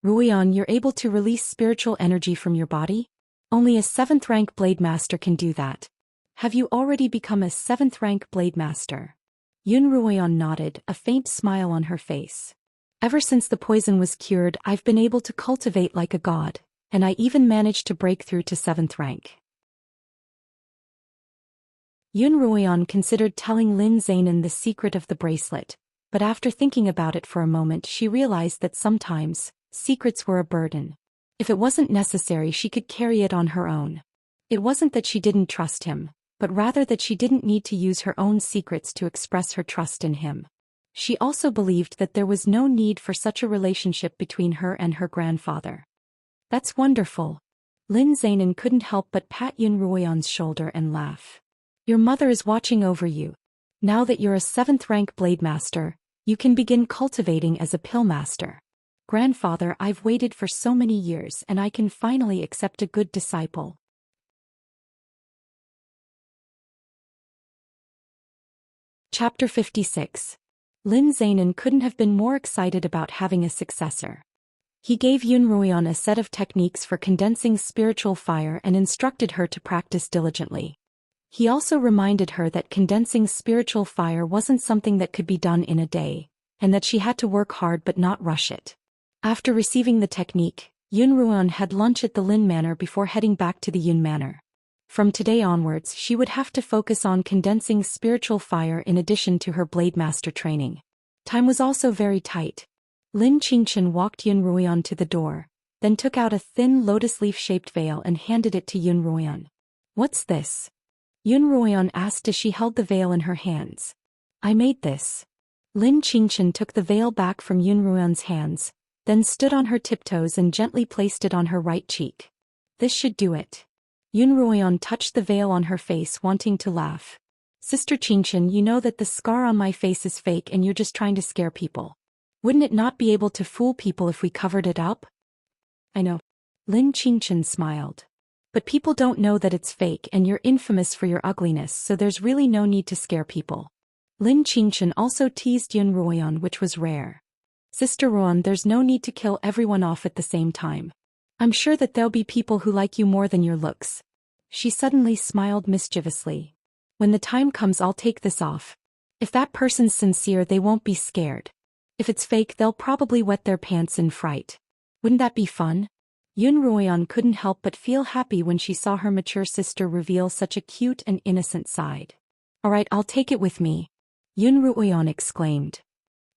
Ruian, you're able to release spiritual energy from your body? Only a 7th rank blade master can do that. Have you already become a 7th rank blade master? Yun Ruian nodded, a faint smile on her face. Ever since the poison was cured, I've been able to cultivate like a god, and I even managed to break through to 7th rank. Yun Ruian considered telling Lin Zainan the secret of the bracelet, but after thinking about it for a moment she realized that sometimes, secrets were a burden. If it wasn't necessary, she could carry it on her own. It wasn't that she didn't trust him, but rather that she didn't need to use her own secrets to express her trust in him. She also believed that there was no need for such a relationship between her and her grandfather. That's wonderful. Lin Zainan couldn't help but pat Yun Ruian's shoulder and laugh. Your mother is watching over you. Now that you're a 7th rank blade master, you can begin cultivating as a pill master. Grandfather, I've waited for so many years and I can finally accept a good disciple. Chapter 56. Lin Zainan couldn't have been more excited about having a successor. He gave Yun Ruian a set of techniques for condensing spiritual fire and instructed her to practice diligently. He also reminded her that condensing spiritual fire wasn't something that could be done in a day, and that she had to work hard but not rush it. After receiving the technique, Yun Ruian had lunch at the Lin Manor before heading back to the Yun Manor. From today onwards, she would have to focus on condensing spiritual fire in addition to her blade master training. Time was also very tight. Lin Xianxia walked Yun Ruian to the door, then took out a thin lotus leaf-shaped veil and handed it to Yun Ruoyan. "What's this?" Yun Ruoyan asked as she held the veil in her hands. "I made this." Lin Qingchen took the veil back from Yun Ruoyan's hands, then stood on her tiptoes and gently placed it on her right cheek. "This should do it." Yun Ruoyan touched the veil on her face, wanting to laugh. "Sister Qingchen, you know that the scar on my face is fake and you're just trying to scare people. Wouldn't it not be able to fool people if we covered it up?" "I know." Lin Qingchen smiled. "But people don't know that it's fake and you're infamous for your ugliness, so there's really no need to scare people." Lin Qingchen also teased Yun Ruoyan, which was rare. "Sister Ruoyan, there's no need to kill everyone off at the same time. I'm sure that there'll be people who like you more than your looks." She suddenly smiled mischievously. "When the time comes, I'll take this off. If that person's sincere, they won't be scared. If it's fake, they'll probably wet their pants in fright. Wouldn't that be fun?" Yun Ruoyan couldn't help but feel happy when she saw her mature sister reveal such a cute and innocent side. "All right, I'll take it with me," Yun Ruoyan exclaimed.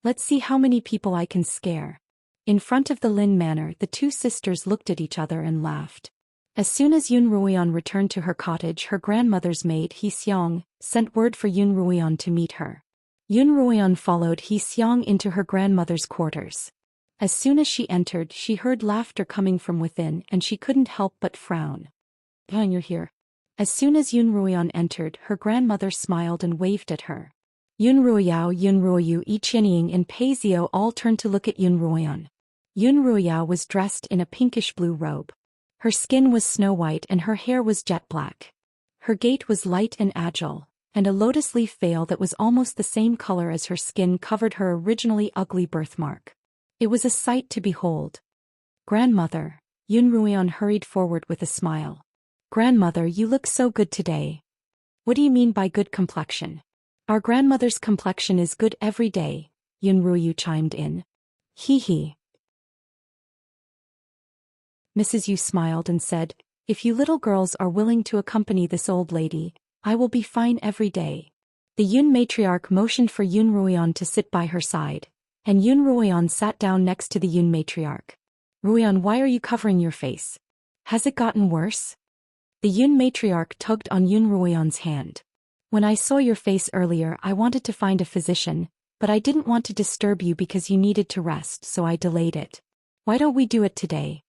"Let's see how many people I can scare." In front of the Lin Manor, the two sisters looked at each other and laughed. As soon as Yun Ruoyan returned to her cottage, her grandmother's maid, Xiang, sent word for Yun Ruoyan to meet her. Yun Ruoyan followed Xiang into her grandmother's quarters. As soon as she entered, she heard laughter coming from within, and she couldn't help but frown. "You're here." As soon as Yun Ruoyan entered, her grandmother smiled and waved at her. Yun Ruoyao, Yun Ruoyu, Qianying, and Pei Zio all turned to look at Yun Ruoyan. Yun Ruoyao was dressed in a pinkish-blue robe. Her skin was snow-white and her hair was jet-black. Her gait was light and agile, and a lotus leaf veil that was almost the same color as her skin covered her originally ugly birthmark. It was a sight to behold. "Grandmother," Yun Ruoyan hurried forward with a smile. "Grandmother, you look so good today." "What do you mean by good complexion?" "Our grandmother's complexion is good every day," Yun Ruoyu chimed in. "Hee." Mrs. Yu smiled and said, "If you little girls are willing to accompany this old lady, I will be fine every day." The Yun matriarch motioned for Yun Ruoyan to sit by her side, and Yun Ruoyan sat down next to the Yun matriarch. "Ruoyan, why are you covering your face? Has it gotten worse?" The Yun matriarch tugged on Yun Ruoyan's hand. "When I saw your face earlier, I wanted to find a physician, but I didn't want to disturb you because you needed to rest, so I delayed it. Why don't we do it today?"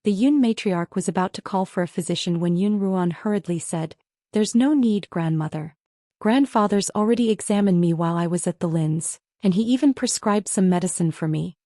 The Yun matriarch was about to call for a physician when Yun Ruoyan hurriedly said, "There's no need, grandmother. Grandfather's already examined me while I was at the Lin's, and he even prescribed some medicine for me."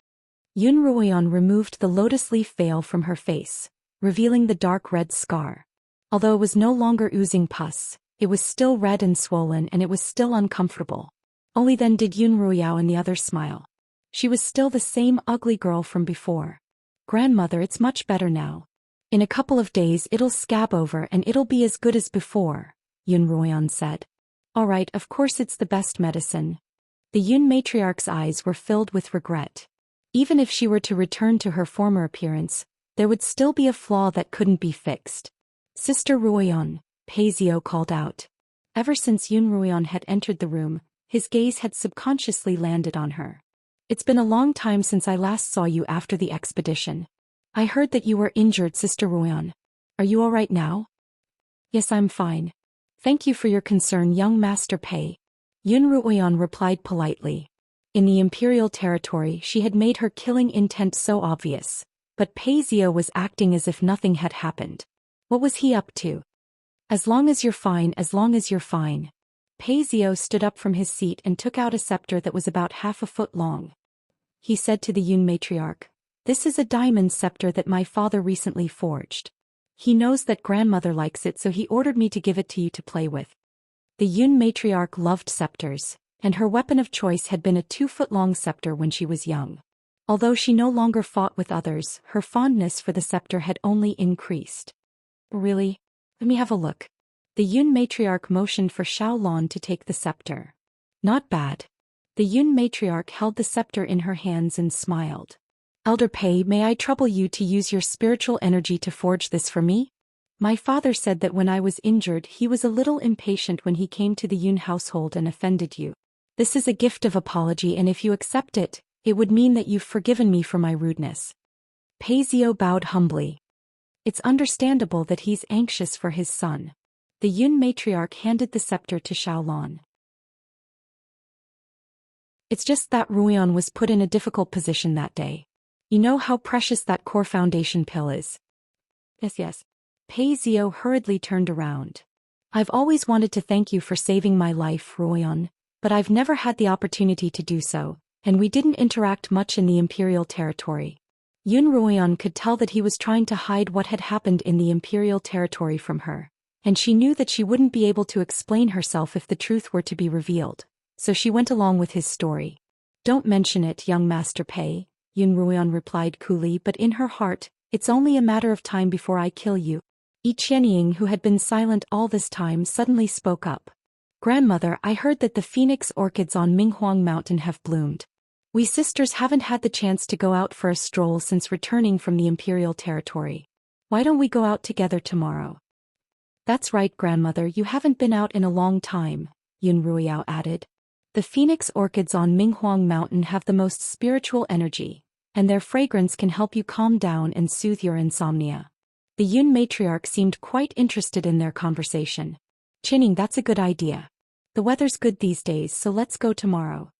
Yun Ruoyan removed the lotus leaf veil from her face, revealing the dark red scar. Although it was no longer oozing pus, it was still red and swollen, and it was still uncomfortable. Only then did Yun Ruoyao and the others smile. She was still the same ugly girl from before. "Grandmother, it's much better now. In a couple of days it'll scab over and it'll be as good as before," Yun Ruoyan said. "All right, of course it's the best medicine." The Yun matriarch's eyes were filled with regret. Even if she were to return to her former appearance, there would still be a flaw that couldn't be fixed. "Sister Ruoyan," Pei Zio called out. Ever since Yun Ruoyan had entered the room, his gaze had subconsciously landed on her. "It's been a long time since I last saw you after the expedition. I heard that you were injured, Sister Ruoyan. Are you all right now?" "Yes, I'm fine. Thank you for your concern, young Master Pei," Yun Ruoyan replied politely. In the imperial territory, she had made her killing intent so obvious, but Pei Zio was acting as if nothing had happened. What was he up to? "As long as you're fine, as long as you're fine." Pei Zio stood up from his seat and took out a scepter that was about 1/2 foot long. He said to the Yun matriarch, "This is a diamond scepter that my father recently forged. He knows that grandmother likes it, so he ordered me to give it to you to play with." The Yun matriarch loved scepters, and her weapon of choice had been a 2-foot-long scepter when she was young. Although she no longer fought with others, her fondness for the scepter had only increased. "Really? Let me have a look." The Yun matriarch motioned for Xiaolon to take the scepter. "Not bad." The Yun matriarch held the scepter in her hands and smiled. "Elder Pei, may I trouble you to use your spiritual energy to forge this for me? My father said that when I was injured he was a little impatient when he came to the Yun household and offended you. This is a gift of apology, and if you accept it, it would mean that you've forgiven me for my rudeness." Pei Zhou bowed humbly. It's understandable that he's anxious for his son. The Yun matriarch handed the scepter to Xiaolon. It's just that Ruoyan was put in a difficult position that day. You know how precious that core foundation pill is. Yes. Pei Zhou hurriedly turned around. I've always wanted to thank you for saving my life, Ruoyan, but I've never had the opportunity to do so, and we didn't interact much in the imperial territory. Yun Ruoyan could tell that he was trying to hide what had happened in the imperial territory from her, and she knew that she wouldn't be able to explain herself if the truth were to be revealed, so she went along with his story. Don't mention it, young Master Pei, Yun Ruoyan replied coolly, but in her heart, it's only a matter of time before I kill you. Yi Qianying, who had been silent all this time, suddenly spoke up. Grandmother, I heard that the phoenix orchids on Minghuang Mountain have bloomed. We sisters haven't had the chance to go out for a stroll since returning from the imperial territory. Why don't we go out together tomorrow? That's right, grandmother, you haven't been out in a long time, Yun Ruoyao added. The phoenix orchids on Minghuang Mountain have the most spiritual energy, and their fragrance can help you calm down and soothe your insomnia. The Yun matriarch seemed quite interested in their conversation. Chinning, that's a good idea. The weather's good these days, so let's go tomorrow.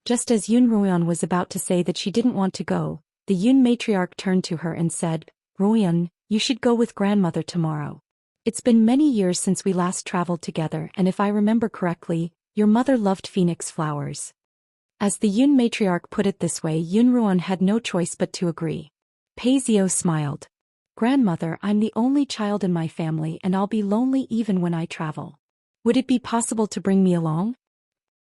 Just as Yun Ruoyan was about to say that she didn't want to go, the Yun matriarch turned to her and said, Ruoyan, you should go with grandmother tomorrow. It's been many years since we last traveled together, and if I remember correctly, your mother loved phoenix flowers. As the Yun matriarch put it this way, Yun Ruoyan had no choice but to agree. Pei Zhou smiled. Grandmother, I'm the only child in my family and I'll be lonely even when I travel. Would it be possible to bring me along?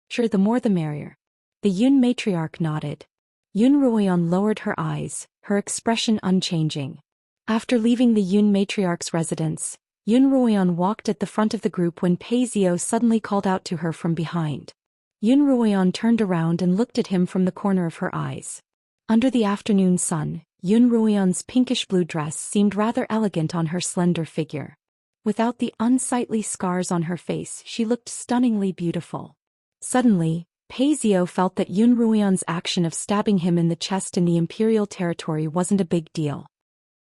Sure, the more the merrier. The Yun matriarch nodded. Yun Ruoyan lowered her eyes, her expression unchanging. After leaving the Yun matriarch's residence, Yun Ruoyan walked at the front of the group when Pei Zhou suddenly called out to her from behind. Yun Ruoyan turned around and looked at him from the corner of her eyes. Under the afternoon sun, Yun Ruoyan's pinkish-blue dress seemed rather elegant on her slender figure. Without the unsightly scars on her face, she looked stunningly beautiful. Suddenly, Pei Zhou felt that Yun Ruoyan's action of stabbing him in the chest in the imperial territory wasn't a big deal.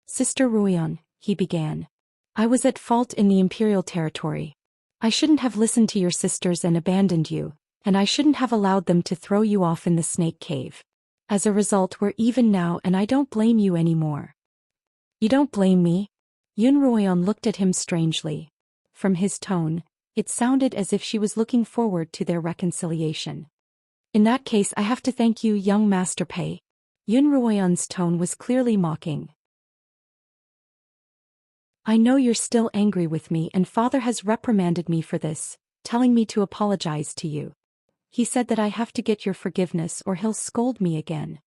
Sister Ruoyan, he began. I was at fault in the imperial territory. I shouldn't have listened to your sisters and abandoned you, and I shouldn't have allowed them to throw you off in the snake cave. As a result, we're even now and I don't blame you anymore. You don't blame me? Yun Ruoyan looked at him strangely. From his tone, it sounded as if she was looking forward to their reconciliation. In that case, I have to thank you, young Master Pei. Yun Ruoyan's tone was clearly mocking. I know you're still angry with me and Father has reprimanded me for this, telling me to apologize to you. He said that I have to get your forgiveness or he'll scold me again.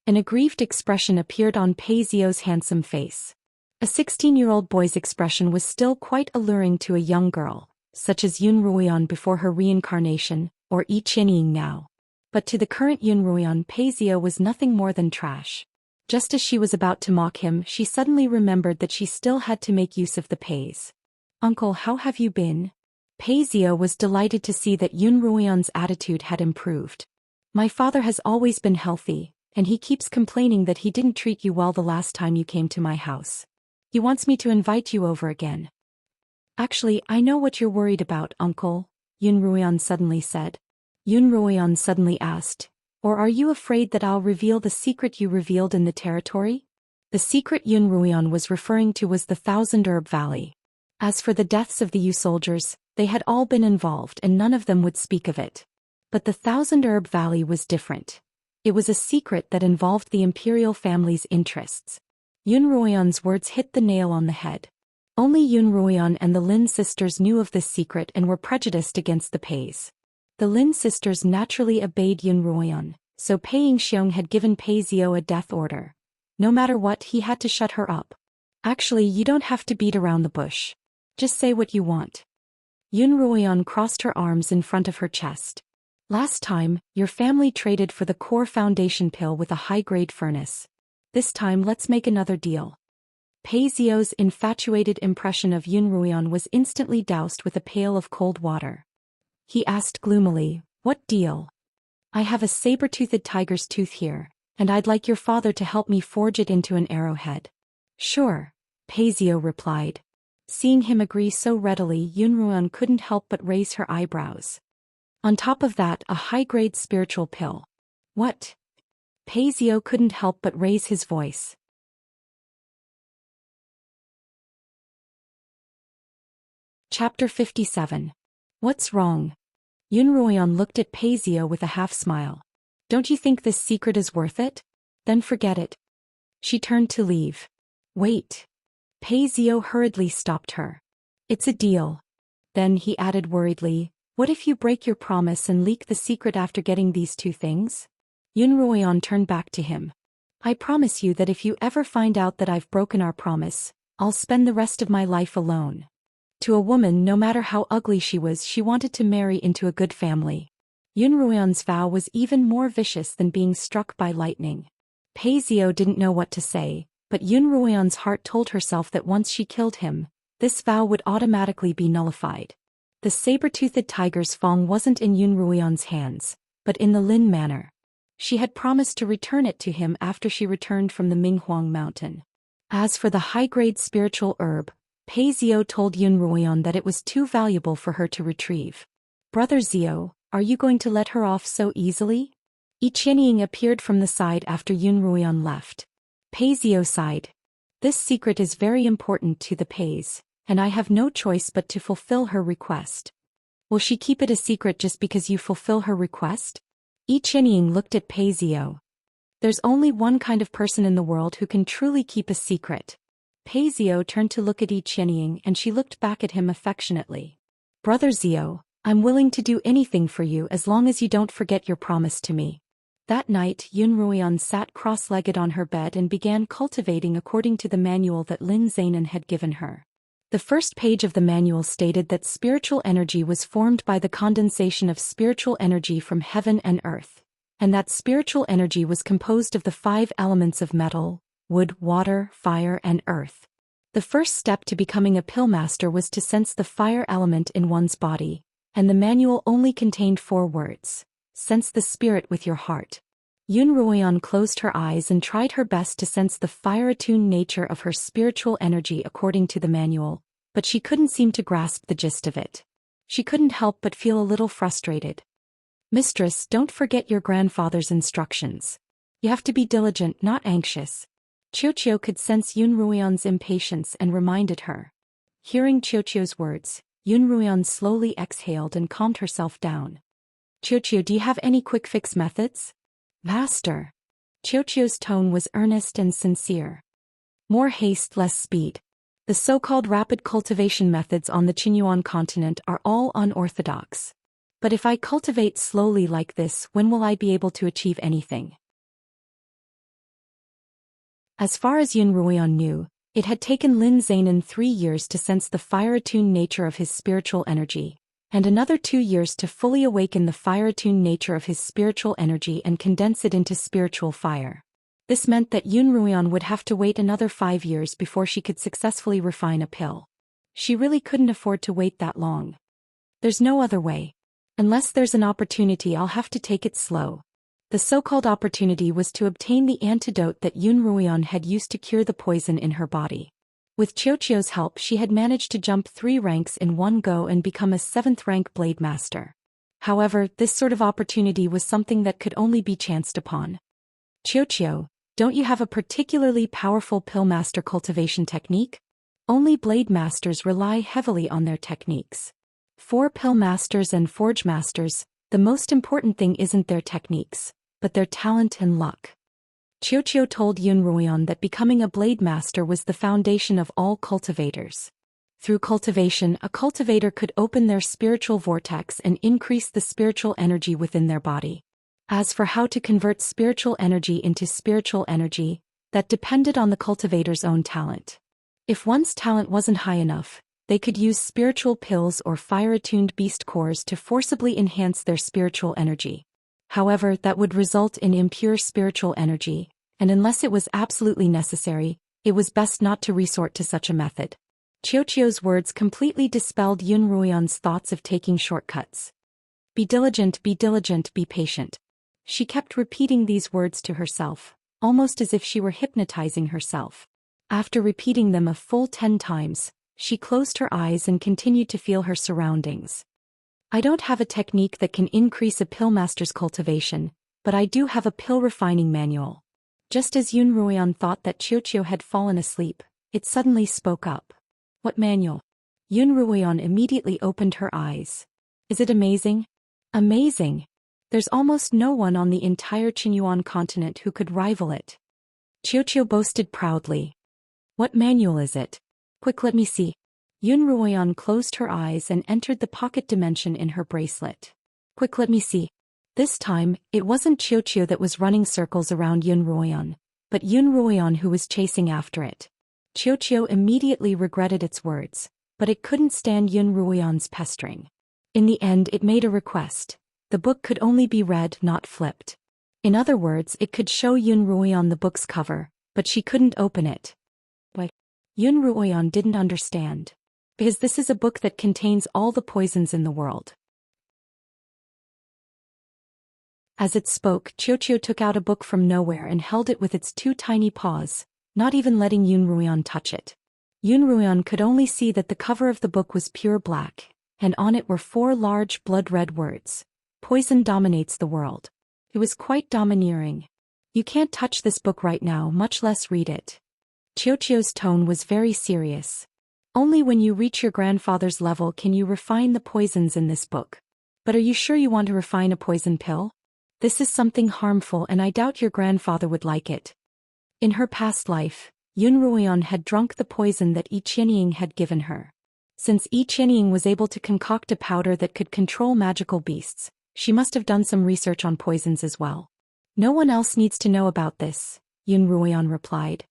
An aggrieved expression appeared on Pei Zhou's handsome face. A 16-year-old boy's expression was still quite alluring to a young girl, such as Yun Ruoyan before her reincarnation, or Yi Qianying now. But to the current Yun Ruoyan, Pei Zhou was nothing more than trash. Just as she was about to mock him, she suddenly remembered that she still had to make use of the Peis. Uncle, how have you been? Pei Zhou was delighted to see that Yun Ruoyan's attitude had improved. My father has always been healthy, and he keeps complaining that he didn't treat you well the last time you came to my house. He wants me to invite you over again. Actually, I know what you're worried about, Uncle, Yun Ruoyan suddenly said. Yun Ruoyan suddenly asked, or are you afraid that I'll reveal the secret you revealed in the territory? The secret Yun Ruoyan was referring to was the Thousand Herb Valley. As for the deaths of the Yu soldiers, they had all been involved and none of them would speak of it. But the Thousand Herb Valley was different. It was a secret that involved the imperial family's interests. Yun Ruoyan's words hit the nail on the head. Only Yun Ruoyan and the Lin sisters knew of this secret and were prejudiced against the Peis. The Lin sisters naturally obeyed Yun Ruoyan, so Pei Yingxiong had given Pei Zhou a death order. No matter what, he had to shut her up. Actually, you don't have to beat around the bush. Just say what you want. Yun Ruoyan crossed her arms in front of her chest. Last time, your family traded for the core foundation pill with a high-grade furnace. This time let's make another deal. Pei Zhou's infatuated impression of Yun Ruoyan was instantly doused with a pail of cold water. He asked gloomily, what deal? I have a saber-toothed tiger's tooth here, and I'd like your father to help me forge it into an arrowhead. Sure, Paisio replied. Seeing him agree so readily, Yunruoan couldn't help but raise her eyebrows. On top of that, a high-grade spiritual pill. What? Paisio couldn't help but raise his voice. Chapter 57. What's wrong? Yunruoan looked at Paisio with a half-smile. Don't you think this secret is worth it? Then forget it. She turned to leave. Wait. Paisio hurriedly stopped her. It's a deal. Then he added worriedly, what if you break your promise and leak the secret after getting these two things? Yunruoan turned back to him. I promise you that if you ever find out that I've broken our promise, I'll spend the rest of my life alone. To a woman, no matter how ugly she was, she wanted to marry into a good family. Yunruoan's vow was even more vicious than being struck by lightning. Paisio didn't know what to say, but Yunruoan's heart told herself that once she killed him, this vow would automatically be nullified. The saber-toothed tiger's fang wasn't in Yunruoan's hands, but in the Lin manor. She had promised to return it to him after she returned from the Minghuang mountain. As for the high-grade spiritual herb, Paisio told Yunruoan that it was too valuable for her to retrieve. Brother Zio, are you going to let her off so easily? Yiqianying appeared from the side after Yunruoan left. Paisio sighed. This secret is very important to the Pais, and I have no choice but to fulfill her request. Will she keep it a secret just because you fulfill her request? Yiqianying looked at Paisio. There's only one kind of person in the world who can truly keep a secret. Paisio turned to look at Yiqianying and she looked back at him affectionately. Brother Zio, I'm willing to do anything for you as long as you don't forget your promise to me. That night, Yunruoan sat cross-legged on her bed and began cultivating according to the manual that Lin Zainan had given her. The first page of the manual stated that spiritual energy was formed by the condensation of spiritual energy from heaven and earth, and that spiritual energy was composed of the 5 elements of metal, wood, water, fire, and earth. The first step to becoming a pillmaster was to sense the fire element in one's body, and the manual only contained 4 words. Sense the spirit with your heart. Yunruoan closed her eyes and tried her best to sense the fire-attuned nature of her spiritual energy according to the manual, but she couldn't seem to grasp the gist of it. She couldn't help but feel a little frustrated. Mistress, don't forget your grandfather's instructions. You have to be diligent, not anxious. Qiuqiu could sense Yunruoan's impatience and reminded her. Hearing Qiuqiu's words, Yunruoan slowly exhaled and calmed herself down. Qiuqiu, do you have any quick-fix methods? Master. Qiuqiu's tone was earnest and sincere. More haste, less speed. The so-called rapid cultivation methods on the Qinyuan continent are all unorthodox. But if I cultivate slowly like this, when will I be able to achieve anything? As far as Yunruoan knew, it had taken Lin Zainan 3 years to sense the fire-attuned nature of his spiritual energy, and another 2 years to fully awaken the fire-attuned nature of his spiritual energy and condense it into spiritual fire. This meant that Yunruoan would have to wait another 5 years before she could successfully refine a pill. She really couldn't afford to wait that long. There's no other way. Unless there's an opportunity, I'll have to take it slow. The so-called opportunity was to obtain the antidote that Yunruoan had used to cure the poison in her body. With Qiuqiu's help, she had managed to jump 3 ranks in one go and become a 7th-rank blade master. However, this sort of opportunity was something that could only be chanced upon. Qiuqiu, don't you have a particularly powerful pillmaster cultivation technique? Only blade masters rely heavily on their techniques. For pillmasters and forge masters, the most important thing isn't their techniques, but their talent and luck. Qiuqiu told Yunruoan that becoming a blade master was the foundation of all cultivators. Through cultivation, a cultivator could open their spiritual vortex and increase the spiritual energy within their body. As for how to convert spiritual energy into spiritual energy, that depended on the cultivator's own talent. If one's talent wasn't high enough, they could use spiritual pills or fire-attuned beast cores to forcibly enhance their spiritual energy. However, that would result in impure spiritual energy, and unless it was absolutely necessary, it was best not to resort to such a method. Qiuqiu's words completely dispelled Yunruoan's thoughts of taking shortcuts. Be diligent, be patient. She kept repeating these words to herself, almost as if she were hypnotizing herself. After repeating them a full 10 times, she closed her eyes and continued to feel her surroundings. I don't have a technique that can increase a pill master's cultivation, but I do have a pill refining manual. Just as Yun Ruoyan thought that Xiao had fallen asleep, it suddenly spoke up. What manual? Yun Ruoyan immediately opened her eyes. Is it amazing? Amazing! There's almost no one on the entire Qinyuan continent who could rival it. Xiao boasted proudly. What manual is it? Quick, let me see. Yun Ruoyan closed her eyes and entered the pocket dimension in her bracelet. Quick, let me see. This time, it wasn't Xiao that was running circles around Yun Ruoyan, but Yun Ruoyan who was chasing after it. Xiao immediately regretted its words, but it couldn't stand Yun Ruoyan's pestering. In the end, it made a request. The book could only be read, not flipped. In other words, it could show Yun Ruoyan the book's cover, but she couldn't open it. Why? Yun Ruoyan didn't understand. Because this is a book that contains all the poisons in the world. As it spoke, Xiao took out a book from nowhere and held it with its 2 tiny paws, not even letting Yun Ruoyan touch it. Yun Ruoyan could only see that the cover of the book was pure black, and on it were 4 large blood-red words. Poison dominates the world. It was quite domineering. You can't touch this book right now, much less read it. Xiao's tone was very serious. Only when you reach your grandfather's level can you refine the poisons in this book. But are you sure you want to refine a poison pill? This is something harmful and I doubt your grandfather would like it. In her past life, Yun Ruoyan had drunk the poison that Yi Qianying had given her. Since Yi Qianying was able to concoct a powder that could control magical beasts, she must have done some research on poisons as well. No one else needs to know about this, Yun Ruoyan replied.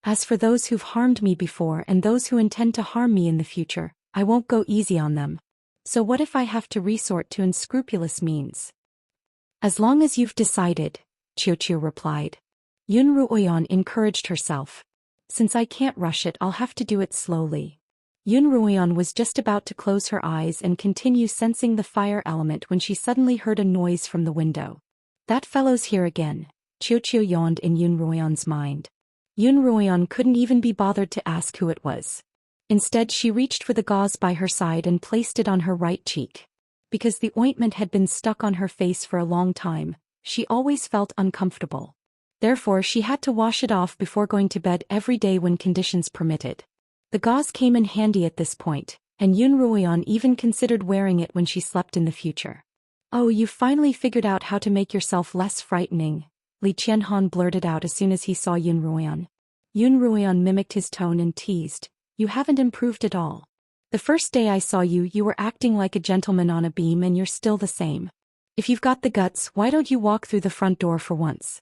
As for those who've harmed me before and those who intend to harm me in the future, I won't go easy on them. So what if I have to resort to unscrupulous means? As long as you've decided, Xiao replied. Yun Ruoyan encouraged herself. Since I can't rush it, I'll have to do it slowly. Yun Ruoyan was just about to close her eyes and continue sensing the fire element when she suddenly heard a noise from the window. That fellow's here again, Xiao yawned in Yun Ruoyan's mind. Yun Ruoyan couldn't even be bothered to ask who it was. Instead, she reached for the gauze by her side and placed it on her right cheek. Because the ointment had been stuck on her face for a long time, she always felt uncomfortable. Therefore, she had to wash it off before going to bed every day when conditions permitted. The gauze came in handy at this point, and Yun Ruoyan even considered wearing it when she slept in the future. Oh, you finally figured out how to make yourself less frightening, Li Qianhan blurted out as soon as he saw Yun Ruoyan. Yun Ruoyan mimicked his tone and teased, you haven't improved at all. The first day I saw you, you were acting like a gentleman on a beam and you're still the same. If you've got the guts, why don't you walk through the front door for once?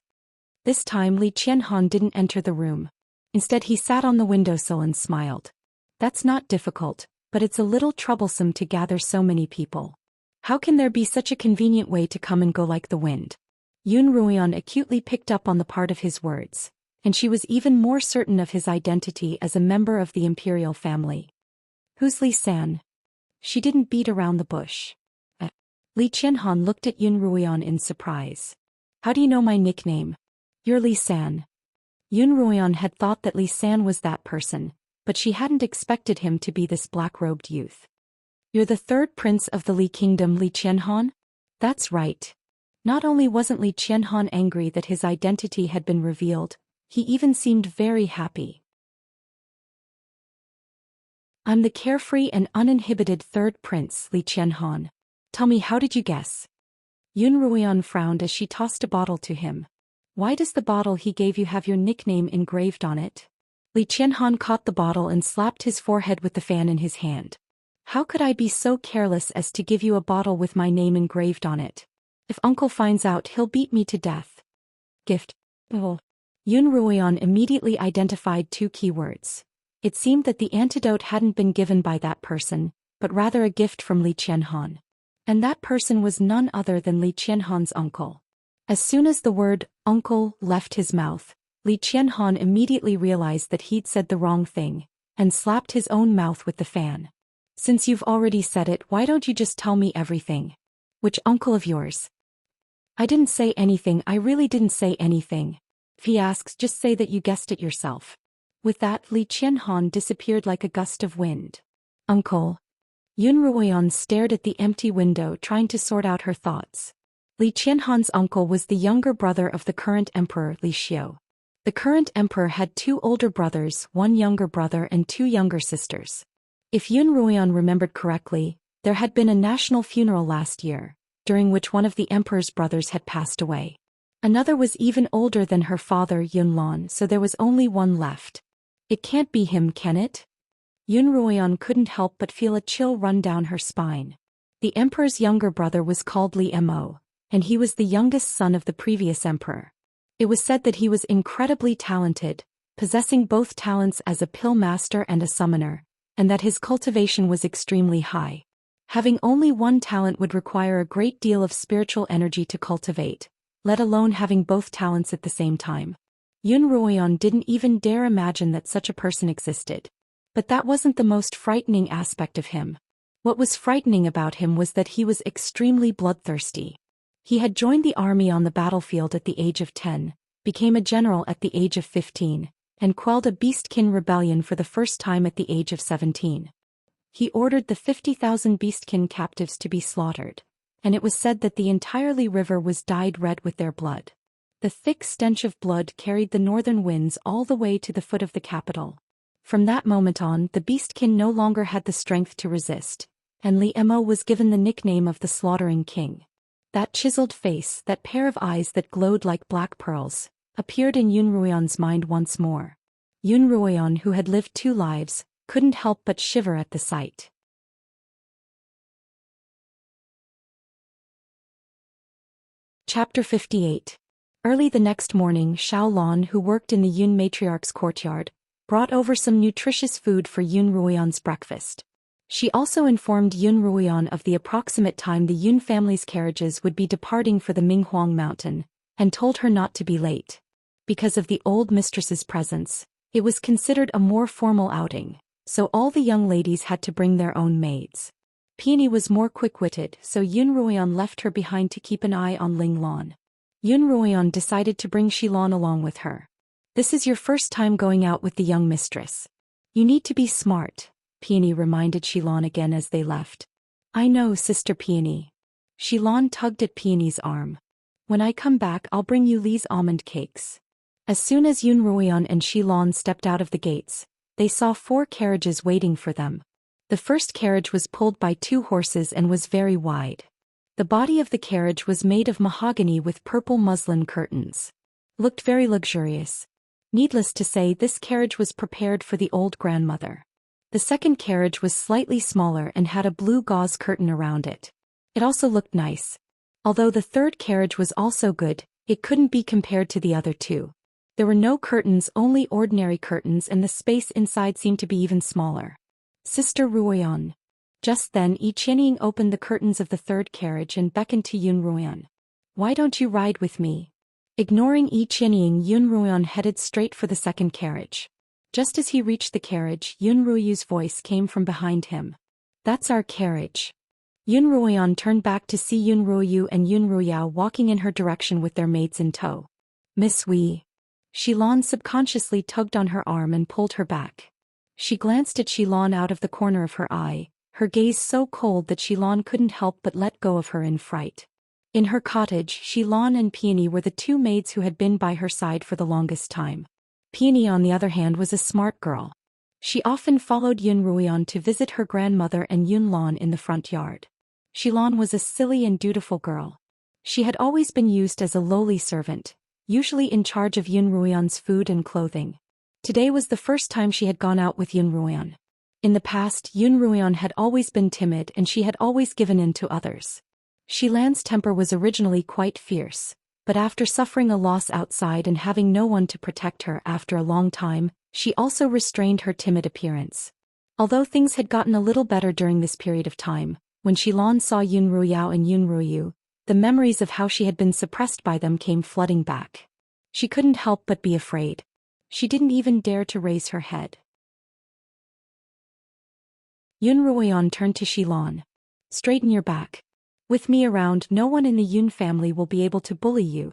This time Li Qianhan didn't enter the room. Instead he sat on the windowsill and smiled. That's not difficult, but it's a little troublesome to gather so many people. How can there be such a convenient way to come and go like the wind? Yun Ruoyan acutely picked up on the part of his words, and she was even more certain of his identity as a member of the imperial family. Who's Li San? She didn't beat around the bush. Li Qianhan looked at Yun Ruoyan in surprise. How do you know my nickname? You're Li San. Yun Ruoyan had thought that Li San was that person, but she hadn't expected him to be this black-robed youth. You're the 3rd prince of the Li Kingdom, Li Qianhan? That's right. Not only wasn't Li Qianhan angry that his identity had been revealed, he even seemed very happy. I'm the carefree and uninhibited 3rd prince, Li Qianhan. Tell me, how did you guess? Yun Ruoyan frowned as she tossed a bottle to him. Why does the bottle he gave you have your nickname engraved on it? Li Qianhan caught the bottle and slapped his forehead with the fan in his hand. How could I be so careless as to give you a bottle with my name engraved on it? If Uncle finds out, he'll beat me to death. Gift. Oh. Yun Ruoyan immediately identified 2 keywords. It seemed that the antidote hadn't been given by that person, but rather a gift from Li Qianhan. And that person was none other than Li Qianhan's uncle. As soon as the word uncle left his mouth, Li Qianhan immediately realized that he'd said the wrong thing, and slapped his own mouth with the fan. Since you've already said it, why don't you just tell me everything? Which uncle of yours? I didn't say anything, I really didn't say anything. If he asks, just say that you guessed it yourself. With that, Li Qianhan disappeared like a gust of wind. Uncle. Yun Ruoyan stared at the empty window, trying to sort out her thoughts. Li Qianhan's uncle was the younger brother of the current emperor, Li Xiu. The current emperor had 2 older brothers, 1 younger brother and 2 younger sisters. If Yun Ruoyan remembered correctly, there had been a national funeral last year, during which one of the emperor's brothers had passed away. Another was even older than her father Yunlan, so there was only one left. It can't be him, can it? Yun Ruoyan couldn't help but feel a chill run down her spine. The emperor's younger brother was called Li Mo, and he was the youngest son of the previous emperor. It was said that he was incredibly talented, possessing both talents as a pill master and a summoner, and that his cultivation was extremely high. Having only one talent would require a great deal of spiritual energy to cultivate, let alone having both talents at the same time. Yun Ruoyan didn't even dare imagine that such a person existed. But that wasn't the most frightening aspect of him. What was frightening about him was that he was extremely bloodthirsty. He had joined the army on the battlefield at the age of 10, became a general at the age of 15, and quelled a beastkin rebellion for the first time at the age of 17. He ordered the 50,000 beastkin captives to be slaughtered, and it was said that the entire river was dyed red with their blood. The thick stench of blood carried the northern winds all the way to the foot of the capital. From that moment on, the beastkin no longer had the strength to resist, and Li Mo was given the nickname of the Slaughtering King. That chiseled face, that pair of eyes that glowed like black pearls, appeared in Yun Ruoyan's mind once more. Yun Ruoyan, who had lived 2 lives, couldn't help but shiver at the sight. Chapter 58. Early the next morning, Xiao Lan, who worked in the Yun matriarch's courtyard, brought over some nutritious food for Yun Ruoyan's breakfast. She also informed Yun Ruoyan of the approximate time the Yun family's carriages would be departing for the Minghuang mountain, and told her not to be late. Because of the old mistress's presence, it was considered a more formal outing, so all the young ladies had to bring their own maids. Peony was more quick-witted, so Yun Ruoyan left her behind to keep an eye on Ling Lan. Yun Ruoyan decided to bring Xilan along with her. This is your first time going out with the young mistress. You need to be smart, Peony reminded Xilan again as they left. I know, Sister Peony. Xilan tugged at Peony's arm. When I come back, I'll bring you Li's almond cakes. As soon as Yun Ruoyan and Xilan stepped out of the gates, they saw 4 carriages waiting for them. The first carriage was pulled by 2 horses and was very wide. The body of the carriage was made of mahogany with purple muslin curtains. Looked very luxurious. Needless to say, this carriage was prepared for the old grandmother. The second carriage was slightly smaller and had a blue gauze curtain around it. It also looked nice. Although the third carriage was also good, it couldn't be compared to the other 2. There were no curtains, only ordinary curtains, and the space inside seemed to be even smaller. Sister Ruoyan. Just then Yi Qianying opened the curtains of the third carriage and beckoned to Yun Ruoyan. Why don't you ride with me? Ignoring Yi Qianying, Yun Ruoyan headed straight for the second carriage. Just as he reached the carriage, Yun Ruoyu's voice came from behind him. That's our carriage. Yun Ruoyan turned back to see Yun Ruoyu and Yun Ruoyao walking in her direction with their maids in tow. Miss Wei. Xilan subconsciously tugged on her arm and pulled her back. She glanced at Xilan out of the corner of her eye, her gaze so cold that Xilan couldn't help but let go of her in fright. In her cottage, Xilan and Peony were the 2 maids who had been by her side for the longest time. Peony, on the other hand, was a smart girl. She often followed Yun Ruoyan to visit her grandmother and Yun Lan in the front yard. Xilan was a silly and dutiful girl. She had always been used as a lowly servant, usually in charge of Yun Ruoyan's food and clothing. Today was the first time she had gone out with Yun Ruoyan. In the past, Yun Ruoyan had always been timid and she had always given in to others. Xilan's temper was originally quite fierce, but after suffering a loss outside and having no one to protect her after a long time, she also restrained her timid appearance. Although things had gotten a little better during this period of time, when Xilan saw Yun Ruoyao and Yun Ruoyu, the memories of how she had been suppressed by them came flooding back. She couldn't help but be afraid. She didn't even dare to raise her head. Yun Ruoyan turned to Xilan. Straighten your back. With me around, no one in the Yun family will be able to bully you.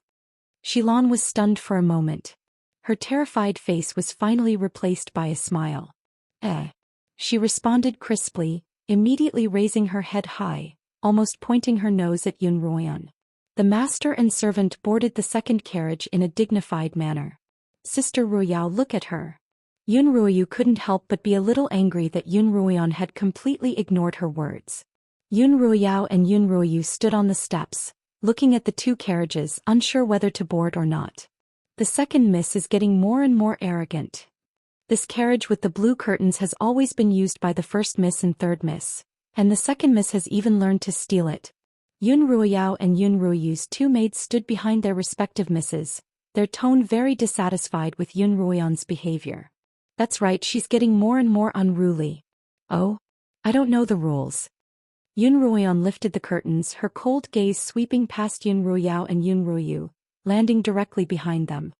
Xilan was stunned for a moment. Her terrified face was finally replaced by a smile. Eh. She responded crisply, immediately raising her head high, almost pointing her nose at Yun Ruoyan. The master and servant boarded the second carriage in a dignified manner. Sister Ruoyao, look at her. Yun Ruoyu couldn't help but be a little angry that Yun Ruoyan had completely ignored her words. Yun Ruoyao and Yun Ruoyu stood on the steps, looking at the two carriages, unsure whether to board or not. The second miss is getting more and more arrogant. This carriage with the blue curtains has always been used by the first miss and third miss, and the second miss has even learned to steal it. Yun Ruoyao and Yun Ruoyu's two maids stood behind their respective misses, their tone very dissatisfied with Yun Ruoyan's behavior. That's right, she's getting more and more unruly. Oh? I don't know the rules. Yun Ruoyan lifted the curtains, her cold gaze sweeping past Yun Ruoyao and Yun Ruoyu, landing directly behind them.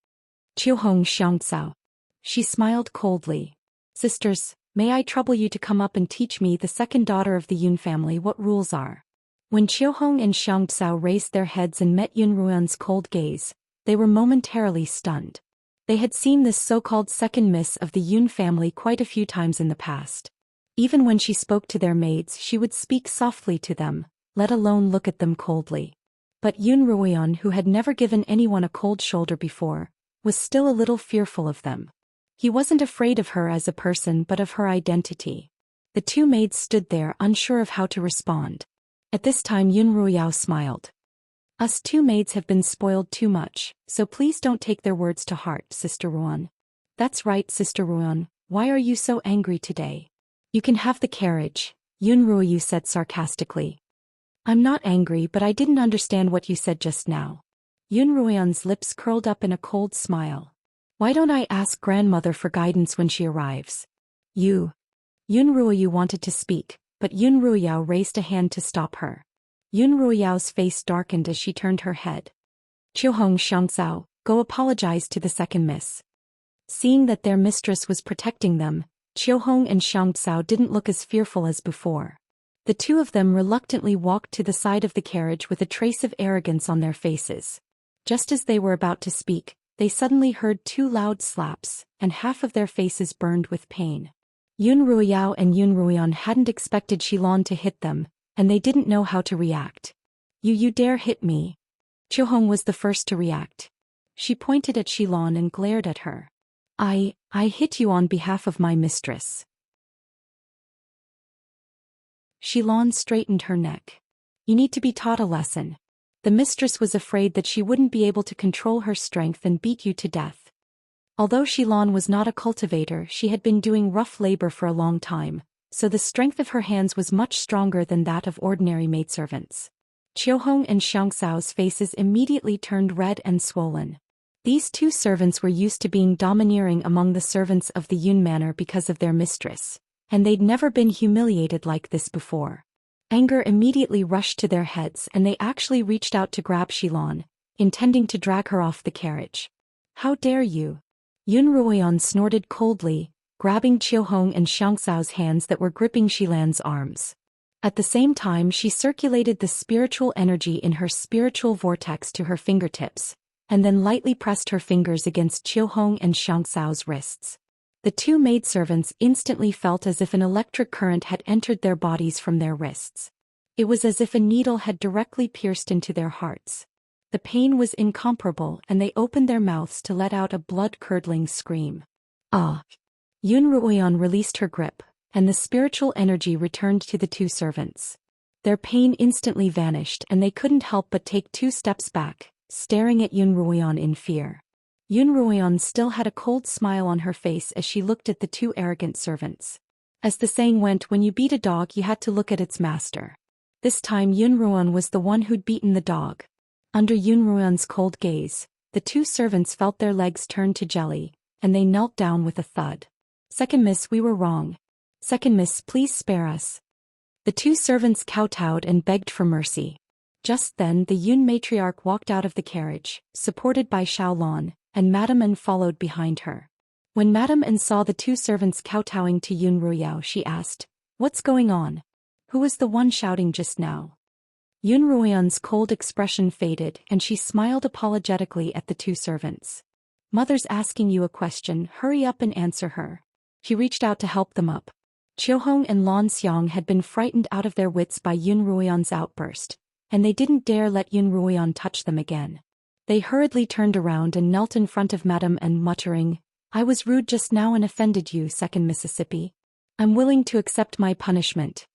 Qiuhong Xianxia. She smiled coldly. Sisters, may I trouble you to come up and teach me, the second daughter of the Yun family, what rules are? When Qiuhong and Xianxia raised their heads and met Yun Ruoyan's cold gaze, they were momentarily stunned. They had seen this so-called second miss of the Yun family quite a few times in the past. Even when she spoke to their maids, she would speak softly to them, let alone look at them coldly. But Yun Ruoyan, who had never given anyone a cold shoulder before, was still a little fearful of them. He wasn't afraid of her as a person but of her identity. The two maids stood there unsure of how to respond. At this time Yun Ruoyao smiled. Us two maids have been spoiled too much, so please don't take their words to heart, Sister Ruoyan. That's right, Sister Ruoyan, why are you so angry today? You can have the carriage, Yun Ruoyu said sarcastically. I'm not angry, but I didn't understand what you said just now. Yun Ruoyan's lips curled up in a cold smile. Why don't I ask grandmother for guidance when she arrives? Yun Ruoyu wanted to speak, but Yun Ruoyao raised a hand to stop her. Yun Ruoyao's face darkened as she turned her head. Qiuhong Xianxia, go apologize to the second miss. Seeing that their mistress was protecting them, Qiuhong and Xianxia didn't look as fearful as before. The two of them reluctantly walked to the side of the carriage with a trace of arrogance on their faces. Just as they were about to speak, they suddenly heard two loud slaps, and half of their faces burned with pain. Yun Ruoyao and Yun Ruoyan hadn't expected Xilan to hit them, and they didn't know how to react. You dare hit me? Qiuhong was the first to react. She pointed at Xilan and glared at her. I hit you on behalf of my mistress. Xilan straightened her neck. You need to be taught a lesson. The mistress was afraid that she wouldn't be able to control her strength and beat you to death. Although Xilan was not a cultivator, she had been doing rough labor for a long time, so the strength of her hands was much stronger than that of ordinary maidservants. Qiuhong and Xiangxiao's faces immediately turned red and swollen. These two servants were used to being domineering among the servants of the Yun manor because of their mistress, and they'd never been humiliated like this before. Anger immediately rushed to their heads and they actually reached out to grab Xilan, intending to drag her off the carriage. How dare you? Yun Ruoyan snorted coldly, grabbing Qiuhong and Xiangxiao's hands that were gripping Xilan's arms. At the same time she circulated the spiritual energy in her spiritual vortex to her fingertips, and then lightly pressed her fingers against Qiuhong and Xiangxiao's wrists. The two maidservants instantly felt as if an electric current had entered their bodies from their wrists. It was as if a needle had directly pierced into their hearts. The pain was incomparable and they opened their mouths to let out a blood-curdling scream. Ah! Yun Ruoyan released her grip, and the spiritual energy returned to the two servants. Their pain instantly vanished and they couldn't help but take 2 steps back, staring at Yun Ruoyan in fear. Yun Ruoyan still had a cold smile on her face as she looked at the two arrogant servants. As the saying went, when you beat a dog you had to look at its master. This time Yun Ruoyan was the one who'd beaten the dog. Under Yun Ruoyan's cold gaze, the two servants felt their legs turn to jelly, and they knelt down with a thud. Second miss, we were wrong. Second miss, please spare us. The two servants kowtowed and begged for mercy. Just then the Yun matriarch walked out of the carriage, supported by Xiaolan, and Madame An followed behind her. When Madame An saw the two servants kowtowing to Yun Ruoyao, she asked, "What's going on? Who was the one shouting just now?" Yun Ruoyan's cold expression faded and she smiled apologetically at the two servants. Mother's asking you a question, hurry up and answer her. She reached out to help them up. Qiuhong and Lan Xiang had been frightened out of their wits by Yun Ruoyan's outburst, and they didn't dare let Yun Ruoyan touch them again. They hurriedly turned around and knelt in front of Madame and muttering, I was rude just now and offended you, Second Mississippi. I'm willing to accept my punishment.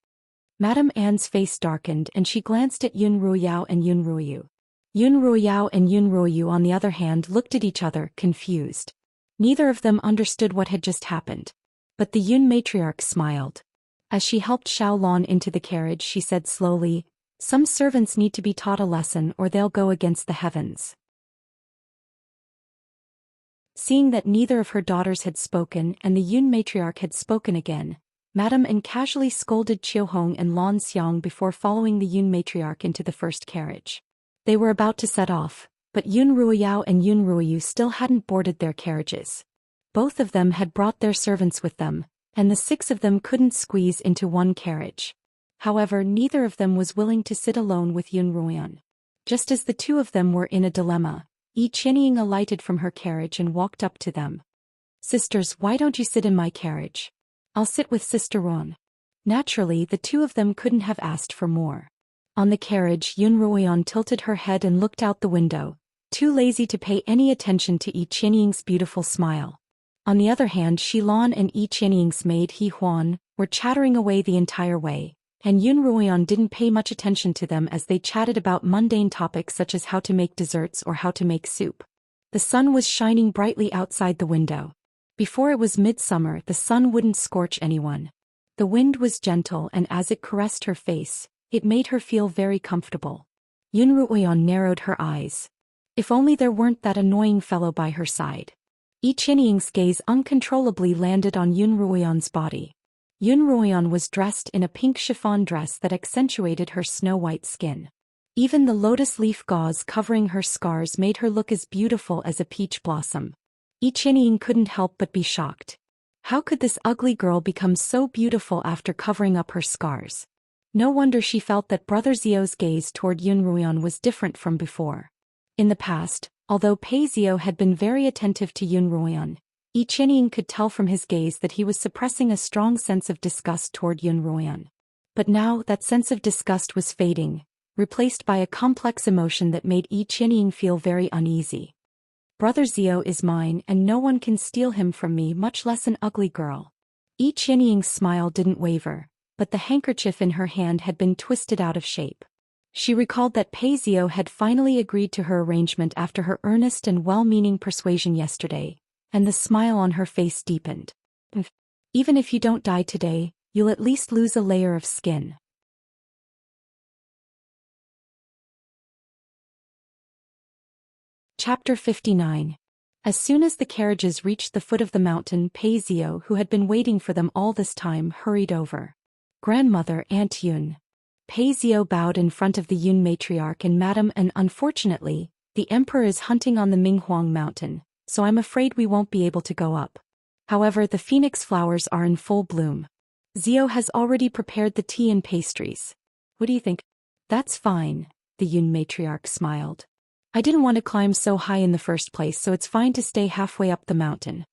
Madame Anne's face darkened and she glanced at Yun Ruoyao and Yun Ruoyu. Yun Ruoyao and Yun Ruoyu on the other hand looked at each other, confused. Neither of them understood what had just happened. But the Yun matriarch smiled. As she helped Xiaolon into the carriage she said slowly, some servants need to be taught a lesson or they'll go against the heavens. Seeing that neither of her daughters had spoken and the Yun matriarch had spoken again, Madame Anne casually scolded Qiuhong and Lan Xiang before following the Yun matriarch into the first carriage. They were about to set off, but Yun Ruoyao and Yun Ruoyu still hadn't boarded their carriages. Both of them had brought their servants with them, and the 6 of them couldn't squeeze into one carriage. However, neither of them was willing to sit alone with Yun Ruoyan. Just as the 2 of them were in a dilemma, Yi Qianying alighted from her carriage and walked up to them. Sisters, why don't you sit in my carriage? I'll sit with Sister Ron. Naturally, the 2 of them couldn't have asked for more. On the carriage, Yun Ruoyan tilted her head and looked out the window, too lazy to pay any attention to Yi Qianying's beautiful smile. On the other hand, Xilan and Yi Qianying's maid He Huan were chattering away the entire way, and Yun Ruoyan didn't pay much attention to them as they chatted about mundane topics such as how to make desserts or how to make soup. The sun was shining brightly outside the window. Before it was midsummer, the sun wouldn't scorch anyone. The wind was gentle and as it caressed her face, it made her feel very comfortable. Yun Ruoyan narrowed her eyes. If only there weren't that annoying fellow by her side. Yi Qianying's gaze uncontrollably landed on Yun Ruoyan's body. Yun Ruoyan was dressed in a pink chiffon dress that accentuated her snow-white skin. Even the lotus leaf gauze covering her scars made her look as beautiful as a peach blossom. Yi Qianying couldn't help but be shocked. How could this ugly girl become so beautiful after covering up her scars? No wonder she felt that Brother Zio's gaze toward Yun Ruoyan was different from before. In the past, although Pei Zio had been very attentive to Yun Ruoyan, Yi Qianying could tell from his gaze that he was suppressing a strong sense of disgust toward Yun Ruoyan. But now that sense of disgust was fading, replaced by a complex emotion that made Yi Qianying feel very uneasy. Brother Zio is mine and no one can steal him from me, much less an ugly girl. Yi Qianying's smile didn't waver, but the handkerchief in her hand had been twisted out of shape. She recalled that Pei Zio had finally agreed to her arrangement after her earnest and well-meaning persuasion yesterday, and the smile on her face deepened. Even if you don't die today, you'll at least lose a layer of skin. Chapter 59. As soon as the carriages reached the foot of the mountain, Pei Zio, who had been waiting for them all this time, hurried over. Grandmother, Aunt Yun. Pei Zio bowed in front of the Yun matriarch and Madame, and unfortunately, the emperor is hunting on the Minghuang mountain, so I'm afraid we won't be able to go up. However, the phoenix flowers are in full bloom. Zio has already prepared the tea and pastries. What do you think? That's fine, the Yun matriarch smiled. I didn't want to climb so high in the first place, so it's fine to stay halfway up the mountain.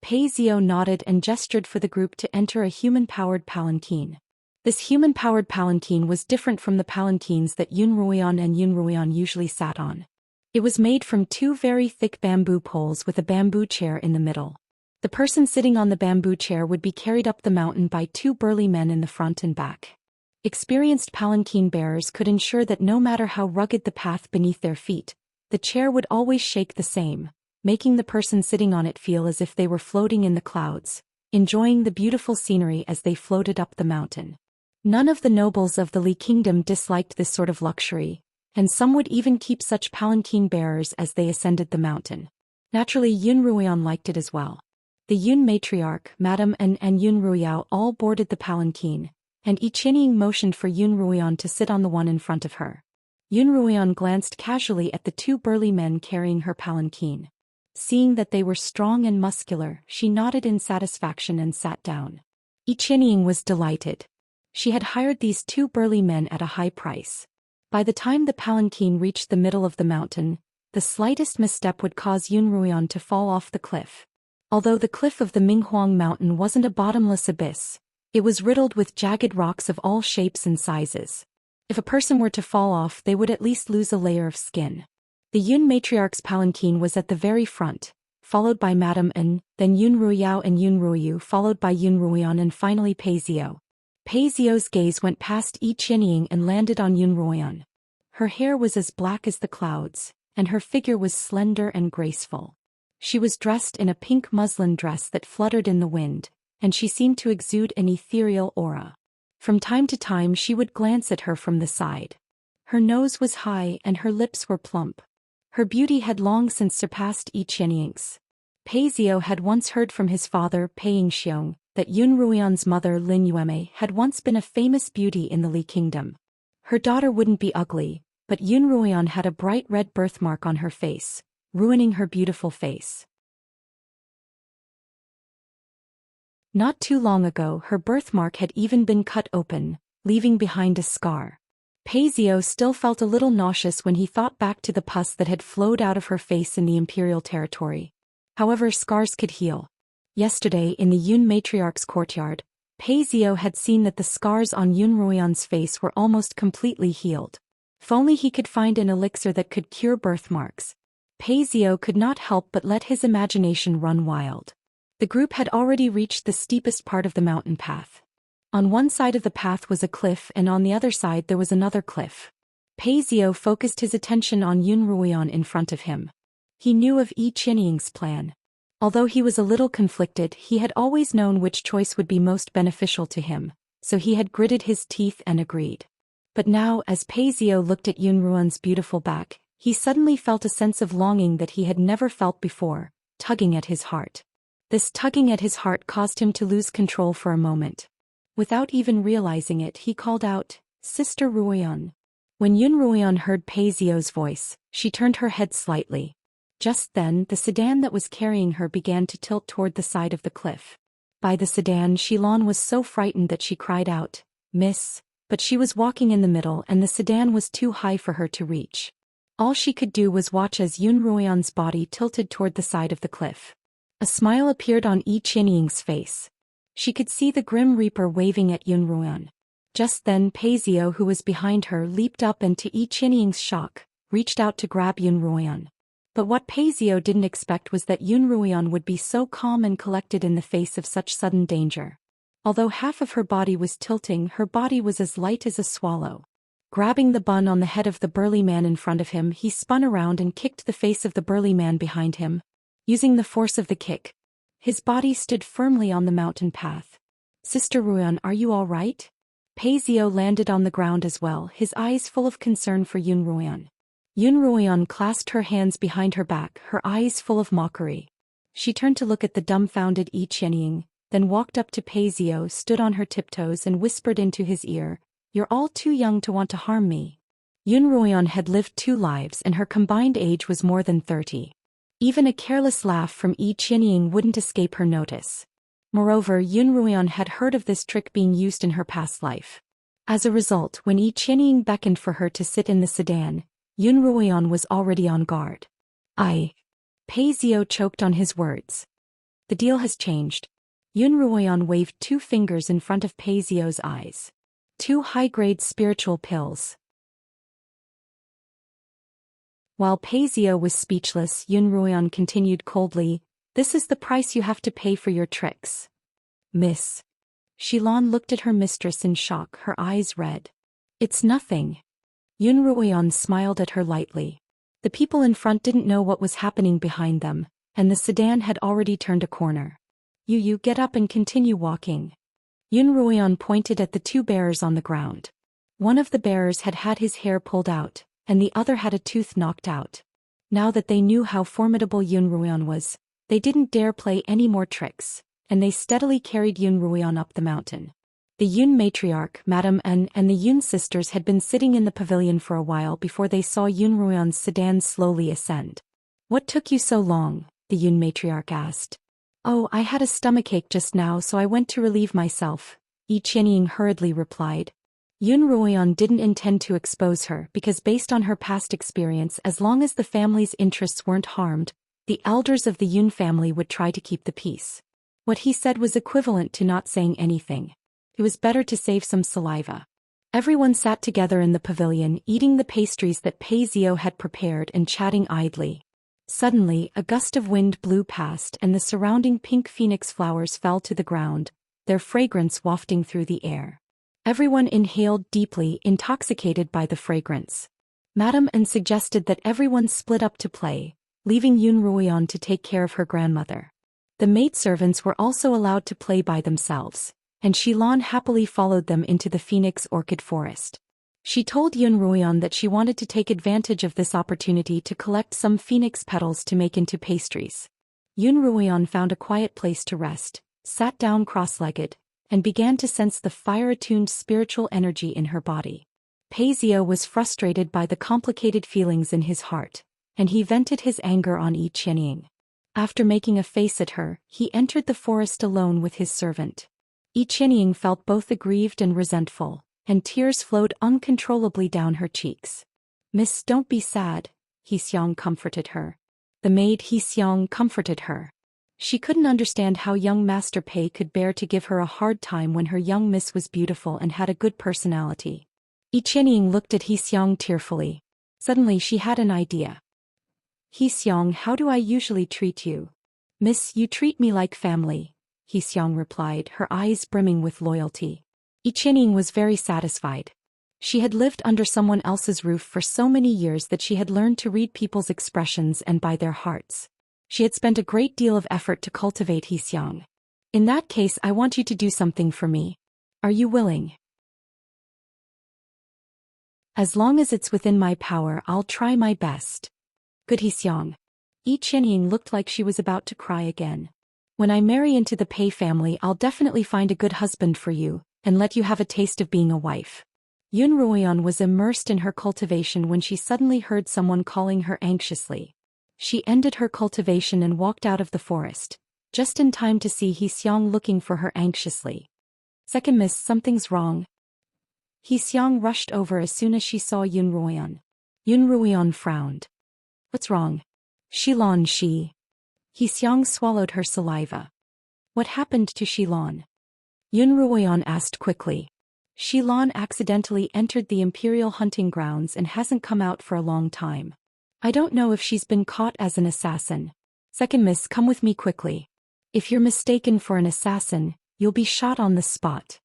Pei Zio nodded and gestured for the group to enter a human-powered palanquin. This human-powered palanquin was different from the palanquins that Yun Ruoyan and Yun Ruoyan usually sat on. It was made from 2 very thick bamboo poles with a bamboo chair in the middle. The person sitting on the bamboo chair would be carried up the mountain by 2 burly men in the front and back. Experienced palanquin bearers could ensure that no matter how rugged the path beneath their feet, the chair would always shake the same, making the person sitting on it feel as if they were floating in the clouds, enjoying the beautiful scenery as they floated up the mountain. None of the nobles of the Li Kingdom disliked this sort of luxury, and some would even keep such palanquin bearers as they ascended the mountain. Naturally, Yun Ruoyan liked it as well. The Yun matriarch, Madame Anne and Yun Ruoyao all boarded the palanquin, and Yi Qianying motioned for Yun Ruoyan to sit on the one in front of her. Yun Ruoyan glanced casually at the 2 burly men carrying her palanquin. Seeing that they were strong and muscular, she nodded in satisfaction and sat down. Yi Qianying was delighted. She had hired these 2 burly men at a high price. By the time the palanquin reached the middle of the mountain, the slightest misstep would cause Yunruoyan to fall off the cliff. Although the cliff of the Minghuang mountain wasn't a bottomless abyss, it was riddled with jagged rocks of all shapes and sizes. If a person were to fall off, they would at least lose a layer of skin. The Yun matriarch's palanquin was at the very front, followed by Madame N, then Yun Ruiyao and Yun Ruiyu, followed by Yun Ruoyan and finally Pei Xiao. Pei Xiao's gaze went past Yi Qianying and landed on Yun Ruoyan. Her hair was as black as the clouds, and her figure was slender and graceful. She was dressed in a pink muslin dress that fluttered in the wind, and she seemed to exude an ethereal aura. From time to time she would glance at her from the side. Her nose was high and her lips were plump. Her beauty had long since surpassed Yi Qianying's. Pei Xiao had once heard from his father Pei Yingxiong that Yun Ruoyan's mother Lin Yuemei had once been a famous beauty in the Li Kingdom. Her daughter wouldn't be ugly, but Yun Ruoyan had a bright red birthmark on her face, ruining her beautiful face. Not too long ago her birthmark had even been cut open, leaving behind a scar. Pei Xiao still felt a little nauseous when he thought back to the pus that had flowed out of her face in the imperial territory. However, scars could heal. Yesterday in the Yun matriarch's courtyard, Pei Xiao had seen that the scars on Yun Ruoyan's face were almost completely healed. If only he could find an elixir that could cure birthmarks. Pei Xiao could not help but let his imagination run wild. The group had already reached the steepest part of the mountain path. On one side of the path was a cliff and on the other side there was another cliff. Pei Xiao focused his attention on Yun Ruoyan in front of him. He knew of Yi Qianying's plan. Although he was a little conflicted, he had always known which choice would be most beneficial to him, so he had gritted his teeth and agreed. But now, as Pei Xiao looked at Yun Ruoyan's beautiful back, he suddenly felt a sense of longing that he had never felt before, tugging at his heart. This tugging at his heart caused him to lose control for a moment. Without even realizing it, he called out, "Sister Ruoyan." When Yun Ruoyan heard Pei Xiao's voice, she turned her head slightly. Just then, the sedan that was carrying her began to tilt toward the side of the cliff. By the sedan, Xilan was so frightened that she cried out, "Miss," but she was walking in the middle and the sedan was too high for her to reach. All she could do was watch as Yun Ruoyan's body tilted toward the side of the cliff. A smile appeared on Yi Qianying's face. She could see the Grim Reaper waving at Yun Ruoyan. Just then Pei Xiao, who was behind her, leaped up and to Yi Qianying's shock, reached out to grab Yun Ruoyan. But what Pei Xiao didn't expect was that Yun Ruoyan would be so calm and collected in the face of such sudden danger. Although half of her body was tilting, her body was as light as a swallow. Grabbing the bun on the head of the burly man in front of him, he spun around and kicked the face of the burly man behind him. Using the force of the kick, his body stood firmly on the mountain path. "Sister Ruoyan, are you all right?" Pei Xiao landed on the ground as well, his eyes full of concern for Yun Ruoyan. Yun Ruoyan clasped her hands behind her back, her eyes full of mockery. She turned to look at the dumbfounded Yi Qianying, then walked up to Pei Xiao, stood on her tiptoes and whispered into his ear, "You're all too young to want to harm me." Yun Ruoyan had lived 2 lives and her combined age was more than 30. Even a careless laugh from Yi Qianying wouldn't escape her notice. Moreover, Yun Ruoyan had heard of this trick being used in her past life. As a result, when Yi Qianying beckoned for her to sit in the sedan, Yun Ruoyan was already on guard. Pei Xiao choked on his words. "The deal has changed." Yun Ruoyan waved 2 fingers in front of Pei Xiao's eyes. 2 high-grade spiritual pills. While Pei Xiao was speechless, Yun Ruoyan continued coldly, "This is the price you have to pay for your tricks. Miss." Xilan looked at her mistress in shock, her eyes red. "It's nothing." Yun Ruoyan smiled at her lightly. The people in front didn't know what was happening behind them, and the sedan had already turned a corner. You get up and continue walking." Yun Ruoyan pointed at the 2 bearers on the ground. One of the bearers had had his hair pulled out, and the other had a tooth knocked out. Now that they knew how formidable Yun Ruoyan was, they didn't dare play any more tricks, and they steadily carried Yun Ruoyan up the mountain. The Yun matriarch, Madame N, and the Yun sisters had been sitting in the pavilion for a while before they saw Yun Ruoyan's sedan slowly ascend. "What took you so long?" the Yun matriarch asked. "Oh, I had a stomachache just now, so I went to relieve myself," Yi Qianying hurriedly replied. Yun Ruoyan didn't intend to expose her because based on her past experience, as long as the family's interests weren't harmed, the elders of the Yun family would try to keep the peace. What he said was equivalent to not saying anything. It was better to save some saliva. Everyone sat together in the pavilion, eating the pastries that Pei Zio had prepared and chatting idly. Suddenly, a gust of wind blew past and the surrounding pink phoenix flowers fell to the ground, their fragrance wafting through the air. Everyone inhaled deeply, intoxicated by the fragrance. Madame An suggested that everyone split up to play, leaving Yun Ruoyan to take care of her grandmother. The maidservants were also allowed to play by themselves, and Xilan happily followed them into the phoenix orchid forest. She told Yun Ruoyan that she wanted to take advantage of this opportunity to collect some phoenix petals to make into pastries. Yun Ruoyan found a quiet place to rest, sat down cross-legged, and began to sense the fire-attuned spiritual energy in her body. Pei Zio was frustrated by the complicated feelings in his heart, and he vented his anger on Yi Qianying. After making a face at her, he entered the forest alone with his servant. Yi Qianying felt both aggrieved and resentful, and tears flowed uncontrollably down her cheeks. "Miss, don't be sad," He Xiang comforted her. The maid He Xiang comforted her. She couldn't understand how young Master Pei could bear to give her a hard time when her young miss was beautiful and had a good personality. Yi Qianying looked at He Xiang tearfully. Suddenly she had an idea. "He Xiang, how do I usually treat you?" "Miss, you treat me like family," He Xiang replied, her eyes brimming with loyalty. Yi Qianying was very satisfied. She had lived under someone else's roof for so many years that she had learned to read people's expressions and by their hearts. She had spent a great deal of effort to cultivate He Xiang. "In that case, I want you to do something for me. Are you willing?" "As long as it's within my power, I'll try my best." "Good, He Xiang." Yi Qianying looked like she was about to cry again. "When I marry into the Pei family, I'll definitely find a good husband for you, and let you have a taste of being a wife." Yun Ruoyan was immersed in her cultivation when she suddenly heard someone calling her anxiously. She ended her cultivation and walked out of the forest, just in time to see He Xiang looking for her anxiously. "Second miss, something's wrong." He Xiang rushed over as soon as she saw Yun Ruoyan. Yun Ruoyan frowned. "What's wrong?" "Xilan, she." He Xiang swallowed her saliva. "What happened to Xilan?" Yun Ruoyan asked quickly. "Xilan accidentally entered the imperial hunting grounds and hasn't come out for a long time. I don't know if she's been caught as an assassin. Second miss, come with me quickly. If you're mistaken for an assassin, you'll be shot on the spot."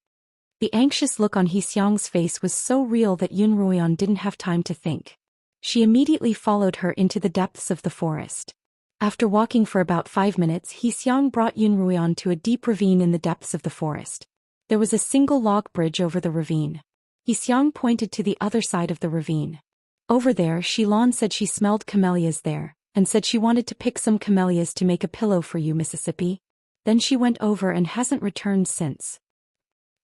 The anxious look on He Xiang's face was so real that Yun Ruoyan didn't have time to think. She immediately followed her into the depths of the forest. After walking for about 5 minutes, He Xiang brought Yun Ruoyan to a deep ravine in the depths of the forest. There was a single log bridge over the ravine. He Xiang pointed to the other side of the ravine. "Over there, Xilan said she smelled camellias there, and said she wanted to pick some camellias to make a pillow for you, Mississippi. Then she went over and hasn't returned since."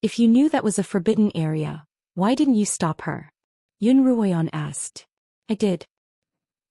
"If you knew that was a forbidden area, why didn't you stop her?" Yun Ruoyan asked. "I did,"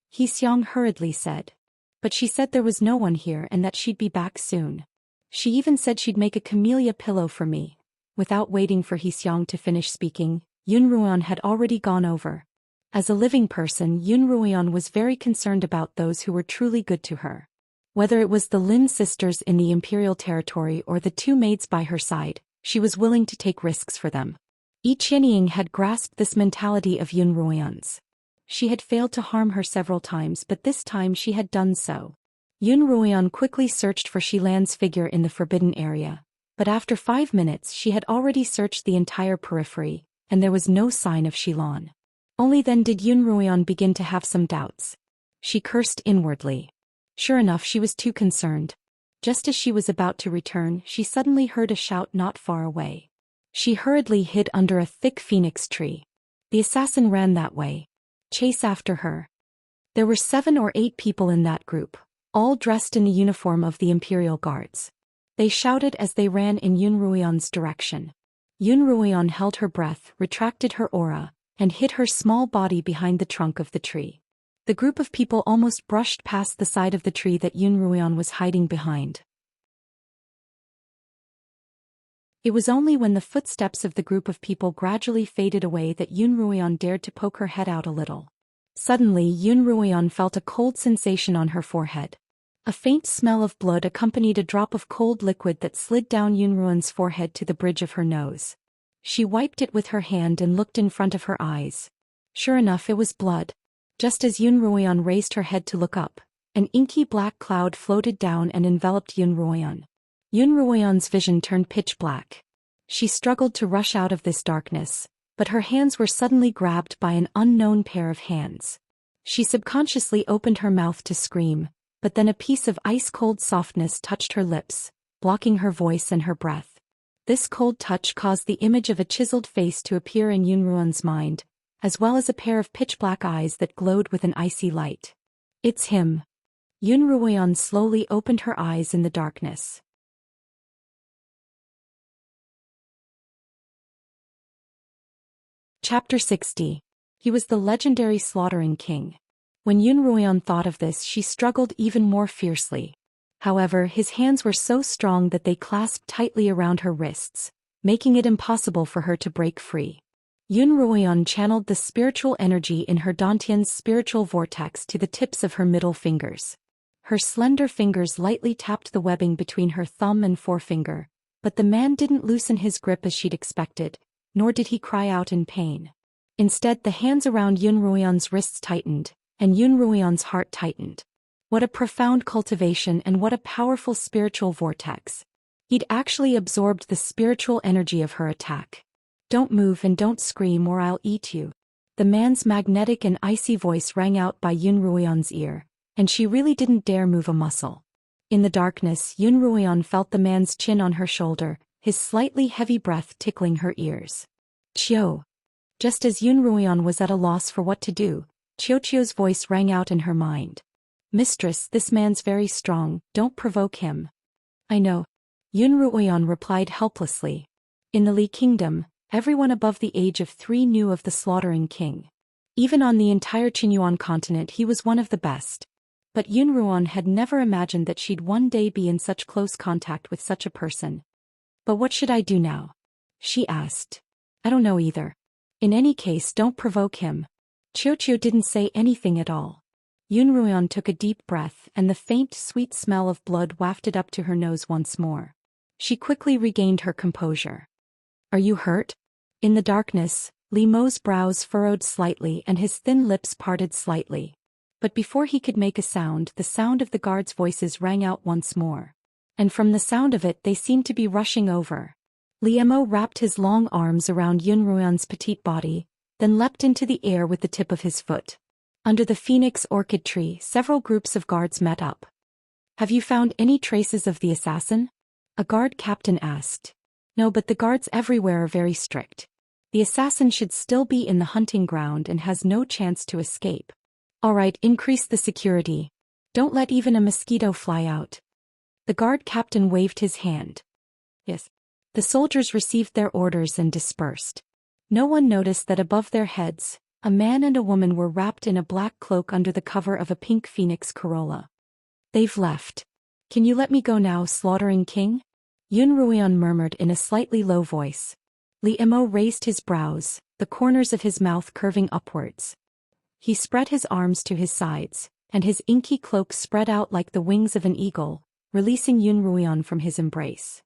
He Xiang hurriedly said. "But she said there was no one here and that she'd be back soon. She even said she'd make a camellia pillow for me." Without waiting for He Xiang to finish speaking, Yun Ruoyan had already gone over. As a living person, Yun Ruoyan was very concerned about those who were truly good to her. Whether it was the Lin sisters in the imperial territory or the 2 maids by her side, she was willing to take risks for them. Yi Qianying had grasped this mentality of Yun Ruoyan's. She had failed to harm her several times, but this time she had done so. Yun Ruoyan quickly searched for Xilan's figure in the forbidden area, but after 5 minutes she had already searched the entire periphery, and there was no sign of Xilan. Only then did Yun Ruoyan begin to have some doubts. She cursed inwardly. Sure enough, she was too concerned. Just as she was about to return, she suddenly heard a shout not far away. She hurriedly hid under a thick phoenix tree. The assassin ran that way. "Chase after her." There were 7 or 8 people in that group, all dressed in the uniform of the Imperial Guards. They shouted as they ran in Yun Ruoyan's direction. Yun Ruoyan held her breath, retracted her aura, and hid her small body behind the trunk of the tree. The group of people almost brushed past the side of the tree that Yun Ruoyan was hiding behind. It was only when the footsteps of the group of people gradually faded away that Yun Ruoyan dared to poke her head out a little. Suddenly Yun Ruoyan felt a cold sensation on her forehead. A faint smell of blood accompanied a drop of cold liquid that slid down Yun Ruoyan's forehead to the bridge of her nose. She wiped it with her hand and looked in front of her eyes. Sure enough, it was blood. Just as Yun Ruoyan raised her head to look up, an inky black cloud floated down and enveloped Yun Ruoyan. Yun Ruoyan's vision turned pitch black. She struggled to rush out of this darkness, but her hands were suddenly grabbed by an unknown pair of hands. She subconsciously opened her mouth to scream, but then a piece of ice-cold softness touched her lips, blocking her voice and her breath. This cold touch caused the image of a chiseled face to appear in Yun Ruoyan's mind, as well as a pair of pitch-black eyes that glowed with an icy light. It's him. Yun Ruoyan slowly opened her eyes in the darkness. Chapter 60. He was the legendary Slaughtering King. When Yun Ruoyan thought of this, she struggled even more fiercely. However, his hands were so strong that they clasped tightly around her wrists, making it impossible for her to break free. Yun Ruoyan channeled the spiritual energy in her dantian's spiritual vortex to the tips of her middle fingers. Her slender fingers lightly tapped the webbing between her thumb and forefinger, but the man didn't loosen his grip as she'd expected, nor did he cry out in pain. Instead, the hands around Yun Ruoyan's wrists tightened, and Yun Ruoyan's heart tightened. What a profound cultivation and what a powerful spiritual vortex. He'd actually absorbed the spiritual energy of her attack. Don't move and don't scream or I'll eat you. The man's magnetic and icy voice rang out by Yun Ruoyan's ear, and she really didn't dare move a muscle. In the darkness, Yun Ruoyan felt the man's chin on her shoulder, his slightly heavy breath tickling her ears. Chiu. Just as Yun Ruoyan was at a loss for what to do, Chiu's voice rang out in her mind. Mistress, this man's very strong, don't provoke him. I know. Yun Ruoyan replied helplessly. In the Li Kingdom, everyone above the age of 3 knew of the Slaughtering King. Even on the entire Qinyuan continent he was one of the best. But Yun Ruoyan had never imagined that she'd one day be in such close contact with such a person. But what should I do now? She asked. I don't know either. In any case, don't provoke him. Chiu didn't say anything at all. Yun Ruoyan took a deep breath and the faint, sweet smell of blood wafted up to her nose once more. She quickly regained her composure. Are you hurt? In the darkness, Li Mo's brows furrowed slightly and his thin lips parted slightly. But before he could make a sound, the sound of the guards' voices rang out once more. And from the sound of it they seemed to be rushing over. Li Mo wrapped his long arms around Yun Ruoyan's petite body, then leapt into the air with the tip of his foot. Under the phoenix orchid tree, several groups of guards met up. Have you found any traces of the assassin? A guard captain asked. No, but the guards everywhere are very strict. The assassin should still be in the hunting ground and has no chance to escape. All right, increase the security. Don't let even a mosquito fly out. The guard captain waved his hand. Yes. The soldiers received their orders and dispersed. No one noticed that above their heads, a man and a woman were wrapped in a black cloak under the cover of a pink phoenix corolla. They've left. Can you let me go now, Slaughtering King? Yun Ruoyan murmured in a slightly low voice. Li Mo raised his brows, the corners of his mouth curving upwards. He spread his arms to his sides, and his inky cloak spread out like the wings of an eagle, releasing Yun Ruoyan from his embrace.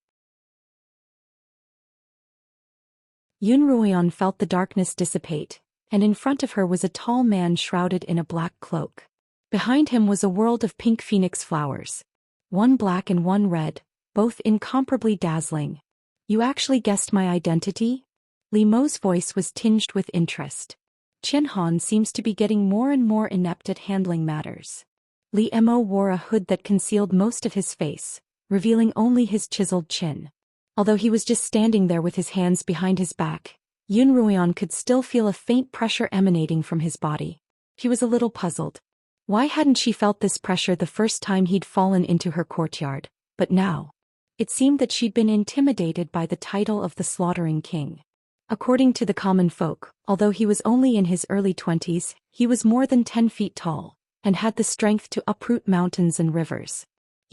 Yun Ruoyan felt the darkness dissipate, and in front of her was a tall man shrouded in a black cloak. Behind him was a world of pink phoenix flowers. One black and one red, both incomparably dazzling. You actually guessed my identity? Li Mo's voice was tinged with interest. Qian Han seems to be getting more and more inept at handling matters. Li Mo wore a hood that concealed most of his face, revealing only his chiseled chin. Although he was just standing there with his hands behind his back, Yun Ruoyan could still feel a faint pressure emanating from his body. He was a little puzzled. Why hadn't she felt this pressure the first time he'd fallen into her courtyard, but now? It seemed that she'd been intimidated by the title of the Slaughtering King. According to the common folk, although he was only in his early 20s, he was more than 10 feet tall, and had the strength to uproot mountains and rivers.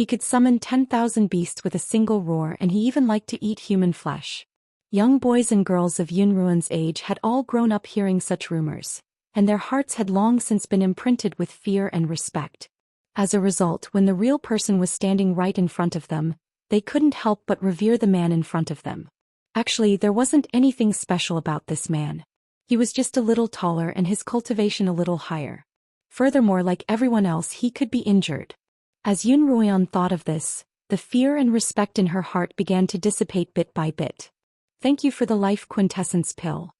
He could summon 10,000 beasts with a single roar, and he even liked to eat human flesh. Young boys and girls of Yunruo's age had all grown up hearing such rumors, and their hearts had long since been imprinted with fear and respect. As a result, when the real person was standing right in front of them, they couldn't help but revere the man in front of them. Actually, there wasn't anything special about this man. He was just a little taller and his cultivation a little higher. Furthermore, like everyone else, he could be injured. As Yunruo thought of this, the fear and respect in her heart began to dissipate bit by bit. Thank you for the life quintessence pill.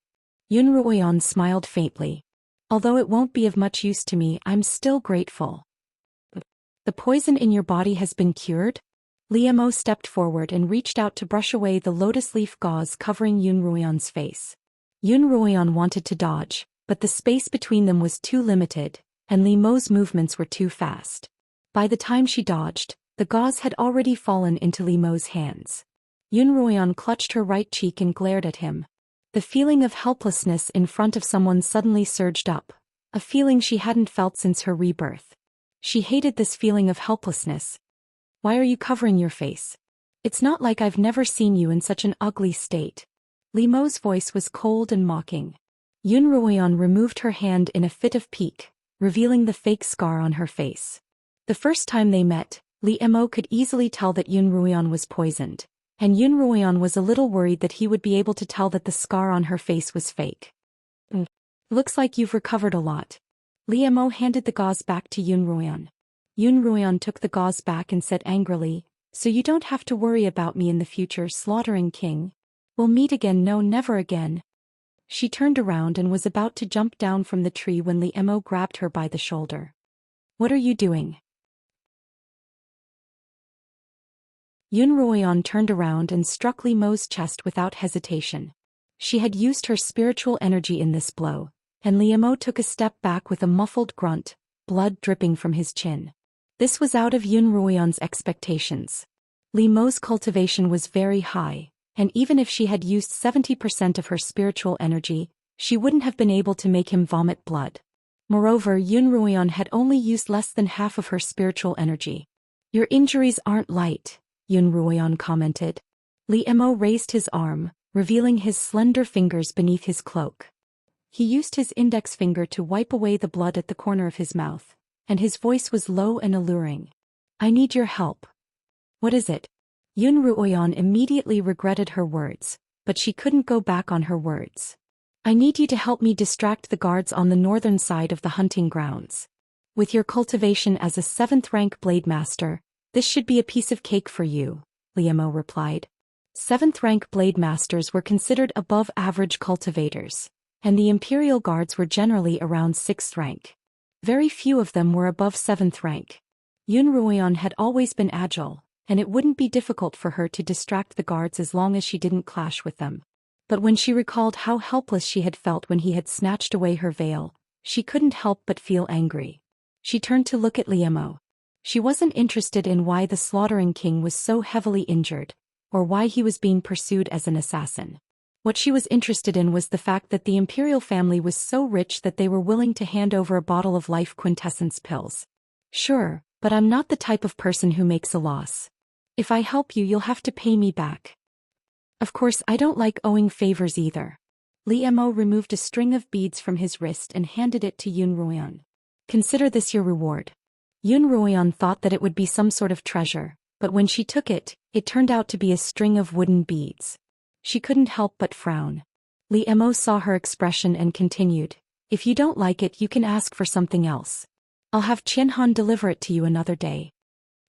Yunruo smiled faintly. Although it won't be of much use to me, I'm still grateful. The poison in your body has been cured? Liemo stepped forward and reached out to brush away the lotus leaf gauze covering Yunruo's face. Yunruo wanted to dodge, but the space between them was too limited, and Liemo's movements were too fast. By the time she dodged, the gauze had already fallen into Liemo's hands. Yunruo clutched her right cheek and glared at him. The feeling of helplessness in front of someone suddenly surged up, a feeling she hadn't felt since her rebirth. She hated this feeling of helplessness. Why are you covering your face? It's not like I've never seen you in such an ugly state. Liemo's voice was cold and mocking. Yunruo removed her hand in a fit of pique, revealing the fake scar on her face. The first time they met, Liemo could easily tell that Yunruo was poisoned, and Yunruo was a little worried that he would be able to tell that the scar on her face was fake. Looks like you've recovered a lot. Liemo handed the gauze back to Yunruo. Yunruo took the gauze back and said angrily, "So you don't have to worry about me in the future, slaughtering king. We'll meet again." "No, never again." She turned around and was about to jump down from the tree when Liemo grabbed her by the shoulder. "What are you doing?" Yunruo turned around and struck Liemo's chest without hesitation. She had used her spiritual energy in this blow, and Liemo took a step back with a muffled grunt, blood dripping from his chin. This was out of Yunruo's expectations. Liemo's cultivation was very high, and even if she had used 70% of her spiritual energy, she wouldn't have been able to make him vomit blood. Moreover, Yunruo had only used less than half of her spiritual energy. "Your injuries aren't light," Yunruo commented. Liemo raised his arm, revealing his slender fingers beneath his cloak. He used his index finger to wipe away the blood at the corner of his mouth, and his voice was low and alluring. "I need your help." "What is it?" Yunruo immediately regretted her words, but she couldn't go back on her words. "I need you to help me distract the guards on the northern side of the hunting grounds. With your cultivation as a 7th-rank blade master, this should be a piece of cake for you," Liemo replied. 7th-rank blade masters were considered above-average cultivators, and the Imperial Guards were generally around 6th rank. Very few of them were above 7th rank. Yunruo had always been agile, and it wouldn't be difficult for her to distract the guards as long as she didn't clash with them. But when she recalled how helpless she had felt when he had snatched away her veil, she couldn't help but feel angry. She turned to look at Liemo. She wasn't interested in why the slaughtering king was so heavily injured, or why he was being pursued as an assassin. What she was interested in was the fact that the imperial family was so rich that they were willing to hand over a bottle of life quintessence pills. "Sure, but I'm not the type of person who makes a loss. If I help you, you'll have to pay me back." "Of course, I don't like owing favors either." Liemo removed a string of beads from his wrist and handed it to Yunruo. "Consider this your reward." Yunruo thought that it would be some sort of treasure, but when she took it, it turned out to be a string of wooden beads. She couldn't help but frown. Liemo saw her expression and continued, "If you don't like it, you can ask for something else. I'll have Qianhan deliver it to you another day."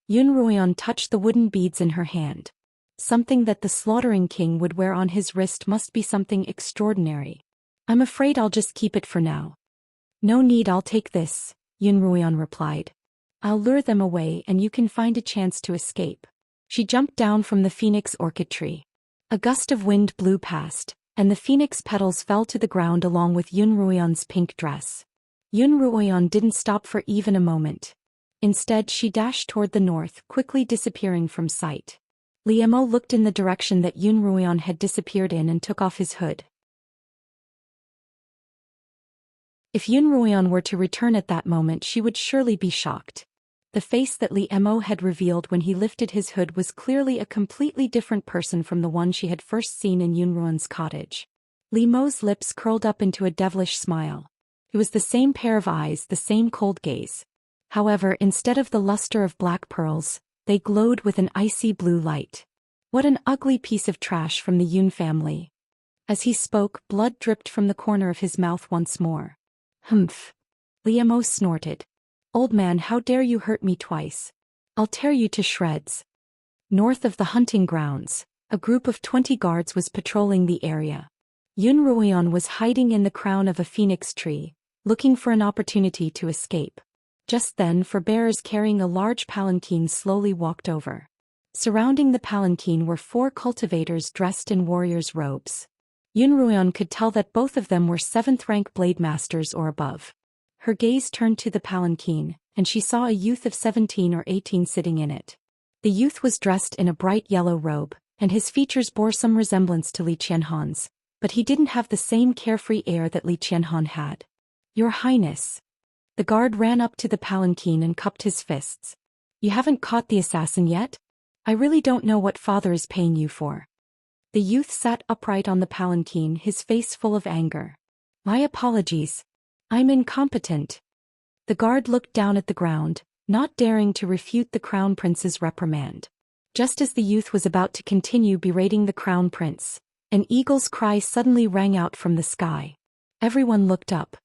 Yunruo touched the wooden beads in her hand. Something that the slaughtering king would wear on his wrist must be something extraordinary. "I'm afraid I'll just keep it for now." "No need, I'll take this," Yunruo replied. "I'll lure them away and you can find a chance to escape." She jumped down from the phoenix orchid tree. A gust of wind blew past, and the phoenix petals fell to the ground along with Yunruo's pink dress. Yunruo didn't stop for even a moment. Instead, she dashed toward the north, quickly disappearing from sight. Liemo looked in the direction that Yunruo had disappeared in and took off his hood. If Yunruo were to return at that moment, she would surely be shocked. The face that Li Mo had revealed when he lifted his hood was clearly a completely different person from the one she had first seen in Yunruan's cottage. Li Mo's lips curled up into a devilish smile. It was the same pair of eyes, the same cold gaze. However, instead of the luster of black pearls, they glowed with an icy blue light. What an ugly piece of trash from the Yun family. As he spoke, blood dripped from the corner of his mouth once more. Humph. Li Mo snorted. Old man, how dare you hurt me twice? I'll tear you to shreds. North of the hunting grounds, a group of 20 guards was patrolling the area. Yun Ruoyan was hiding in the crown of a phoenix tree, looking for an opportunity to escape. Just then, 4 bearers carrying a large palanquin slowly walked over. Surrounding the palanquin were 4 cultivators dressed in warriors' robes. Yun Ruoyan could tell that both of them were 7th-rank blade masters or above. Her gaze turned to the palanquin, and she saw a youth of 17 or 18 sitting in it. The youth was dressed in a bright yellow robe, and his features bore some resemblance to Li Qianhan's, but he didn't have the same carefree air that Li Qianhan had. Your Highness. The guard ran up to the palanquin and cupped his fists. You haven't caught the assassin yet? I really don't know what father is paying you for. The youth sat upright on the palanquin, his face full of anger. My apologies. I'm incompetent. The guard looked down at the ground, not daring to refute the crown prince's reprimand. Just as the youth was about to continue berating the crown prince, an eagle's cry suddenly rang out from the sky. Everyone looked up.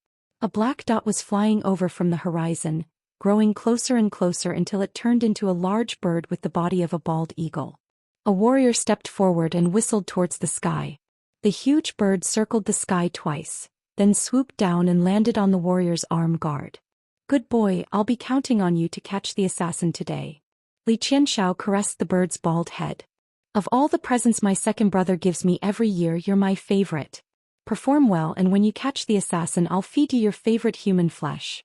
A black dot was flying over from the horizon, growing closer and closer until it turned into a large bird with the body of a bald eagle. A warrior stepped forward and whistled towards the sky. The huge bird circled the sky twice, then swooped down and landed on the warrior's arm guard. Good boy, I'll be counting on you to catch the assassin today. Li Qianxiao caressed the bird's bald head. Of all the presents my second brother gives me every year, you're my favorite. Perform well, and when you catch the assassin, I'll feed you your favorite human flesh.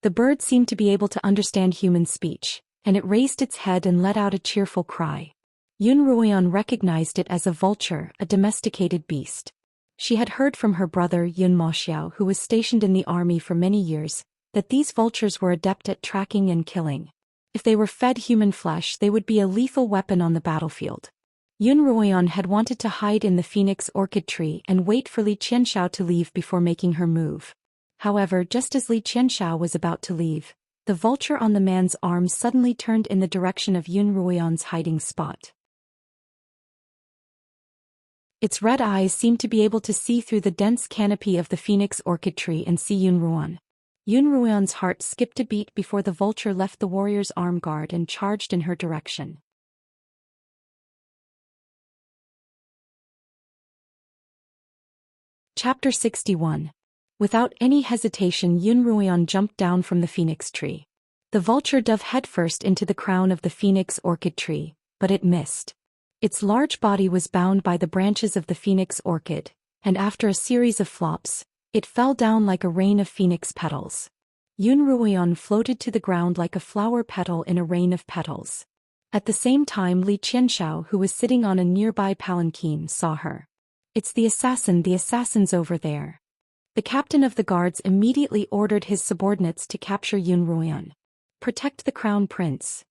The bird seemed to be able to understand human speech, and it raised its head and let out a cheerful cry. Yun Ruoyan recognized it as a vulture, a domesticated beast. She had heard from her brother Yun Moxiao, who was stationed in the army for many years, that these vultures were adept at tracking and killing. If they were fed human flesh, they would be a lethal weapon on the battlefield. Yun Ruoyan had wanted to hide in the phoenix orchid tree and wait for Li Qianxiao to leave before making her move. However, just as Li Qianxiao was about to leave, the vulture on the man's arm suddenly turned in the direction of Yun Ruoyan's hiding spot. Its red eyes seemed to be able to see through the dense canopy of the phoenix orchid tree and see Yun Ruoyan. Yun Ruoyan's heart skipped a beat before the vulture left the warrior's arm guard and charged in her direction. Chapter 61. Without any hesitation, Yun Ruoyan jumped down from the phoenix tree. The vulture dove headfirst into the crown of the phoenix orchid tree, but it missed. Its large body was bound by the branches of the phoenix orchid, and after a series of flops, it fell down like a rain of phoenix petals. Yun Ruoyan floated to the ground like a flower petal in a rain of petals. At the same time, Li Qianxiao, who was sitting on a nearby palanquin, saw her. It's the assassin's over there. The captain of the guards immediately ordered his subordinates to capture Yun Ruoyan. Protect the crown prince.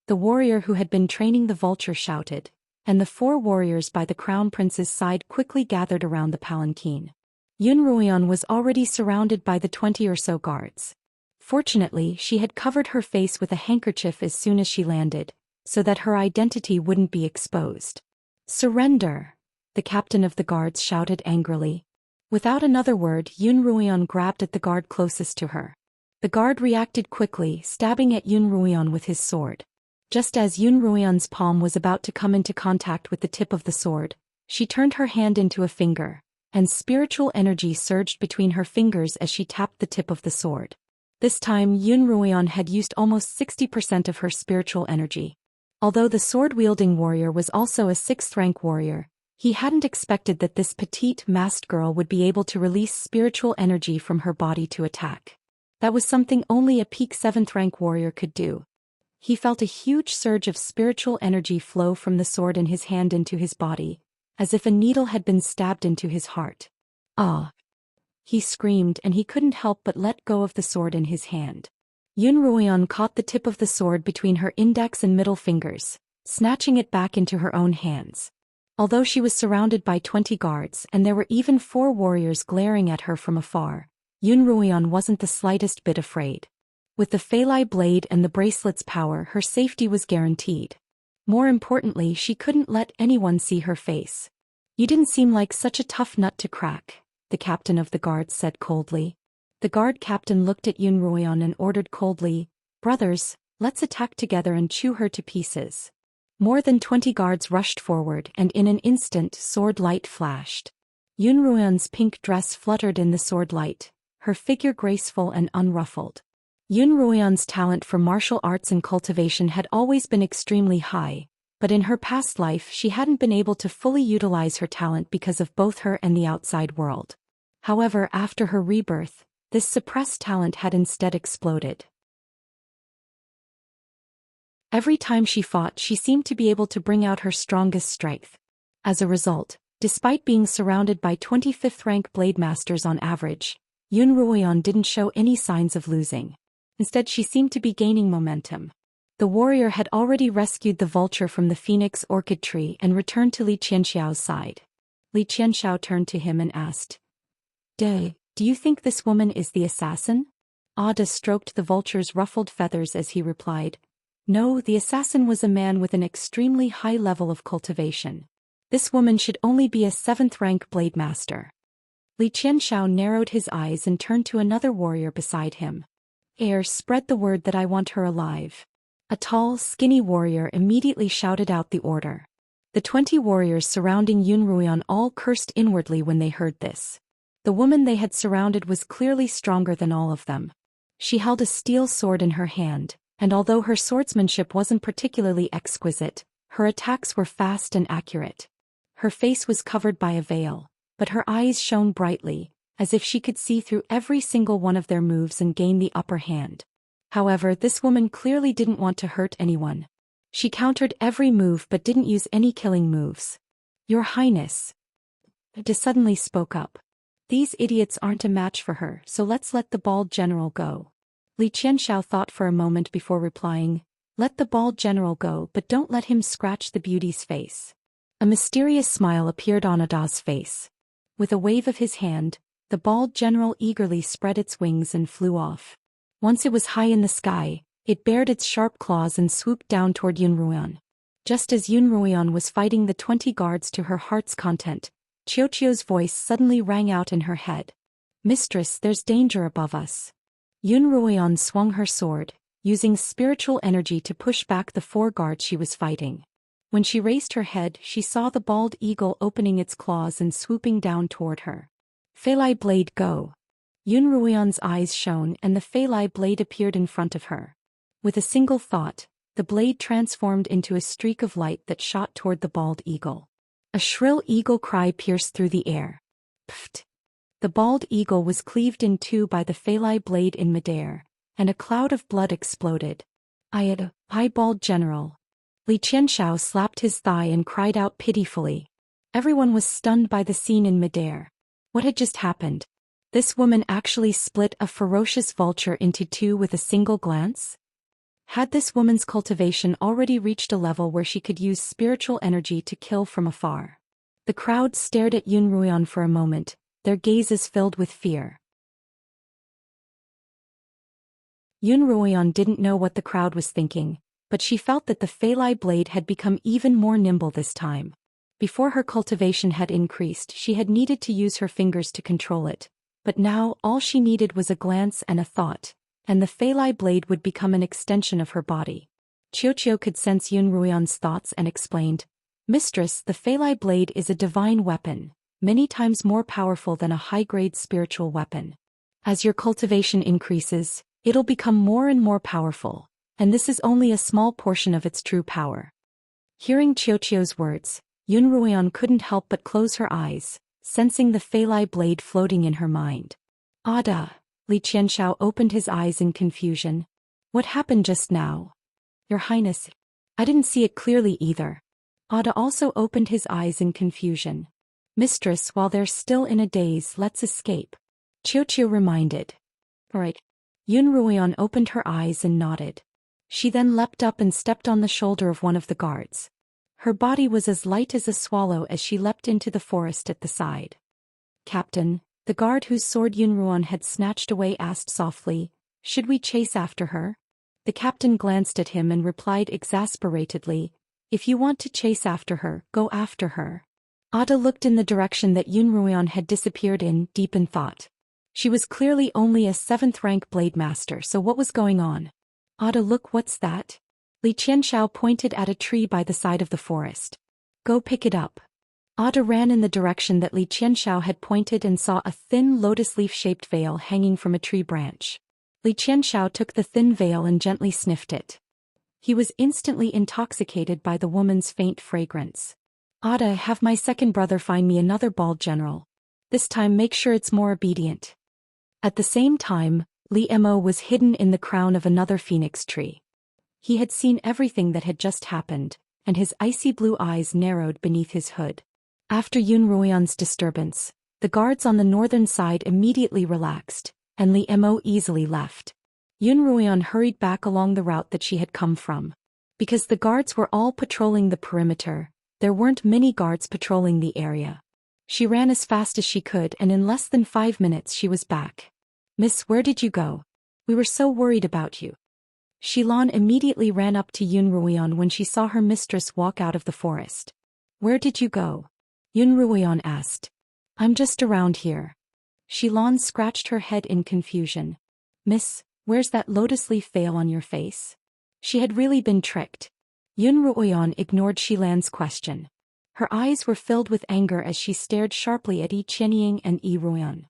The warrior who had been training the vulture shouted, and the 4 warriors by the crown prince's side quickly gathered around the palanquin. Yun Ruoyan was already surrounded by the 20 or so guards. Fortunately, she had covered her face with a handkerchief as soon as she landed, so that her identity wouldn't be exposed. Surrender! The captain of the guards shouted angrily. Without another word, Yun Ruoyan grabbed at the guard closest to her. The guard reacted quickly, stabbing at Yun Ruoyan with his sword. Just as Yun Ruoyan's palm was about to come into contact with the tip of the sword, she turned her hand into a finger, and spiritual energy surged between her fingers as she tapped the tip of the sword. This time, Yun Ruoyan had used almost 60% of her spiritual energy. Although the sword-wielding warrior was also a 6th-rank warrior, he hadn't expected that this petite, masked girl would be able to release spiritual energy from her body to attack. That was something only a peak 7th-rank warrior could do. He felt a huge surge of spiritual energy flow from the sword in his hand into his body, as if a needle had been stabbed into his heart. Ah! He screamed, and he couldn't help but let go of the sword in his hand. Yun Ruoyan caught the tip of the sword between her index and middle fingers, snatching it back into her own hands. Although she was surrounded by 20 guards and there were even 4 warriors glaring at her from afar, Yun Ruoyan wasn't the slightest bit afraid. With the Feilai blade and the bracelet's power, her safety was guaranteed. More importantly, she couldn't let anyone see her face. "You didn't seem like such a tough nut to crack," the captain of the guards said coldly. The guard captain looked at Yun Ruoyan and ordered coldly, "Brothers, let's attack together and chew her to pieces." More than 20 guards rushed forward and in an instant sword light flashed. Yun Ruoyan's pink dress fluttered in the sword light, her figure graceful and unruffled. Yun Ruoyan's talent for martial arts and cultivation had always been extremely high, but in her past life she hadn't been able to fully utilize her talent because of both her and the outside world. However, after her rebirth, this suppressed talent had instead exploded. Every time she fought, she seemed to be able to bring out her strongest strength. As a result, despite being surrounded by 25th-rank blade masters on average, Yun Ruoyan didn't show any signs of losing. Instead, she seemed to be gaining momentum. The warrior had already rescued the vulture from the phoenix orchid tree and returned to Li Qianxiao's side. Li Qianxiao turned to him and asked, Do you think this woman is the assassin?" Ada stroked the vulture's ruffled feathers as he replied, "No, the assassin was a man with an extremely high level of cultivation. This woman should only be a 7th-rank blade master." Li Qianxiao narrowed his eyes and turned to another warrior beside him. "Spread the word that I want her alive." A tall, skinny warrior immediately shouted out the order. The 20 warriors surrounding Yun Ruoyan all cursed inwardly when they heard this. The woman they had surrounded was clearly stronger than all of them. She held a steel sword in her hand, and although her swordsmanship wasn't particularly exquisite, her attacks were fast and accurate. Her face was covered by a veil, but her eyes shone brightly, as if she could see through every single one of their moves and gain the upper hand. However, this woman clearly didn't want to hurt anyone. She countered every move but didn't use any killing moves. "Your Highness," Ada suddenly spoke up. "These idiots aren't a match for her, so let's let the bald general go." Li Qianxiao thought for a moment before replying, "Let the bald general go, but don't let him scratch the beauty's face." A mysterious smile appeared on Ada's face. With a wave of his hand, the bald general eagerly spread its wings and flew off. Once it was high in the sky, it bared its sharp claws and swooped down toward Yun Ruoyan. Just as Yun Ruoyan was fighting the 20 guards to her heart's content, Qiuqiu's voice suddenly rang out in her head. "Mistress, there's danger above us." Yun Ruoyan swung her sword, using spiritual energy to push back the 4 guards she was fighting. When she raised her head, she saw the bald eagle opening its claws and swooping down toward her. "Feilai blade, go!" Yun Ruoyan's eyes shone and the Feilai blade appeared in front of her. With a single thought, the blade transformed into a streak of light that shot toward the bald eagle. A shrill eagle cry pierced through the air. Pfft! The bald eagle was cleaved in 2 by the Feilai blade in midair, and a cloud of blood exploded. "I bald general." Li Qianxiao slapped his thigh and cried out pitifully. Everyone was stunned by the scene in midair. What had just happened? This woman actually split a ferocious vulture into 2 with a single glance? Had this woman's cultivation already reached a level where she could use spiritual energy to kill from afar? The crowd stared at Yun Ruoyan for a moment, their gazes filled with fear. Yun Ruoyan didn't know what the crowd was thinking, but she felt that the Feilai blade had become even more nimble this time. Before her cultivation had increased, she had needed to use her fingers to control it, but now all she needed was a glance and a thought, and the Feilai blade would become an extension of her body. Qiuqiu could sense Yun Ruoyan's thoughts and explained, "Mistress, the Feilai blade is a divine weapon, many times more powerful than a high-grade spiritual weapon. As your cultivation increases, it'll become more and more powerful, and this is only a small portion of its true power." Hearing Qiuqiu's words, Yun Ruoyan couldn't help but close her eyes, sensing the Feilai blade floating in her mind. "Ada," Li Qianxiao opened his eyes in confusion. "What happened just now?" "Your Highness, I didn't see it clearly either." Ada also opened his eyes in confusion. "Mistress, while they're still in a daze, let's escape," Qiuqiu reminded. "All right." Yun Ruoyan opened her eyes and nodded. She then leapt up and stepped on the shoulder of one of the guards. Her body was as light as a swallow as she leapt into the forest at the side. Captain, the guard whose sword Yun Ruoyan had snatched away asked softly, "Should we chase after her?" The captain glanced at him and replied exasperatedly, "If you want to chase after her, go after her." Ada looked in the direction that Yun Ruoyan had disappeared in, deep in thought. She was clearly only a 7th-rank blade master, so what was going on? Ada, look, what's that? Xianxia pointed at a tree by the side of the forest. Go pick it up. Ada ran in the direction that Xianxia had pointed and saw a thin lotus leaf-shaped veil hanging from a tree branch. Xianxia took the thin veil and gently sniffed it. He was instantly intoxicated by the woman's faint fragrance. Ada, have my second brother find me another bald general. This time make sure it's more obedient. At the same time, Li Mo was hidden in the crown of another phoenix tree. He had seen everything that had just happened, and his icy blue eyes narrowed beneath his hood. After Yun Ruoyan's disturbance, the guards on the northern side immediately relaxed, and Li Mo easily left. Yun Ruoyan hurried back along the route that she had come from. Because the guards were all patrolling the perimeter, there weren't many guards patrolling the area. She ran as fast as she could, and in less than 5 minutes she was back. "Miss, where did you go? We were so worried about you." Shilan immediately ran up to Yun Ruoyan when she saw her mistress walk out of the forest. "Where did you go?" Yun Ruoyan asked. "I'm just around here." Shilan scratched her head in confusion. "Miss, where's that lotus leaf veil on your face?" She had really been tricked. Yun Ruoyan ignored Shilan's question. Her eyes were filled with anger as she stared sharply at Yi Qianying and Yi Ruoyan.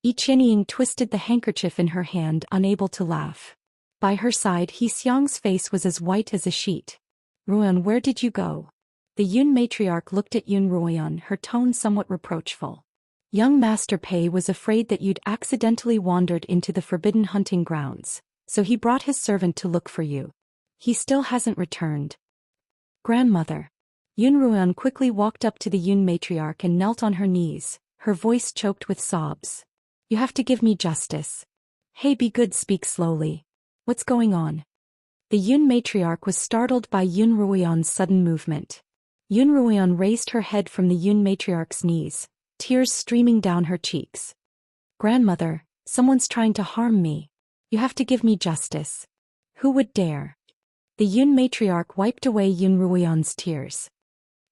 Yi Qianying twisted the handkerchief in her hand, unable to laugh. By her side, He Xiang's face was as white as a sheet. "Ruoyan, where did you go?" The Yun matriarch looked at Yun Ruoyan, her tone somewhat reproachful. "Young Master Pei was afraid that you'd accidentally wandered into the forbidden hunting grounds, so he brought his servant to look for you. He still hasn't returned." "Grandmother." Yun Ruoyan quickly walked up to the Yun matriarch and knelt on her knees, her voice choked with sobs. "You have to give me justice. Hey, be good, speak slowly. What's going on?" The Yun matriarch was startled by Yun Ruoyan's sudden movement. Yun Ruoyan raised her head from the Yun matriarch's knees, tears streaming down her cheeks. "Grandmother, someone's trying to harm me. You have to give me justice." "Who would dare?" The Yun matriarch wiped away Yun Ruoyan's tears.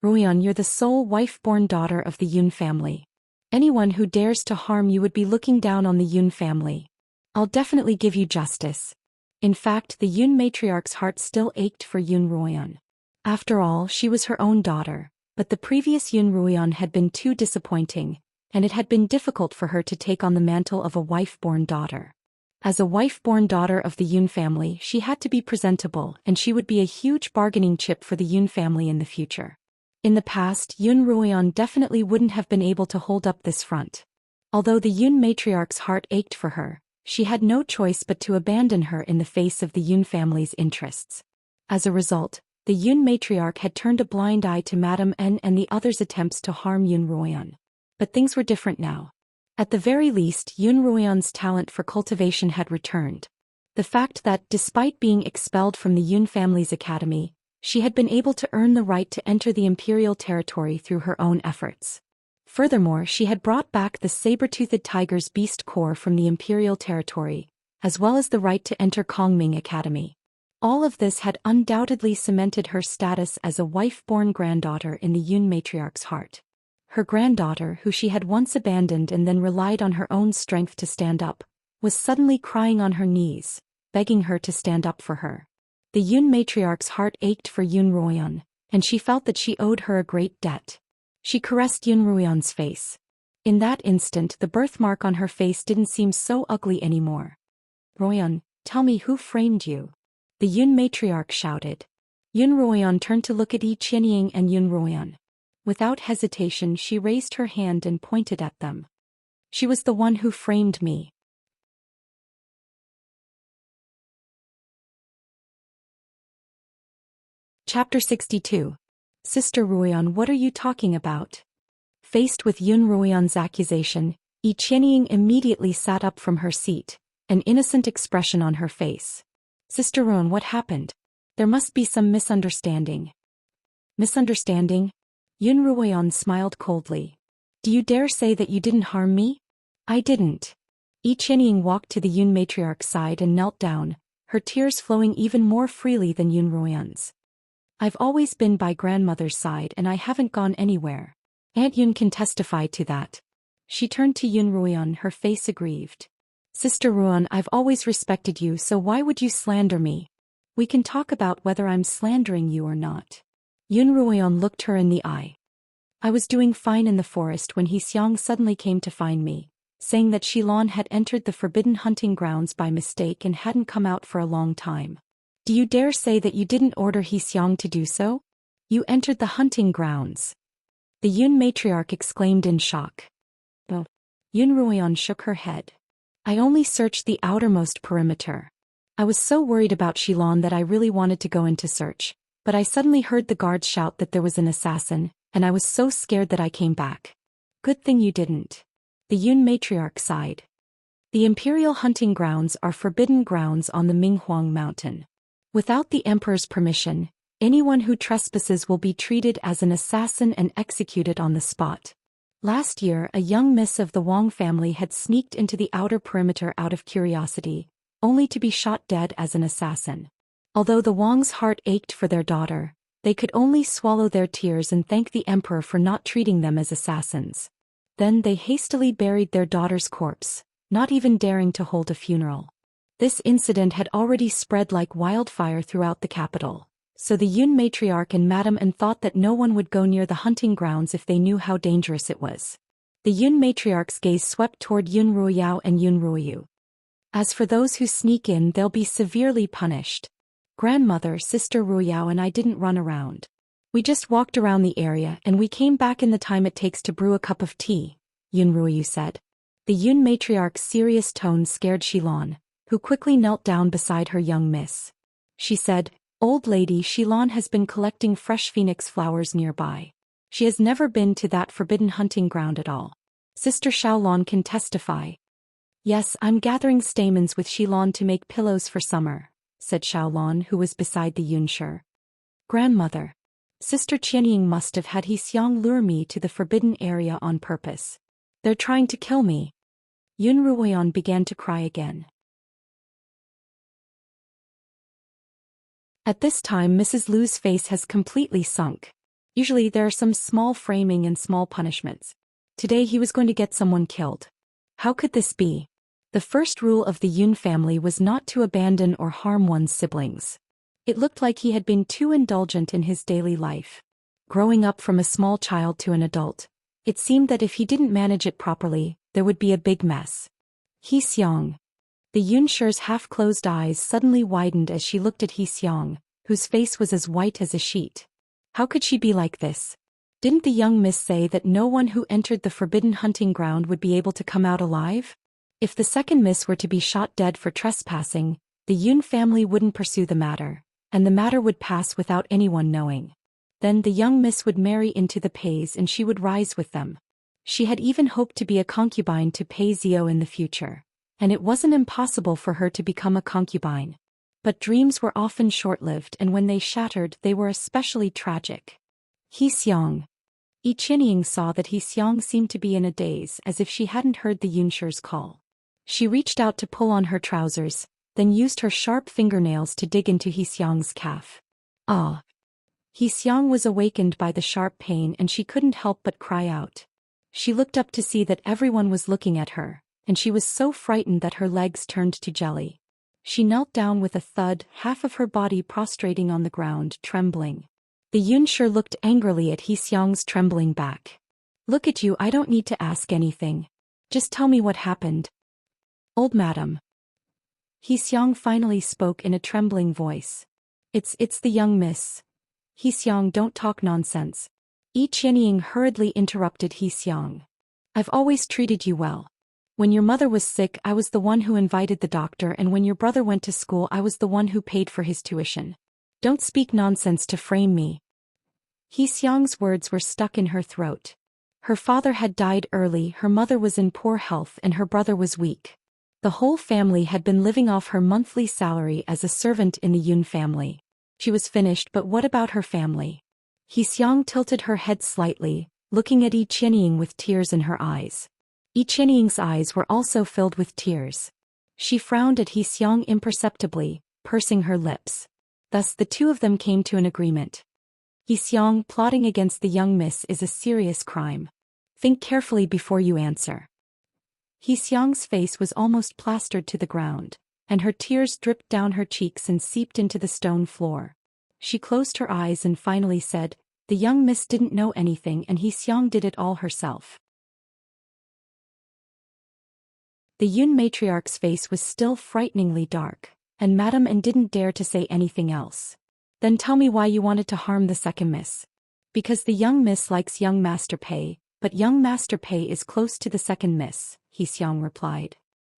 "Ruoyan, you're the sole wife-born daughter of the Yun family. Anyone who dares to harm you would be looking down on the Yun family. I'll definitely give you justice." In fact, the Yun matriarch's heart still ached for Yun Ruoyan. After all, she was her own daughter, but the previous Yun Ruoyan had been too disappointing, and it had been difficult for her to take on the mantle of a wife-born daughter. As a wife-born daughter of the Yun family, she had to be presentable, and she would be a huge bargaining chip for the Yun family in the future. In the past, Yun Ruoyan definitely wouldn't have been able to hold up this front. Although the Yun matriarch's heart ached for her, she had no choice but to abandon her in the face of the Yun family's interests. As a result, the Yun matriarch had turned a blind eye to Madame N and the others' attempts to harm Yun Ruoyan. But things were different now. At the very least, Yun Ruoyan's talent for cultivation had returned. The fact that, despite being expelled from the Yun family's academy, she had been able to earn the right to enter the imperial territory through her own efforts. Furthermore, she had brought back the saber-toothed tiger's beast core from the imperial territory, as well as the right to enter Kongming Academy. All of this had undoubtedly cemented her status as a wife-born granddaughter in the Yun matriarch's heart. Her granddaughter, who she had once abandoned and then relied on her own strength to stand up, was suddenly crying on her knees, begging her to stand up for her. The Yun matriarch's heart ached for Yun Ruoyan, and she felt that she owed her a great debt. She caressed Yun Ruoyan's face. In that instant, the birthmark on her face didn't seem so ugly anymore. "Ruoyan, tell me who framed you?" the Yun matriarch shouted. Yun Ruoyan turned to look at Yi Qianying and Yun Ruoyan. Without hesitation, she raised her hand and pointed at them. "She was the one who framed me." Chapter 62. Sister Ruoyan, what are you talking about? Faced with Yun Ruoyan's accusation, Yi Qianying immediately sat up from her seat, an innocent expression on her face. Sister Ruan, what happened? There must be some misunderstanding. Misunderstanding? Yun Ruoyan smiled coldly. Do you dare say that you didn't harm me? I didn't. Yi Qianying walked to the Yun matriarch's side and knelt down, her tears flowing even more freely than Yun Ruoyan's. I've always been by grandmother's side and I haven't gone anywhere. Aunt Yun can testify to that. She turned to Yun Ruoyan, her face aggrieved. Sister Ruan, I've always respected you, so why would you slander me? We can talk about whether I'm slandering you or not. Yun Ruoyan looked her in the eye. I was doing fine in the forest when Xiang suddenly came to find me, saying that Xilan had entered the forbidden hunting grounds by mistake and hadn't come out for a long time. Do you dare say that you didn't order Xiang to do so? You entered the hunting grounds. The Yun matriarch exclaimed in shock. Oh. Yun Ruoyan shook her head. I only searched the outermost perimeter. I was so worried about Xilan that I really wanted to go in to search, but I suddenly heard the guards shout that there was an assassin, and I was so scared that I came back. Good thing you didn't. The Yun matriarch sighed. The imperial hunting grounds are forbidden grounds on the Minghuang mountain. Without the emperor's permission, anyone who trespasses will be treated as an assassin and executed on the spot. Last year, a young miss of the Wang family had sneaked into the outer perimeter out of curiosity, only to be shot dead as an assassin. Although the Wang's heart ached for their daughter, they could only swallow their tears and thank the emperor for not treating them as assassins. Then they hastily buried their daughter's corpse, not even daring to hold a funeral. This incident had already spread like wildfire throughout the capital, so the Yun matriarch and Madame An thought that no one would go near the hunting grounds if they knew how dangerous it was. The Yun matriarch's gaze swept toward Yun Ruoyao and Yun Ruoyu. As for those who sneak in, they'll be severely punished. Grandmother, Sister Ruoyao and I didn't run around. We just walked around the area and we came back in the time it takes to brew a cup of tea, Yun Ruoyu said. The Yun matriarch's serious tone scared Xilan, who quickly knelt down beside her young miss. She said, Old lady, Xilan has been collecting fresh phoenix flowers nearby. She has never been to that forbidden hunting ground at all. Sister Xiaolan can testify. Yes, I'm gathering stamens with Xilan to make pillows for summer, said Xiaolan, who was beside the Yunshi. Grandmother. Sister Qianying must have had Xiang lure me to the forbidden area on purpose. They're trying to kill me. Yun Ruoyan began to cry again. At this time Mrs. Lu's face has completely sunk. Usually there are some small framing and small punishments. Today he was going to get someone killed. How could this be? The first rule of the Yun family was not to abandon or harm one's siblings. It looked like he had been too indulgent in his daily life. Growing up from a small child to an adult, it seemed that if he didn't manage it properly, there would be a big mess. Xiang. The Yunshi's half-closed eyes suddenly widened as she looked at Xiang, whose face was as white as a sheet. How could she be like this? Didn't the young miss say that no one who entered the forbidden hunting ground would be able to come out alive? If the second miss were to be shot dead for trespassing, the Yun family wouldn't pursue the matter, and the matter would pass without anyone knowing. Then the young miss would marry into the Peis and she would rise with them. She had even hoped to be a concubine to Pei Zio in the future, and it wasn't impossible for her to become a concubine. But dreams were often short-lived, and when they shattered they were especially tragic. Xiang. Yi Qianying saw that Xiang seemed to be in a daze, as if she hadn't heard the Yunshi's call. She reached out to pull on her trousers, then used her sharp fingernails to dig into Xiang's calf. Ah! Xiang was awakened by the sharp pain and she couldn't help but cry out. She looked up to see that everyone was looking at her, and she was so frightened that her legs turned to jelly. She knelt down with a thud, half of her body prostrating on the ground, trembling. The Yunshi looked angrily at Xiang's trembling back. Look at you, I don't need to ask anything. Just tell me what happened. Old madam. Xiang finally spoke in a trembling voice. It's the young miss. Xiang, don't talk nonsense. Yi Qianying hurriedly interrupted Xiang. I've always treated you well. When your mother was sick, I was the one who invited the doctor, and when your brother went to school, I was the one who paid for his tuition. Don't speak nonsense to frame me. Xiang's words were stuck in her throat. Her father had died early, her mother was in poor health and her brother was weak. The whole family had been living off her monthly salary as a servant in the Yun family. She was finished, but what about her family? Xiang tilted her head slightly, looking at Yi Qianying with tears in her eyes. Yi Qianying's eyes were also filled with tears. She frowned at Xiang imperceptibly, pursing her lips. Thus the two of them came to an agreement. Xiang, plotting against the young miss is a serious crime. Think carefully before you answer. Xiang's face was almost plastered to the ground, and her tears dripped down her cheeks and seeped into the stone floor. She closed her eyes and finally said, "The young miss didn't know anything and Xiang did it all herself." The Yun matriarch's face was still frighteningly dark, and Madame N didn't dare to say anything else. "Then tell me why you wanted to harm the second miss." "Because the young miss likes young Master Pei, but young Master Pei is close to the second miss," Xiang replied.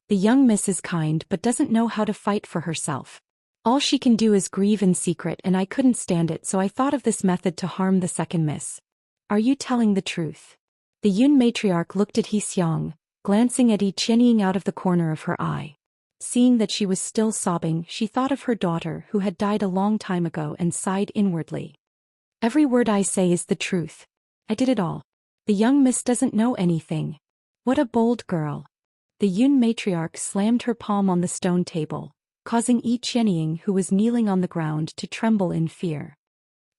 "The young miss is kind but doesn't know how to fight for herself. All she can do is grieve in secret and I couldn't stand it, so I thought of this method to harm the second miss." "Are you telling the truth?" The Yun matriarch looked at Xiang, glancing at Yi Qianying out of the corner of her eye. Seeing that she was still sobbing, she thought of her daughter who had died a long time ago and sighed inwardly. "Every word I say is the truth. I did it all. The young miss doesn't know anything." "What a bold girl." The Yun matriarch slammed her palm on the stone table, causing Yi Qianying, who was kneeling on the ground, to tremble in fear.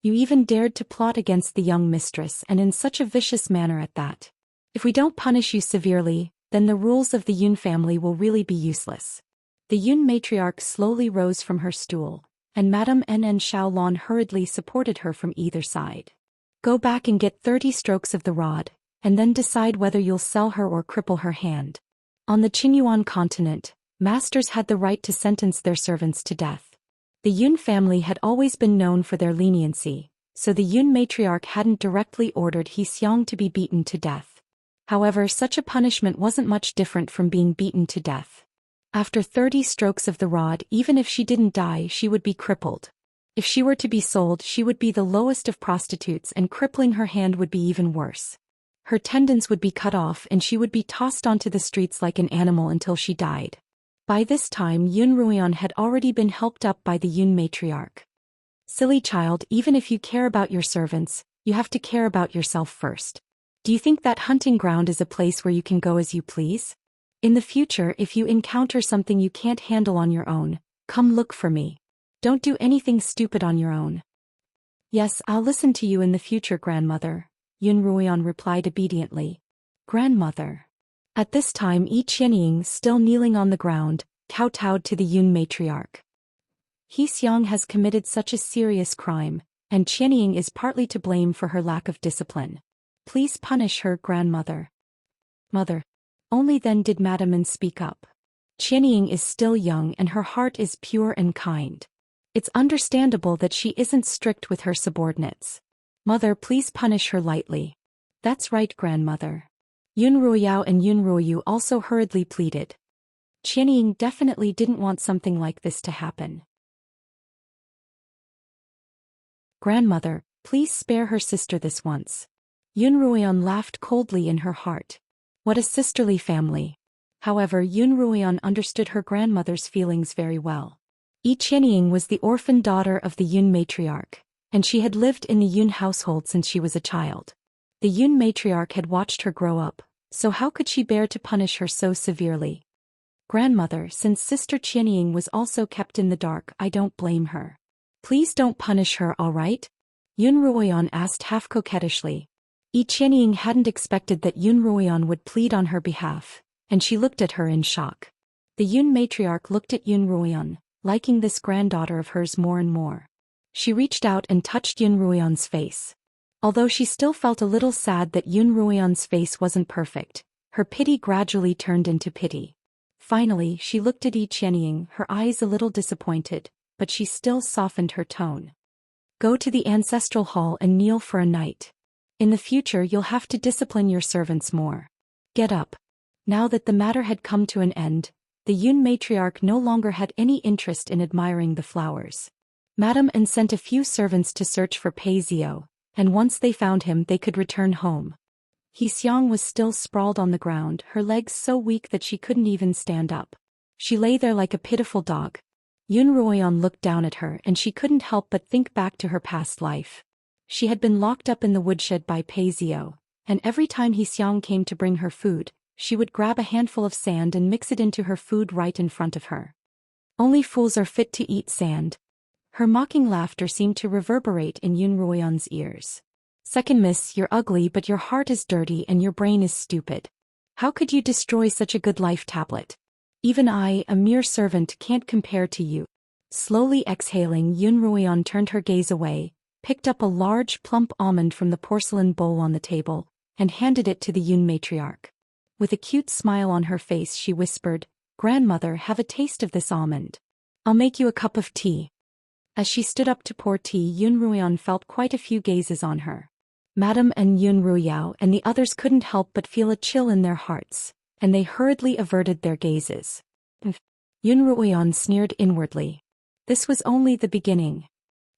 "You even dared to plot against the young mistress, and in such a vicious manner at that. If we don't punish you severely, then the rules of the Yun family will really be useless." The Yun matriarch slowly rose from her stool, and Madame N and Xiaolon hurriedly supported her from either side. "Go back and get 30 strokes of the rod, and then decide whether you'll sell her or cripple her hand." On the Qingyuan continent, masters had the right to sentence their servants to death. The Yun family had always been known for their leniency, so the Yun matriarch hadn't directly ordered Xiang to be beaten to death. However, such a punishment wasn't much different from being beaten to death. After 30 strokes of the rod, even if she didn't die, she would be crippled. If she were to be sold, she would be the lowest of prostitutes, and crippling her hand would be even worse. Her tendons would be cut off and she would be tossed onto the streets like an animal until she died. By this time Yun Ruian had already been helped up by the Yun matriarch. "Silly child, even if you care about your servants, you have to care about yourself first. Do you think that hunting ground is a place where you can go as you please? In the future, if you encounter something you can't handle on your own, come look for me. Don't do anything stupid on your own." "Yes, I'll listen to you in the future, grandmother," Yun Ruian replied obediently. "Grandmother." At this time Yi Qianying, still kneeling on the ground, kowtowed to the Yun matriarch. "Xiang has committed such a serious crime, and Qianying is partly to blame for her lack of discipline. Please punish her, grandmother." "Mother." Only then did Madame N speak up. "Qianying is still young and her heart is pure and kind. It's understandable that she isn't strict with her subordinates. Mother, please punish her lightly." "That's right, grandmother." Yun Ruiyao and Yun Ruoyu also hurriedly pleaded. Qianying definitely didn't want something like this to happen. "Grandmother, please spare her sister this once." Yun Ruian laughed coldly in her heart. What a sisterly family. However, Yun Ruian understood her grandmother's feelings very well. Yi Qianying was the orphan daughter of the Yun matriarch, and she had lived in the Yun household since she was a child. The Yun matriarch had watched her grow up, so how could she bear to punish her so severely? "Grandmother, since Sister Qianying was also kept in the dark, I don't blame her. Please don't punish her, all right?" Yun Ruoyan asked half coquettishly. Yi Qianying hadn't expected that Yun Ruoyan would plead on her behalf, and she looked at her in shock. The Yun matriarch looked at Yun Ruoyan, liking this granddaughter of hers more and more. She reached out and touched Yun Ruoyan's face. Although she still felt a little sad that Yun Ruoyan's face wasn't perfect, her pity gradually turned into pity. Finally, she looked at Yi Qianying, her eyes a little disappointed, but she still softened her tone. "Go to the ancestral hall and kneel for a night. In the future you'll have to discipline your servants more. Get up." Now that the matter had come to an end, the Yun matriarch no longer had any interest in admiring the flowers. Madame N sent a few servants to search for Pei Zio, and once they found him they could return home. Xiang was still sprawled on the ground, her legs so weak that she couldn't even stand up. She lay there like a pitiful dog. Yun Ruoyan looked down at her and she couldn't help but think back to her past life. She had been locked up in the woodshed by Pei Zio, and every time Xiang came to bring her food, she would grab a handful of sand and mix it into her food right in front of her. Only fools are fit to eat sand. Her mocking laughter seemed to reverberate in Yun Ruoyan's ears. Second miss, you're ugly but your heart is dirty and your brain is stupid. How could you destroy such a good life tablet? Even I, a mere servant, can't compare to you. Slowly exhaling, Yun Ruoyan turned her gaze away, picked up a large plump almond from the porcelain bowl on the table, and handed it to the Yun matriarch. With a cute smile on her face she whispered, "Grandmother, have a taste of this almond. I'll make you a cup of tea." As she stood up to pour tea, Yun Ruoyan felt quite a few gazes on her. Madame and Yun Ruyao and the others couldn't help but feel a chill in their hearts, and they hurriedly averted their gazes. Yun Ruoyan sneered inwardly. This was only the beginning.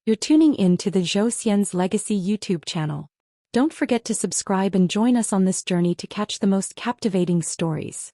You're tuning in to the Zhou Xian's Legacy YouTube channel. Don't forget to subscribe and join us on this journey to catch the most captivating stories.